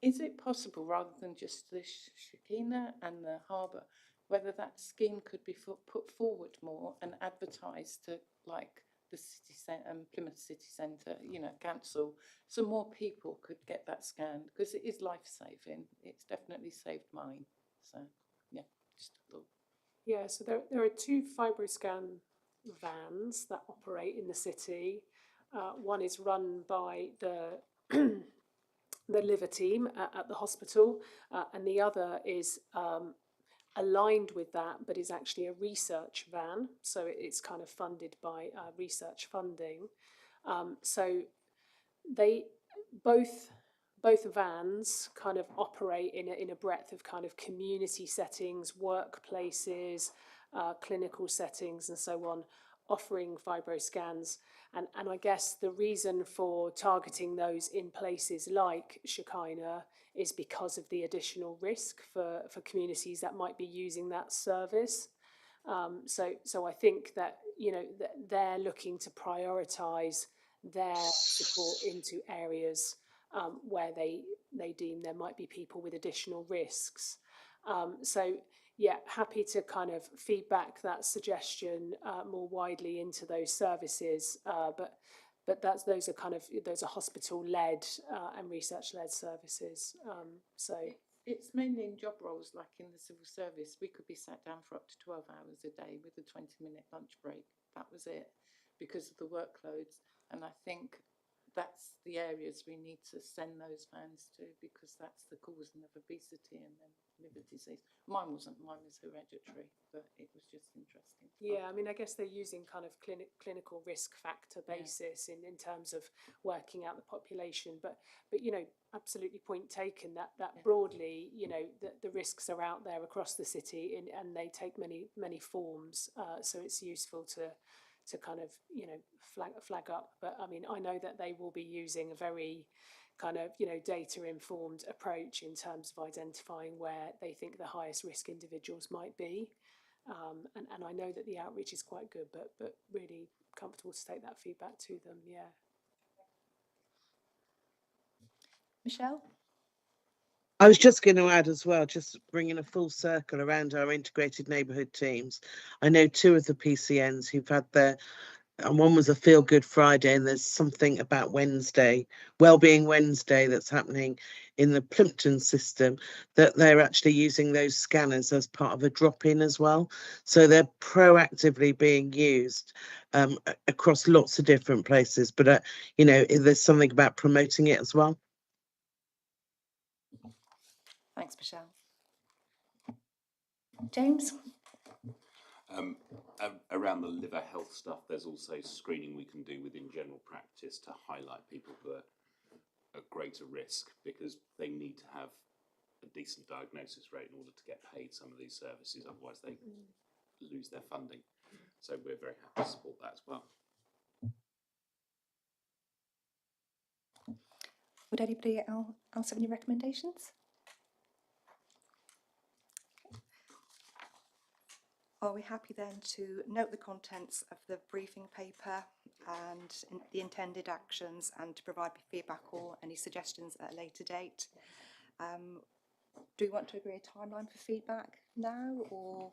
Is it possible, rather than just the Shakina and the harbour, whether that scheme could be put forward more and advertised to, like, the city Plymouth City Centre, council, so more people could get that scan, because it is life-saving. It's definitely saved mine. So, yeah, just a thought. Yeah, so there are 2 FibroScan vans that operate in the city. One is run by the the liver team at the hospital, and the other is aligned with that, but is actually a research van. So it's kind of funded by research funding. So they both vans kind of operate in a breadth of kind of community settings, workplaces, clinical settings, and so on, offering fibro scans. And I guess the reason for targeting those in places like Shekinah is because of the additional risk for communities that might be using that service. So I think that, that they're looking to prioritise their support into areas where they deem there might be people with additional risks. So yeah, happy to kind of feedback that suggestion more widely into those services, but those are hospital-led and research-led services. So it's mainly in job roles, like in the civil service. We could be sat down for up to 12 hours a day with a 20-minute lunch break. That was it, because of the workloads. And I think that's the areas we need to send those vans to, because that's the causing of obesity and then liver disease. Mine was hereditary, but it was just interesting. Yeah, I mean, I guess they're using kind of clinical risk factor basis in terms of working out the population, but absolutely point taken that broadly, the risks are out there across the city, and they take many forms. So it's useful to kind of flag up. But I mean, I know that they will be using a very kind of data informed approach in terms of identifying where they think the highest risk individuals might be. And I know that the outreach is quite good, but really comfortable to take that feedback to them. Yeah. Michelle? I was just going to add as well, just bringing a full circle around our integrated neighbourhood teams. I know 2 of the PCNs who've had their, and one was a Feel Good Friday, and there's something about Wednesday, Wellbeing Wednesday, that's happening in the Plimpton system, that they're actually using those scanners as part of a drop-in as well. So they're proactively being used across lots of different places. But, there's something about promoting it as well. Thanks, Michelle. James? Around the liver health stuff, there's also screening we can do within general practice to highlight people who are at greater risk, because they need to have a decent diagnosis rate in order to get paid some of these services, otherwise they lose their funding. So we're very happy to support that as well. Would anybody else have any recommendations? Are we happy then to note the contents of the briefing paper and the intended actions, and to provide feedback or any suggestions at a later date? Do we want to agree a timeline for feedback now, or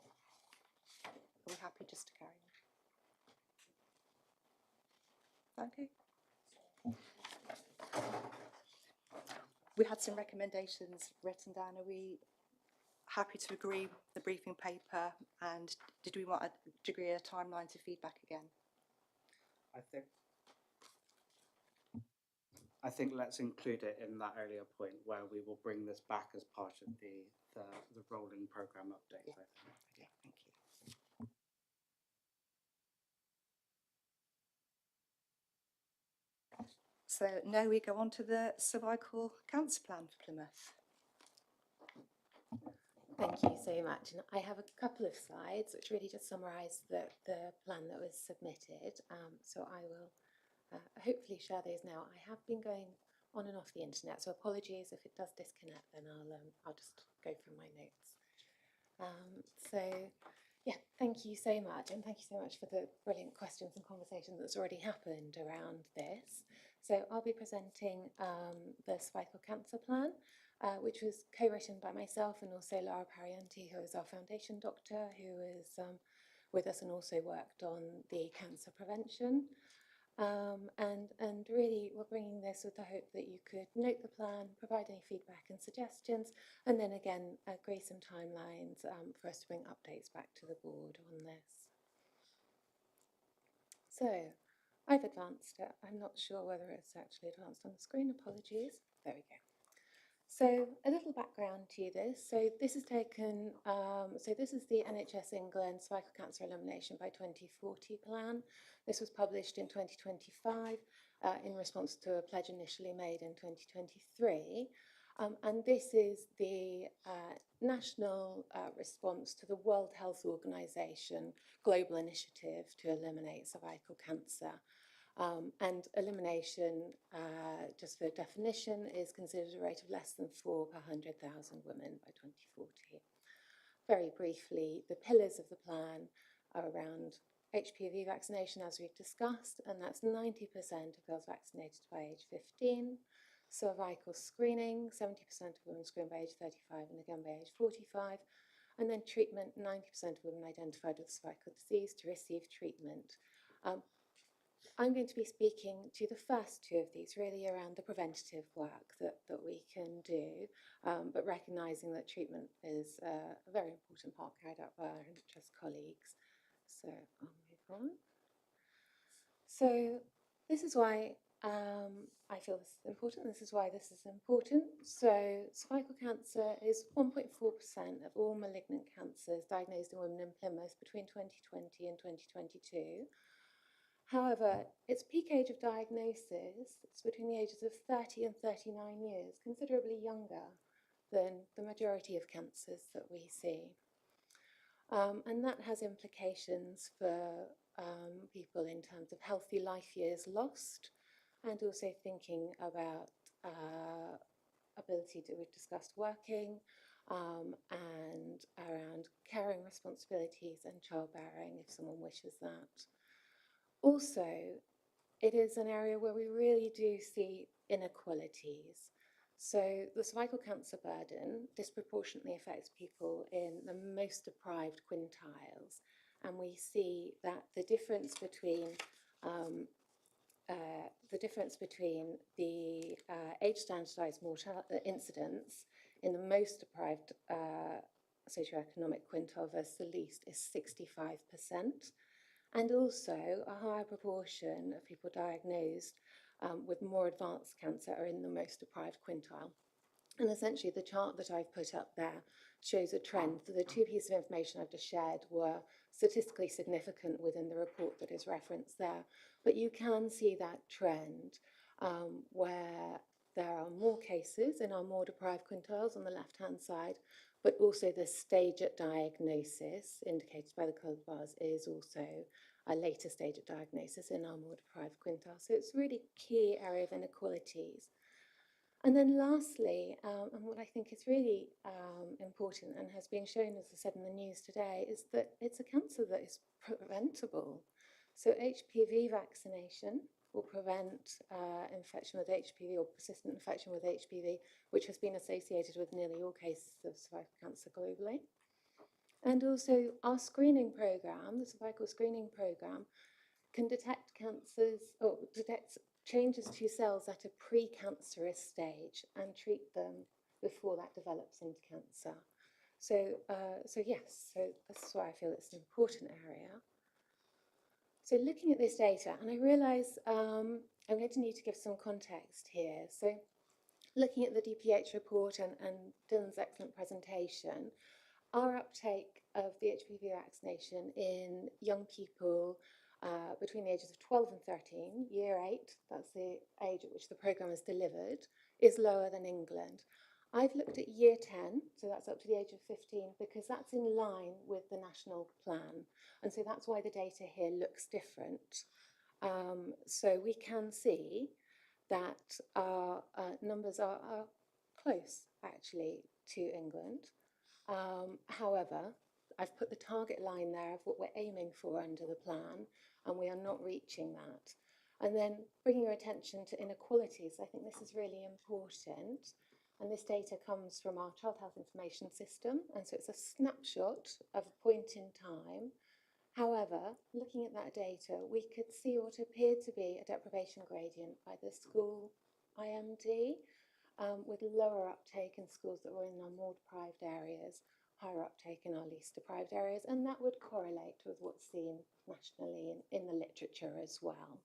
are we happy just to carry on? Okay. We had some recommendations written down. Are we happy to agree with the briefing paper? And did we want a degree of timeline to feedback again? I think let's include it in that earlier point where we will bring this back as part of the rolling programme update. Yeah. I think. Okay, thank you. So now we go on to the cervical cancer plan for Plymouth. Thank you so much. And I have a couple of slides which really just summarise the plan that was submitted. So I will hopefully share those now. I have been going on and off the internet, so apologies if it does disconnect, then I'll just go from my notes. So yeah, thank you so much, and thank you so much for the brilliant questions and conversation that's already happened around this. So I'll be presenting the cervical cancer plan, which was co-written by myself and also Lara Parienti, who is our foundation doctor, who is with us and also worked on the cancer prevention. And really we're bringing this with the hope that you could note the plan, provide any feedback and suggestions, and then again agree some timelines for us to bring updates back to the board on this. So I've advanced it. I'm not sure whether it's actually advanced on the screen. Apologies. There we go. So a little background to this. So this is taken, so this is the NHS England Cervical Cancer Elimination by 2040 plan. This was published in 2025 in response to a pledge initially made in 2023. And this is the national response to the World Health Organization global initiative to eliminate cervical cancer. And elimination, just for definition, is considered a rate of less than 4 per 100,000 women by 2040. Very briefly, the pillars of the plan are around HPV vaccination, as we've discussed, and that's 90% of girls vaccinated by age 15. Cervical screening, 70% of women screened by age 35 and again by age 45. And then treatment, 90% of women identified with cervical disease to receive treatment. I'm going to be speaking to the first two of these, really around the preventative work that we can do, but recognising that treatment is a very important part carried out by our NHS colleagues. So I'll move on. So this is why I feel this is important. This is why this is important. So cervical cancer is 1.4% of all malignant cancers diagnosed in women in Plymouth between 2020 and 2022. However, its peak age of diagnosis is between the ages of 30 and 39 years, considerably younger than the majority of cancers that we see. And that has implications for people in terms of healthy life years lost, and also thinking about ability to, we've discussed working, and around caring responsibilities and childbearing if someone wishes that. Also, it is an area where we really do see inequalities. So the cervical cancer burden disproportionately affects people in the most deprived quintiles. And we see that the difference between the age standardised incidence in the most deprived socioeconomic quintile versus the least is 65%. And also a higher proportion of people diagnosed with more advanced cancer are in the most deprived quintile. And essentially the chart that I've put up there shows a trend. The two pieces of information I've just shared were statistically significant within the report that is referenced there. But you can see that trend where there are more cases in our more deprived quintiles on the left-hand side, but also the stage at diagnosis, indicated by the coloured bars, is also a later stage at diagnosis in our more deprived quintile. So it's a really key area of inequalities. And then lastly, and what I think is really important and has been shown, as I said in the news today, is that it's a cancer that is preventable. So HPV vaccination will prevent infection with HPV or persistent infection with HPV, which has been associated with nearly all cases of cervical cancer globally. And also our screening programme, the cervical screening programme, can detect cancers or detect changes to cells at a precancerous stage and treat them before that develops into cancer. So yes, so this is why I feel it's an important area. So looking at this data, and I realise I'm going to need to give some context here. So looking at the DPH report and Dylan's excellent presentation, our uptake of the HPV vaccination in young people between the ages of 12 and 13, year 8, that's the age at which the programme is delivered, is lower than England. I've looked at year 10, so that's up to the age of 15, because that's in line with the national plan. And so that's why the data here looks different. So we can see that our numbers are close, actually, to England. However, I've put the target line there of what we're aiming for under the plan, and we are not reaching that. And then bringing your attention to inequalities, I think this is really important. And this data comes from our Child Health Information System, and so it's a snapshot of a point in time. However, looking at that data, we could see what appeared to be a deprivation gradient by the school IMD, with lower uptake in schools that were in our more deprived areas, higher uptake in our least deprived areas, and that would correlate with what's seen nationally in the literature as well.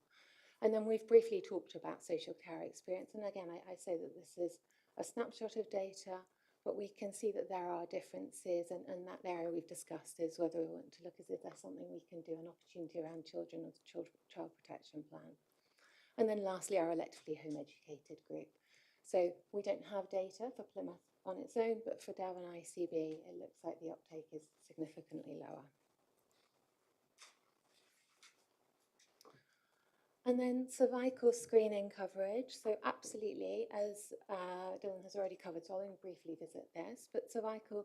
And then we've briefly talked about social care experience, and again, I say that this is a snapshot of data, but we can see that there are differences, and that area we've discussed is whether we want to look as if there's something we can do, an opportunity around children or the child protection plan. And then lastly, our electively home educated group. So we don't have data for Plymouth on its own, but for DAV and ICB, it looks like the uptake is significantly lower. And then cervical screening coverage. So absolutely, as Dylan has already covered, so I'll only briefly visit this, but cervical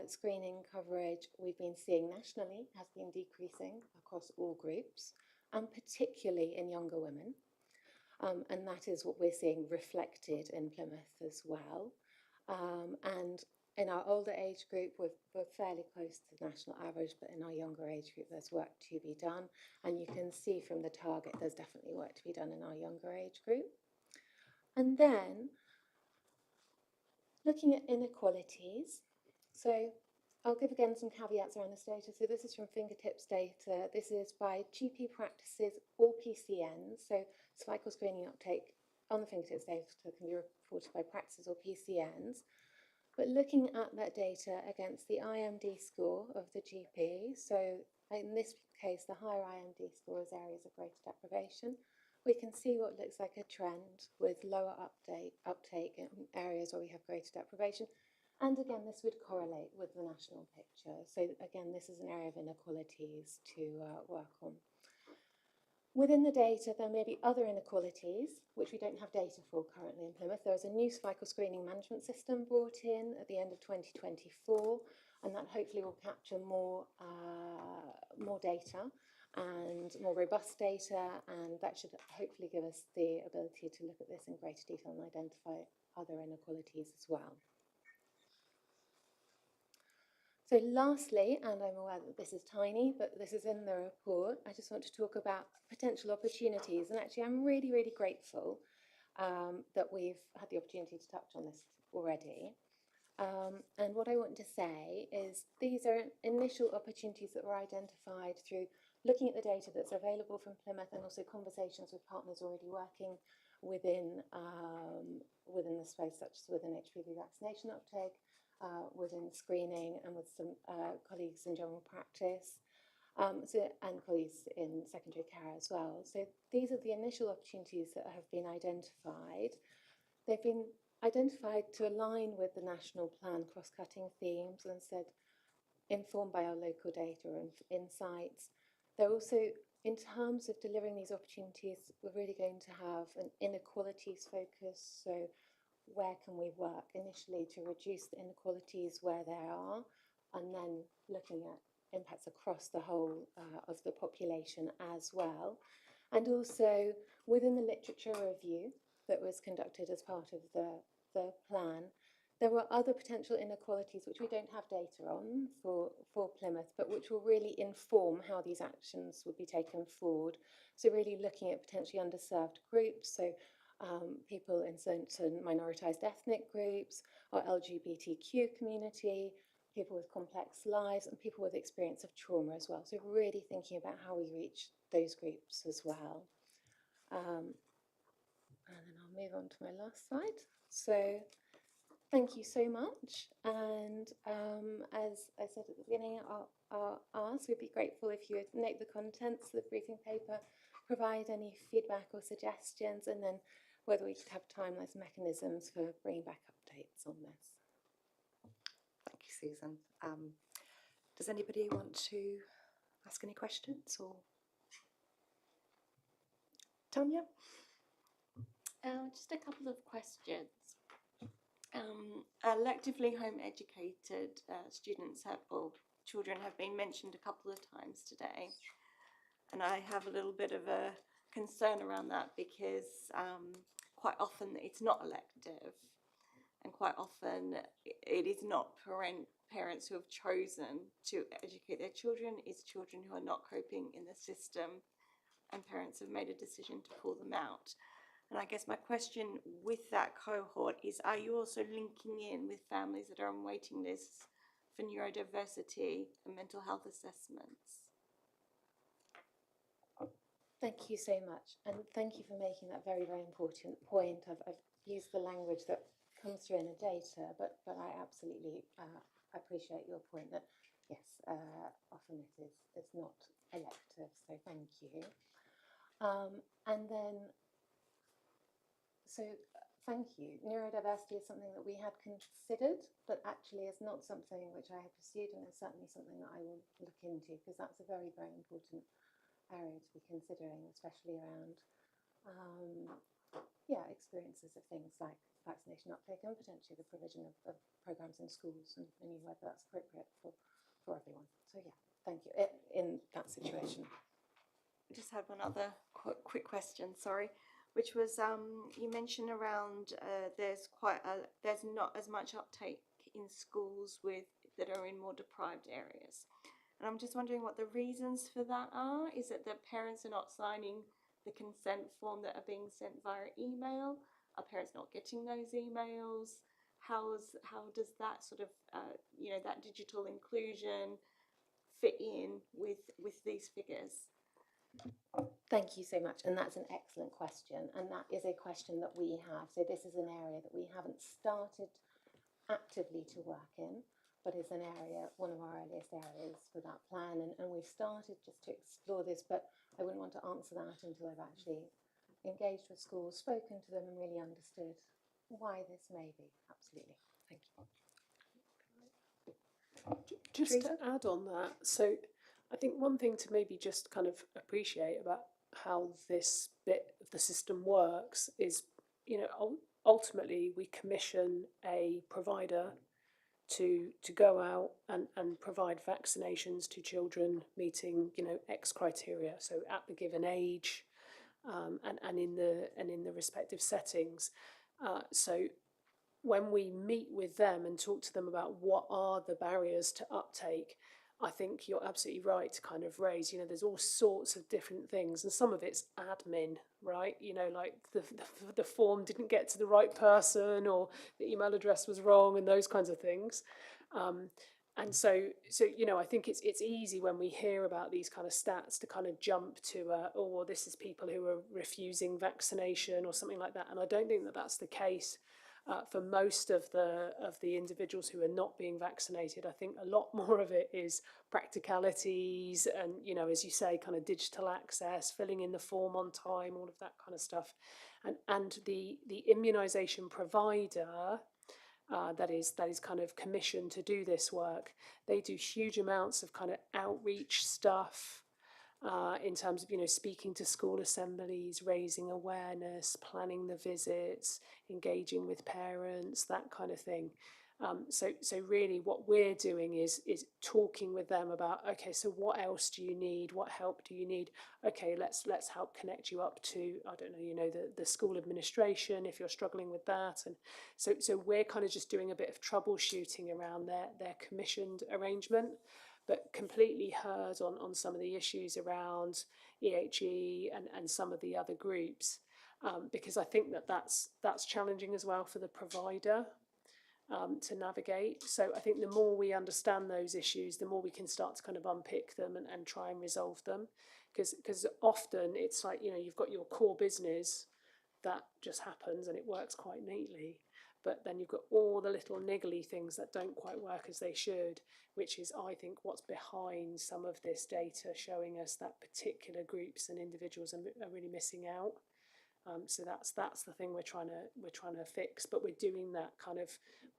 screening coverage we've been seeing nationally has been decreasing across all groups, and particularly in younger women. And that is what we're seeing reflected in Plymouth as well. And in our older age group, we're fairly close to the national average, but in our younger age group, there's work to be done. And you can see from the target, there's definitely work to be done in our younger age group. And then looking at inequalities. So I'll give again some caveats around this data. So this is from fingertips data. This is by GP practices or PCNs. So cervical screening uptake on the fingertips data can be reported by practices or PCNs. But looking at that data against the IMD score of the GP, so in this case, the higher IMD score is areas of greater deprivation, we can see what looks like a trend with lower uptake in areas where we have greater deprivation. And again, this would correlate with the national picture. So again, this is an area of inequalities to work on. Within the data, there may be other inequalities, which we don't have data for currently in Plymouth. There is a new cervical screening management system brought in at the end of 2024, and that hopefully will capture more data and more robust data, and that should hopefully give us the ability to look at this in greater detail and identify other inequalities as well. So lastly, and I'm aware that this is tiny, but this is in the report, I just want to talk about potential opportunities. And actually, I'm really, really grateful that we've had the opportunity to touch on this already. And what I want to say is these are initial opportunities that were identified through looking at the data that's available from Plymouth and also conversations with partners already working within the space, such as within HPV vaccination uptake, within screening, and with some colleagues in general practice, and colleagues in secondary care as well. So these are the initial opportunities that have been identified. They've been identified to align with the national plan cross-cutting themes and said informed by our local data and insights. They're also, in terms of delivering these opportunities, we're really going to have an inequalities focus. So where can we work initially to reduce the inequalities where there are, and then looking at impacts across the whole of the population as well. And also within the literature review that was conducted as part of the plan, there are other potential inequalities which we don't have data on for Plymouth, but which will really inform how these actions will be taken forward. So really looking at potentially underserved groups, so people in certain minoritized ethnic groups, or LGBTQ community, people with complex lives, and people with experience of trauma as well. So really thinking about how we reach those groups as well. And then I'll move on to my last slide. So thank you so much. And as I said at the beginning, I'll ask, we'd be grateful if you would note the contents of the briefing paper, provide any feedback or suggestions, and then whether we could have timelines mechanisms for bringing back updates on this. Thank you, Susan. Does anybody want to ask any questions, or Tanya? Just a couple of questions. Electively home educated students or children have been mentioned a couple of times today, and I have a little bit of a concern around that because quite often it's not elective, and quite often it is not parents who have chosen to educate their children, it's children who are not coping in the system, and parents have made a decision to pull them out. And I guess my question with that cohort is, are you also linking in with families that are on waiting lists for neurodiversity and mental health assessments? Thank you so much, and thank you for making that very, very important point. I've used the language that comes through in the data, but I absolutely appreciate your point that, yes, often it's not elective, so thank you. And then, so thank you. Neurodiversity is something that we had considered, but actually is not something which I have pursued, and it's certainly something that I will look into, because that's a very, very important area to be considering, especially around experiences of things like vaccination uptake and potentially the provision of programmes in schools, and whether that's appropriate for everyone. So yeah, thank you. In that situation. I just had one other quick question, sorry, which was you mentioned around there's not as much uptake in schools that are in more deprived areas. And I'm just wondering what the reasons for that are. Is it that parents are not signing the consent form that are being sent via email? Are parents not getting those emails? How does that sort of, that digital inclusion fit in with these figures? Thank you so much, and that's an excellent question, and that is a question that we have. So this is an area that we haven't started actively to work in, but is an area, one of our earliest areas for that plan, and we've started just to explore this, but I wouldn't want to answer that until I've actually engaged with schools, spoken to them, and really understood why this may be. Absolutely. Thank you. Just to add on that, so I think one thing to maybe just kind of appreciate about how this bit of the system works is, ultimately we commission a provider to go out and provide vaccinations to children meeting, X criteria. So at the given age, and in the respective settings. So when we meet with them and talk to them about what are the barriers to uptake, I think you're absolutely right to kind of raise, there's all sorts of different things, and some of it's admin, right? Like the form didn't get to the right person, or the email address was wrong, and those kinds of things. And so I think it's easy when we hear about these kind of stats to kind of jump to, well, this is people who are refusing vaccination or something like that, and I don't think that that's the case. For most of the individuals who are not being vaccinated. I think a lot more of it is practicalities and, as you say, kind of digital access, filling in the form on time, all of that kind of stuff. And the immunisation provider that is kind of commissioned to do this work, they do huge amounts of kind of outreach stuff, in terms of, speaking to school assemblies, raising awareness, planning the visits, engaging with parents, that kind of thing. So really what we're doing is talking with them about, okay, so what else do you need? What help do you need? Okay, let's help connect you up to, I don't know, you know, the school administration if you're struggling with that. And so we're kind of just doing a bit of troubleshooting around their commissioned arrangement, but completely heard on some of the issues around EHE and some of the other groups, because I think that's challenging as well for the provider. To navigate. So I think the more we understand those issues, the more we can start to kind of unpick them and try and resolve them. Because often it's like, you know, you've got your core business that just happens and it works quite neatly. But then you've got all the little niggly things that don't quite work as they should, which is, I think, what's behind some of this data showing us that particular groups and individuals are really missing out. So that's the thing we're trying to fix, but we're doing that kind of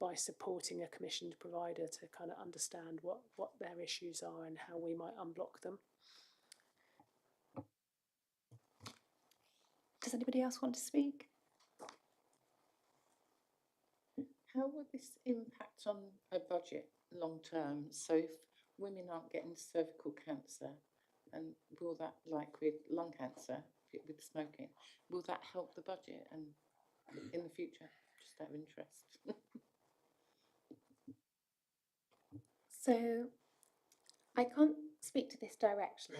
by supporting a commissioned provider to kind of understand what their issues are and how we might unblock them. Does anybody else want to speak? How will this impact on a budget long term? So if women aren't getting cervical cancer, and will that, like with lung cancer, with smoking, will that help the budget and in the future? Just out of interest. So I can't speak to this directly.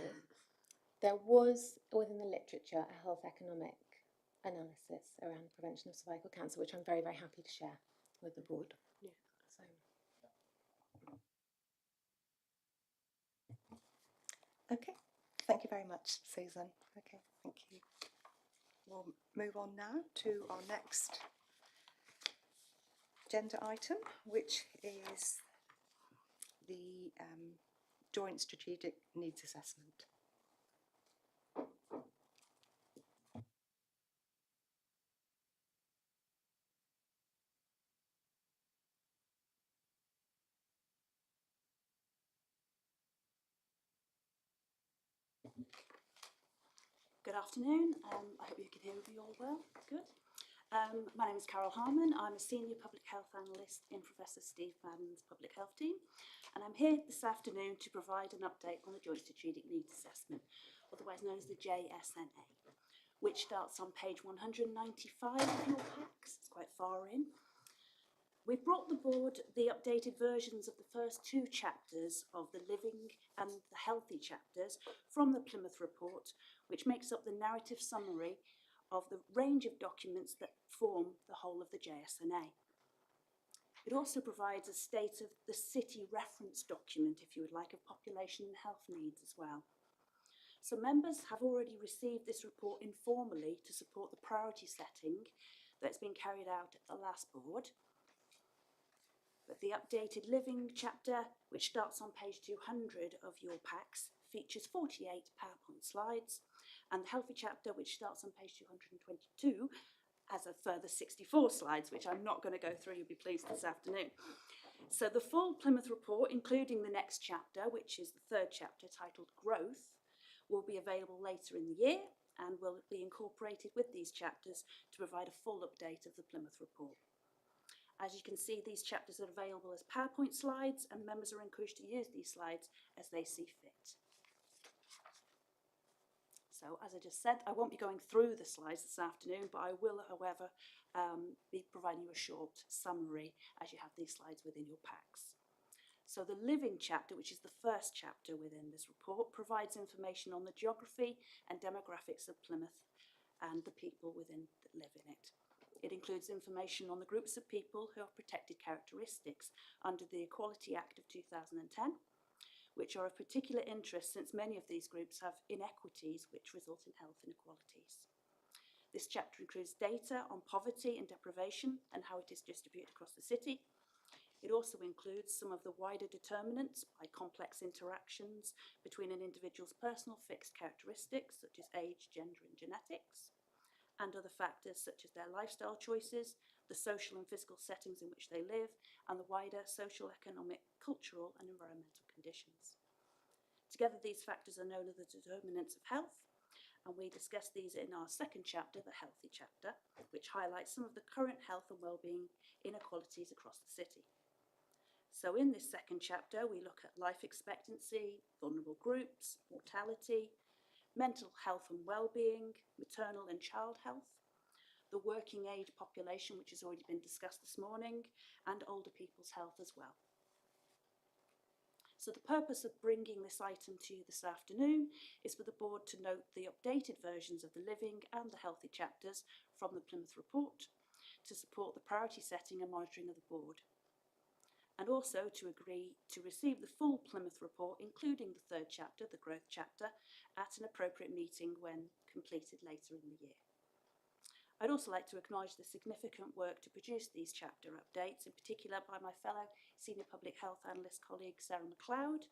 There was within the literature a health economic analysis around the prevention of cervical cancer, which I'm very, very happy to share with the board. Yeah. So. Okay, thank you very much, Susan. Okay, thank you. We'll move on now to our next agenda item, which is the Joint Strategic Needs Assessment. Good afternoon. I hope you can hear me all well. Good. My name is Carol Harman. I'm a Senior Public Health Analyst in Professor Steve Madden's Public Health team, and I'm here this afternoon to provide an update on the Joint Strategic Needs Assessment, otherwise known as the JSNA, which starts on page 195 of your packs. It's quite far in. We've brought the board the updated versions of the first two chapters of the Living and the Healthy chapters from the Plymouth report, which makes up the narrative summary of the range of documents that form the whole of the JSNA. It also provides a state of the city reference document, if you would like, of population and health needs as well. So members have already received this report informally to support the priority setting that's been carried out at the last board. But the updated Living chapter, which starts on page 200 of your packs, features 48 PowerPoint slides, and the Healthy chapter, which starts on page 222, has a further 64 slides, which I'm not going to go through, you'll be pleased this afternoon. So the full Plymouth report, including the next chapter, which is the third chapter titled Growth, will be available later in the year and will be incorporated with these chapters to provide a full update of the Plymouth report. As you can see, these chapters are available as PowerPoint slides, and members are encouraged to use these slides as they see fit. So, as I just said, I won't be going through the slides this afternoon, but I will, however, be providing you a short summary as you have these slides within your packs. So the Living chapter, which is the first chapter within this report, provides information on the geography and demographics of Plymouth and the people within that live in it. It includes information on the groups of people who have protected characteristics under the Equality Act of 2010, which are of particular interest since many of these groups have inequities which result in health inequalities. This chapter includes data on poverty and deprivation and how it is distributed across the city. It also includes some of the wider determinants by complex interactions between an individual's personal fixed characteristics, such as age, gender, and genetics, and other factors such as their lifestyle choices, the social and physical settings in which they live, and the wider social, economic, cultural, and environmental conditions. Together, these factors are known as the determinants of health, and we discuss these in our second chapter, the Healthy chapter, which highlights some of the current health and wellbeing inequalities across the city. So in this second chapter, we look at life expectancy, vulnerable groups, mortality, mental health and well-being, maternal and child health, the working age population, which has already been discussed this morning, and older people's health as well. So the purpose of bringing this item to you this afternoon is for the board to note the updated versions of the living and the healthy chapters from the Plymouth report to support the priority setting and monitoring of the board, and also to agree to receive the full Plymouth report, including the third chapter, the growth chapter, at an appropriate meeting when completed later in the year. I'd also like to acknowledge the significant work to produce these chapter updates, in particular by my fellow Senior Public Health Analyst colleague Sarah McLeod,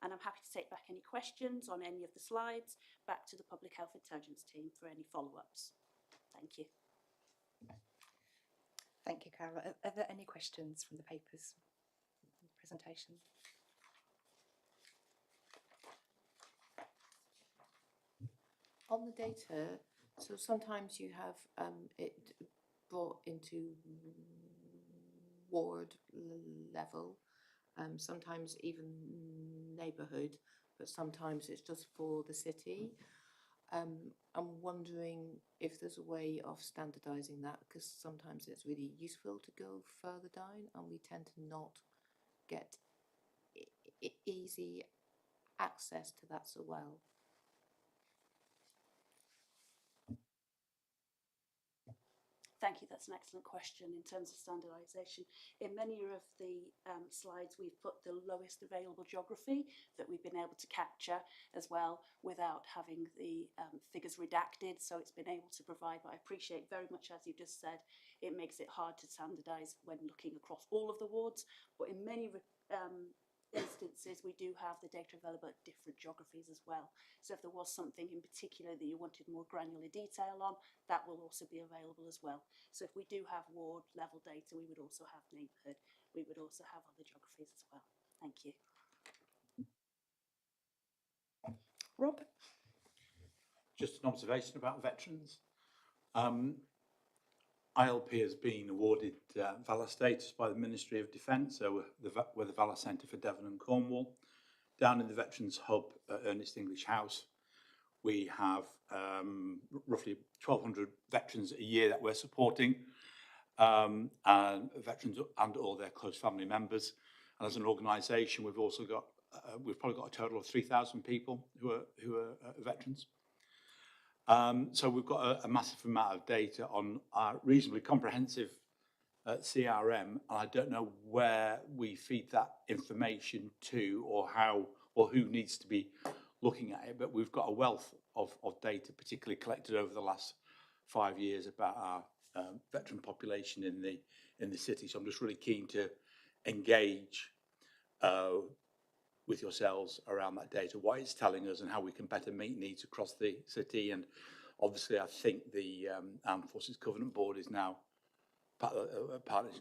and I'm happy to take back any questions on any of the slides back to the Public Health Intelligence team for any follow-ups. Thank you. Thank you, Carol. Are there any questions from the papers presentation? On the data, so sometimes you have it brought into ward level, sometimes even neighbourhood, but sometimes it's just for the city. I'm wondering if there's a way of standardising that, because sometimes it's really useful to go further down and we tend to not get easy access to that so well. Thank you, that's an excellent question in terms of standardisation. In many of the slides, we've put the lowest available geography that we've been able to capture as well without having the figures redacted, so it's been able to provide, but I appreciate very much, as you just said, it makes it hard to standardise when looking across all of the wards, but in many instances we do have the data available at different geographies as well. So if there was something in particular that you wanted more granular detail on, that will also be available as well. So if we do have ward level data, we would also have neighbourhood, we would also have other geographies as well. Thank you. Rob? Just an observation about veterans. ILP has been awarded Valor status by the Ministry of Defence, so we're the Valor Centre for Devon and Cornwall. Down in the Veterans Hub at Ernest English House, we have roughly 1,200 veterans a year that we're supporting, and veterans and all their close family members. And as an organisation, we've also got, we've probably got a total of 3,000 people who are veterans. So we've got a massive amount of data on our reasonably comprehensive CRM, and I don't know where we feed that information to or how or who needs to be looking at it, but we've got a wealth of data, particularly collected over the last 5 years about our veteran population in the city. So I'm just really keen to engage with yourselves around that data, what it's telling us and how we can better meet needs across the city. And obviously I think the Armed Forces Covenant Board is now,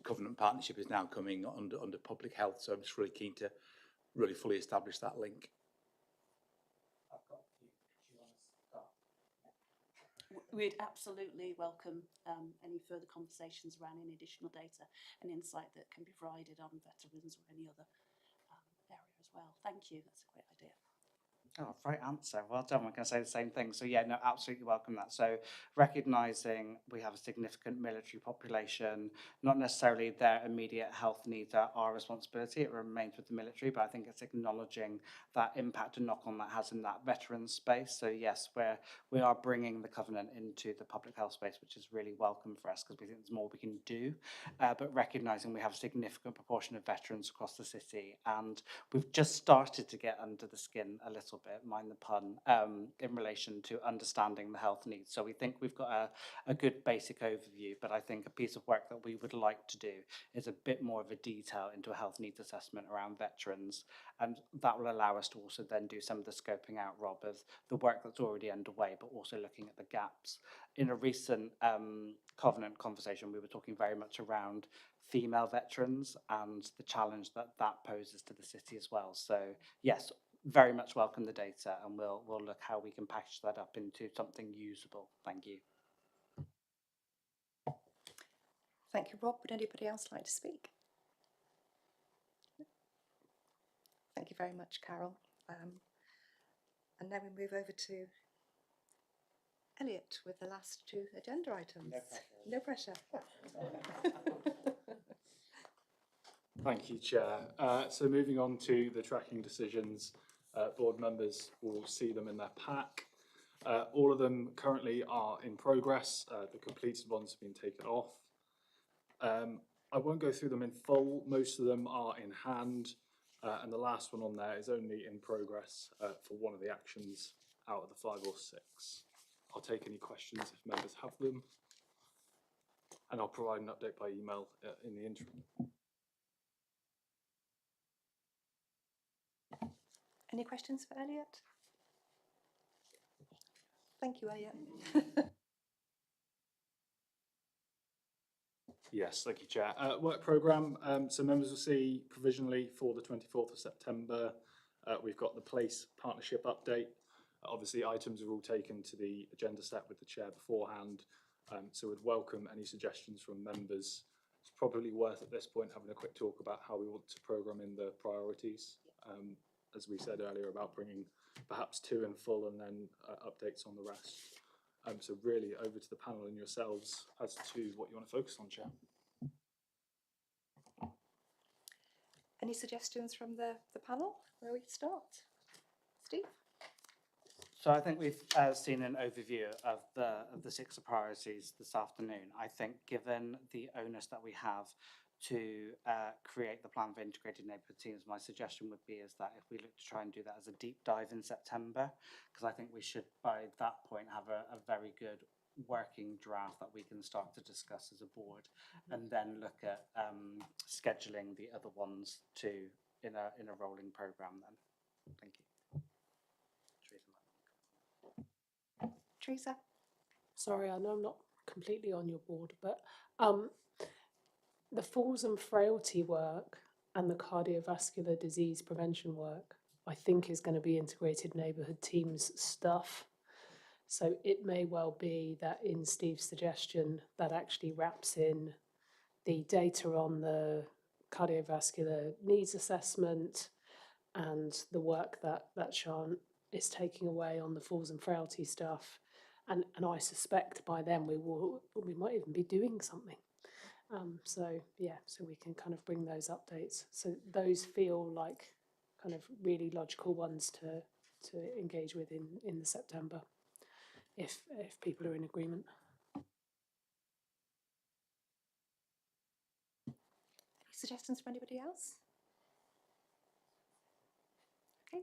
Covenant Partnership is now coming under public health, so I'm just really keen to really fully establish that link. We'd absolutely welcome any further conversations around any additional data and insight that can be provided on veterans or any other area as well. Thank you, that's a great idea. Oh, great answer. Well done. We're going to say the same thing. So yeah, no, absolutely welcome that. So recognising we have a significant military population, not necessarily their immediate health needs are our responsibility. It remains with the military, but I think it's acknowledging that impact and knock on that has in that veteran space. So yes, we are bringing the Covenant into the public health space, which is really welcome for us because we think there's more we can do. But recognising we have a significant proportion of veterans across the city, and we've just started to get under the skin a little bit, mind the pun, in relation to understanding the health needs. So we think we've got a good basic overview, but I think a piece of work that we would like to do is a bit more of a detail into a health needs assessment around veterans, and that will allow us to also then do some of the scoping out, Rob, of the work that's already underway, but also looking at the gaps. In a recent Covenant conversation, we were talking very much around female veterans and the challenge that that poses to the city as well. So yes, very much welcome the data, and we'll look how we can package that up into something usable. Thank you. Thank you, Rob. Would anybody else like to speak? Thank you very much, Carol. And then we move over to Elliot with the last two agenda items. No pressure. Thank you, Chair. So moving on to the tracking decisions, board members will see them in their pack. All of them currently are in progress. The completed ones have been taken off. I won't go through them in full. Most of them are in hand. And the last one on there is only in progress for one of the actions out of the 5 or 6. I'll take any questions if members have them. And I'll provide an update by email in the interim. Any questions for Elliot? Thank you, Elliot. Yes, thank you, Chair. Work programme, so members will see provisionally for the 24th of September, we've got the Place Partnership update. Obviously, items are all taken to the agenda set with the Chair beforehand, so we'd welcome any suggestions from members. It's probably worth at this point having a quick talk about how we want to programme in the priorities. As we said earlier, about bringing perhaps 2 in full and then updates on the rest. So really over to the panel and yourselves as to what you want to focus on, Chair. Any suggestions from the panel where we start? Steve? So I think we've seen an overview of the 6 priorities this afternoon. I think given the onus that we have to create the plan for integrated neighbourhood teams, my suggestion would be is that if we look to try and do that as a deep dive in September, because I think we should by that point have a very good working draft that we can start to discuss as a board, and then look at scheduling the other ones to in a rolling programme then. Thank you. Teresa? Sorry, I know I'm not completely on your board, but the falls and frailty work and the cardiovascular disease prevention work, I think is going to be integrated neighbourhood teams stuff. So it may well be that in Steve's suggestion, that actually wraps in the data on the cardiovascular needs assessment and the work that Sian is taking away on the falls and frailty stuff. And I suspect by then we might even be doing something. So yeah, so we can kind of bring those updates. So those feel like kind of really logical ones to engage with in the September, if people are in agreement. Any suggestions from anybody else? Okay.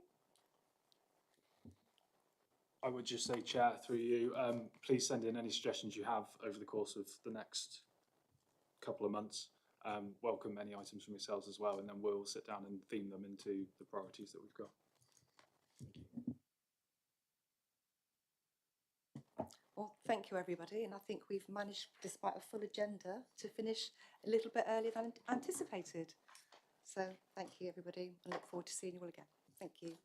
I would just say, Chair, through you, please send in any suggestions you have over the course of the next couple of months. Welcome any items from yourselves as well, and then we'll sit down and theme them into the priorities that we've got. Well, thank you, everybody. And I think we've managed, despite a full agenda, to finish a little bit earlier than anticipated. So thank you, everybody. I look forward to seeing you all again. Thank you.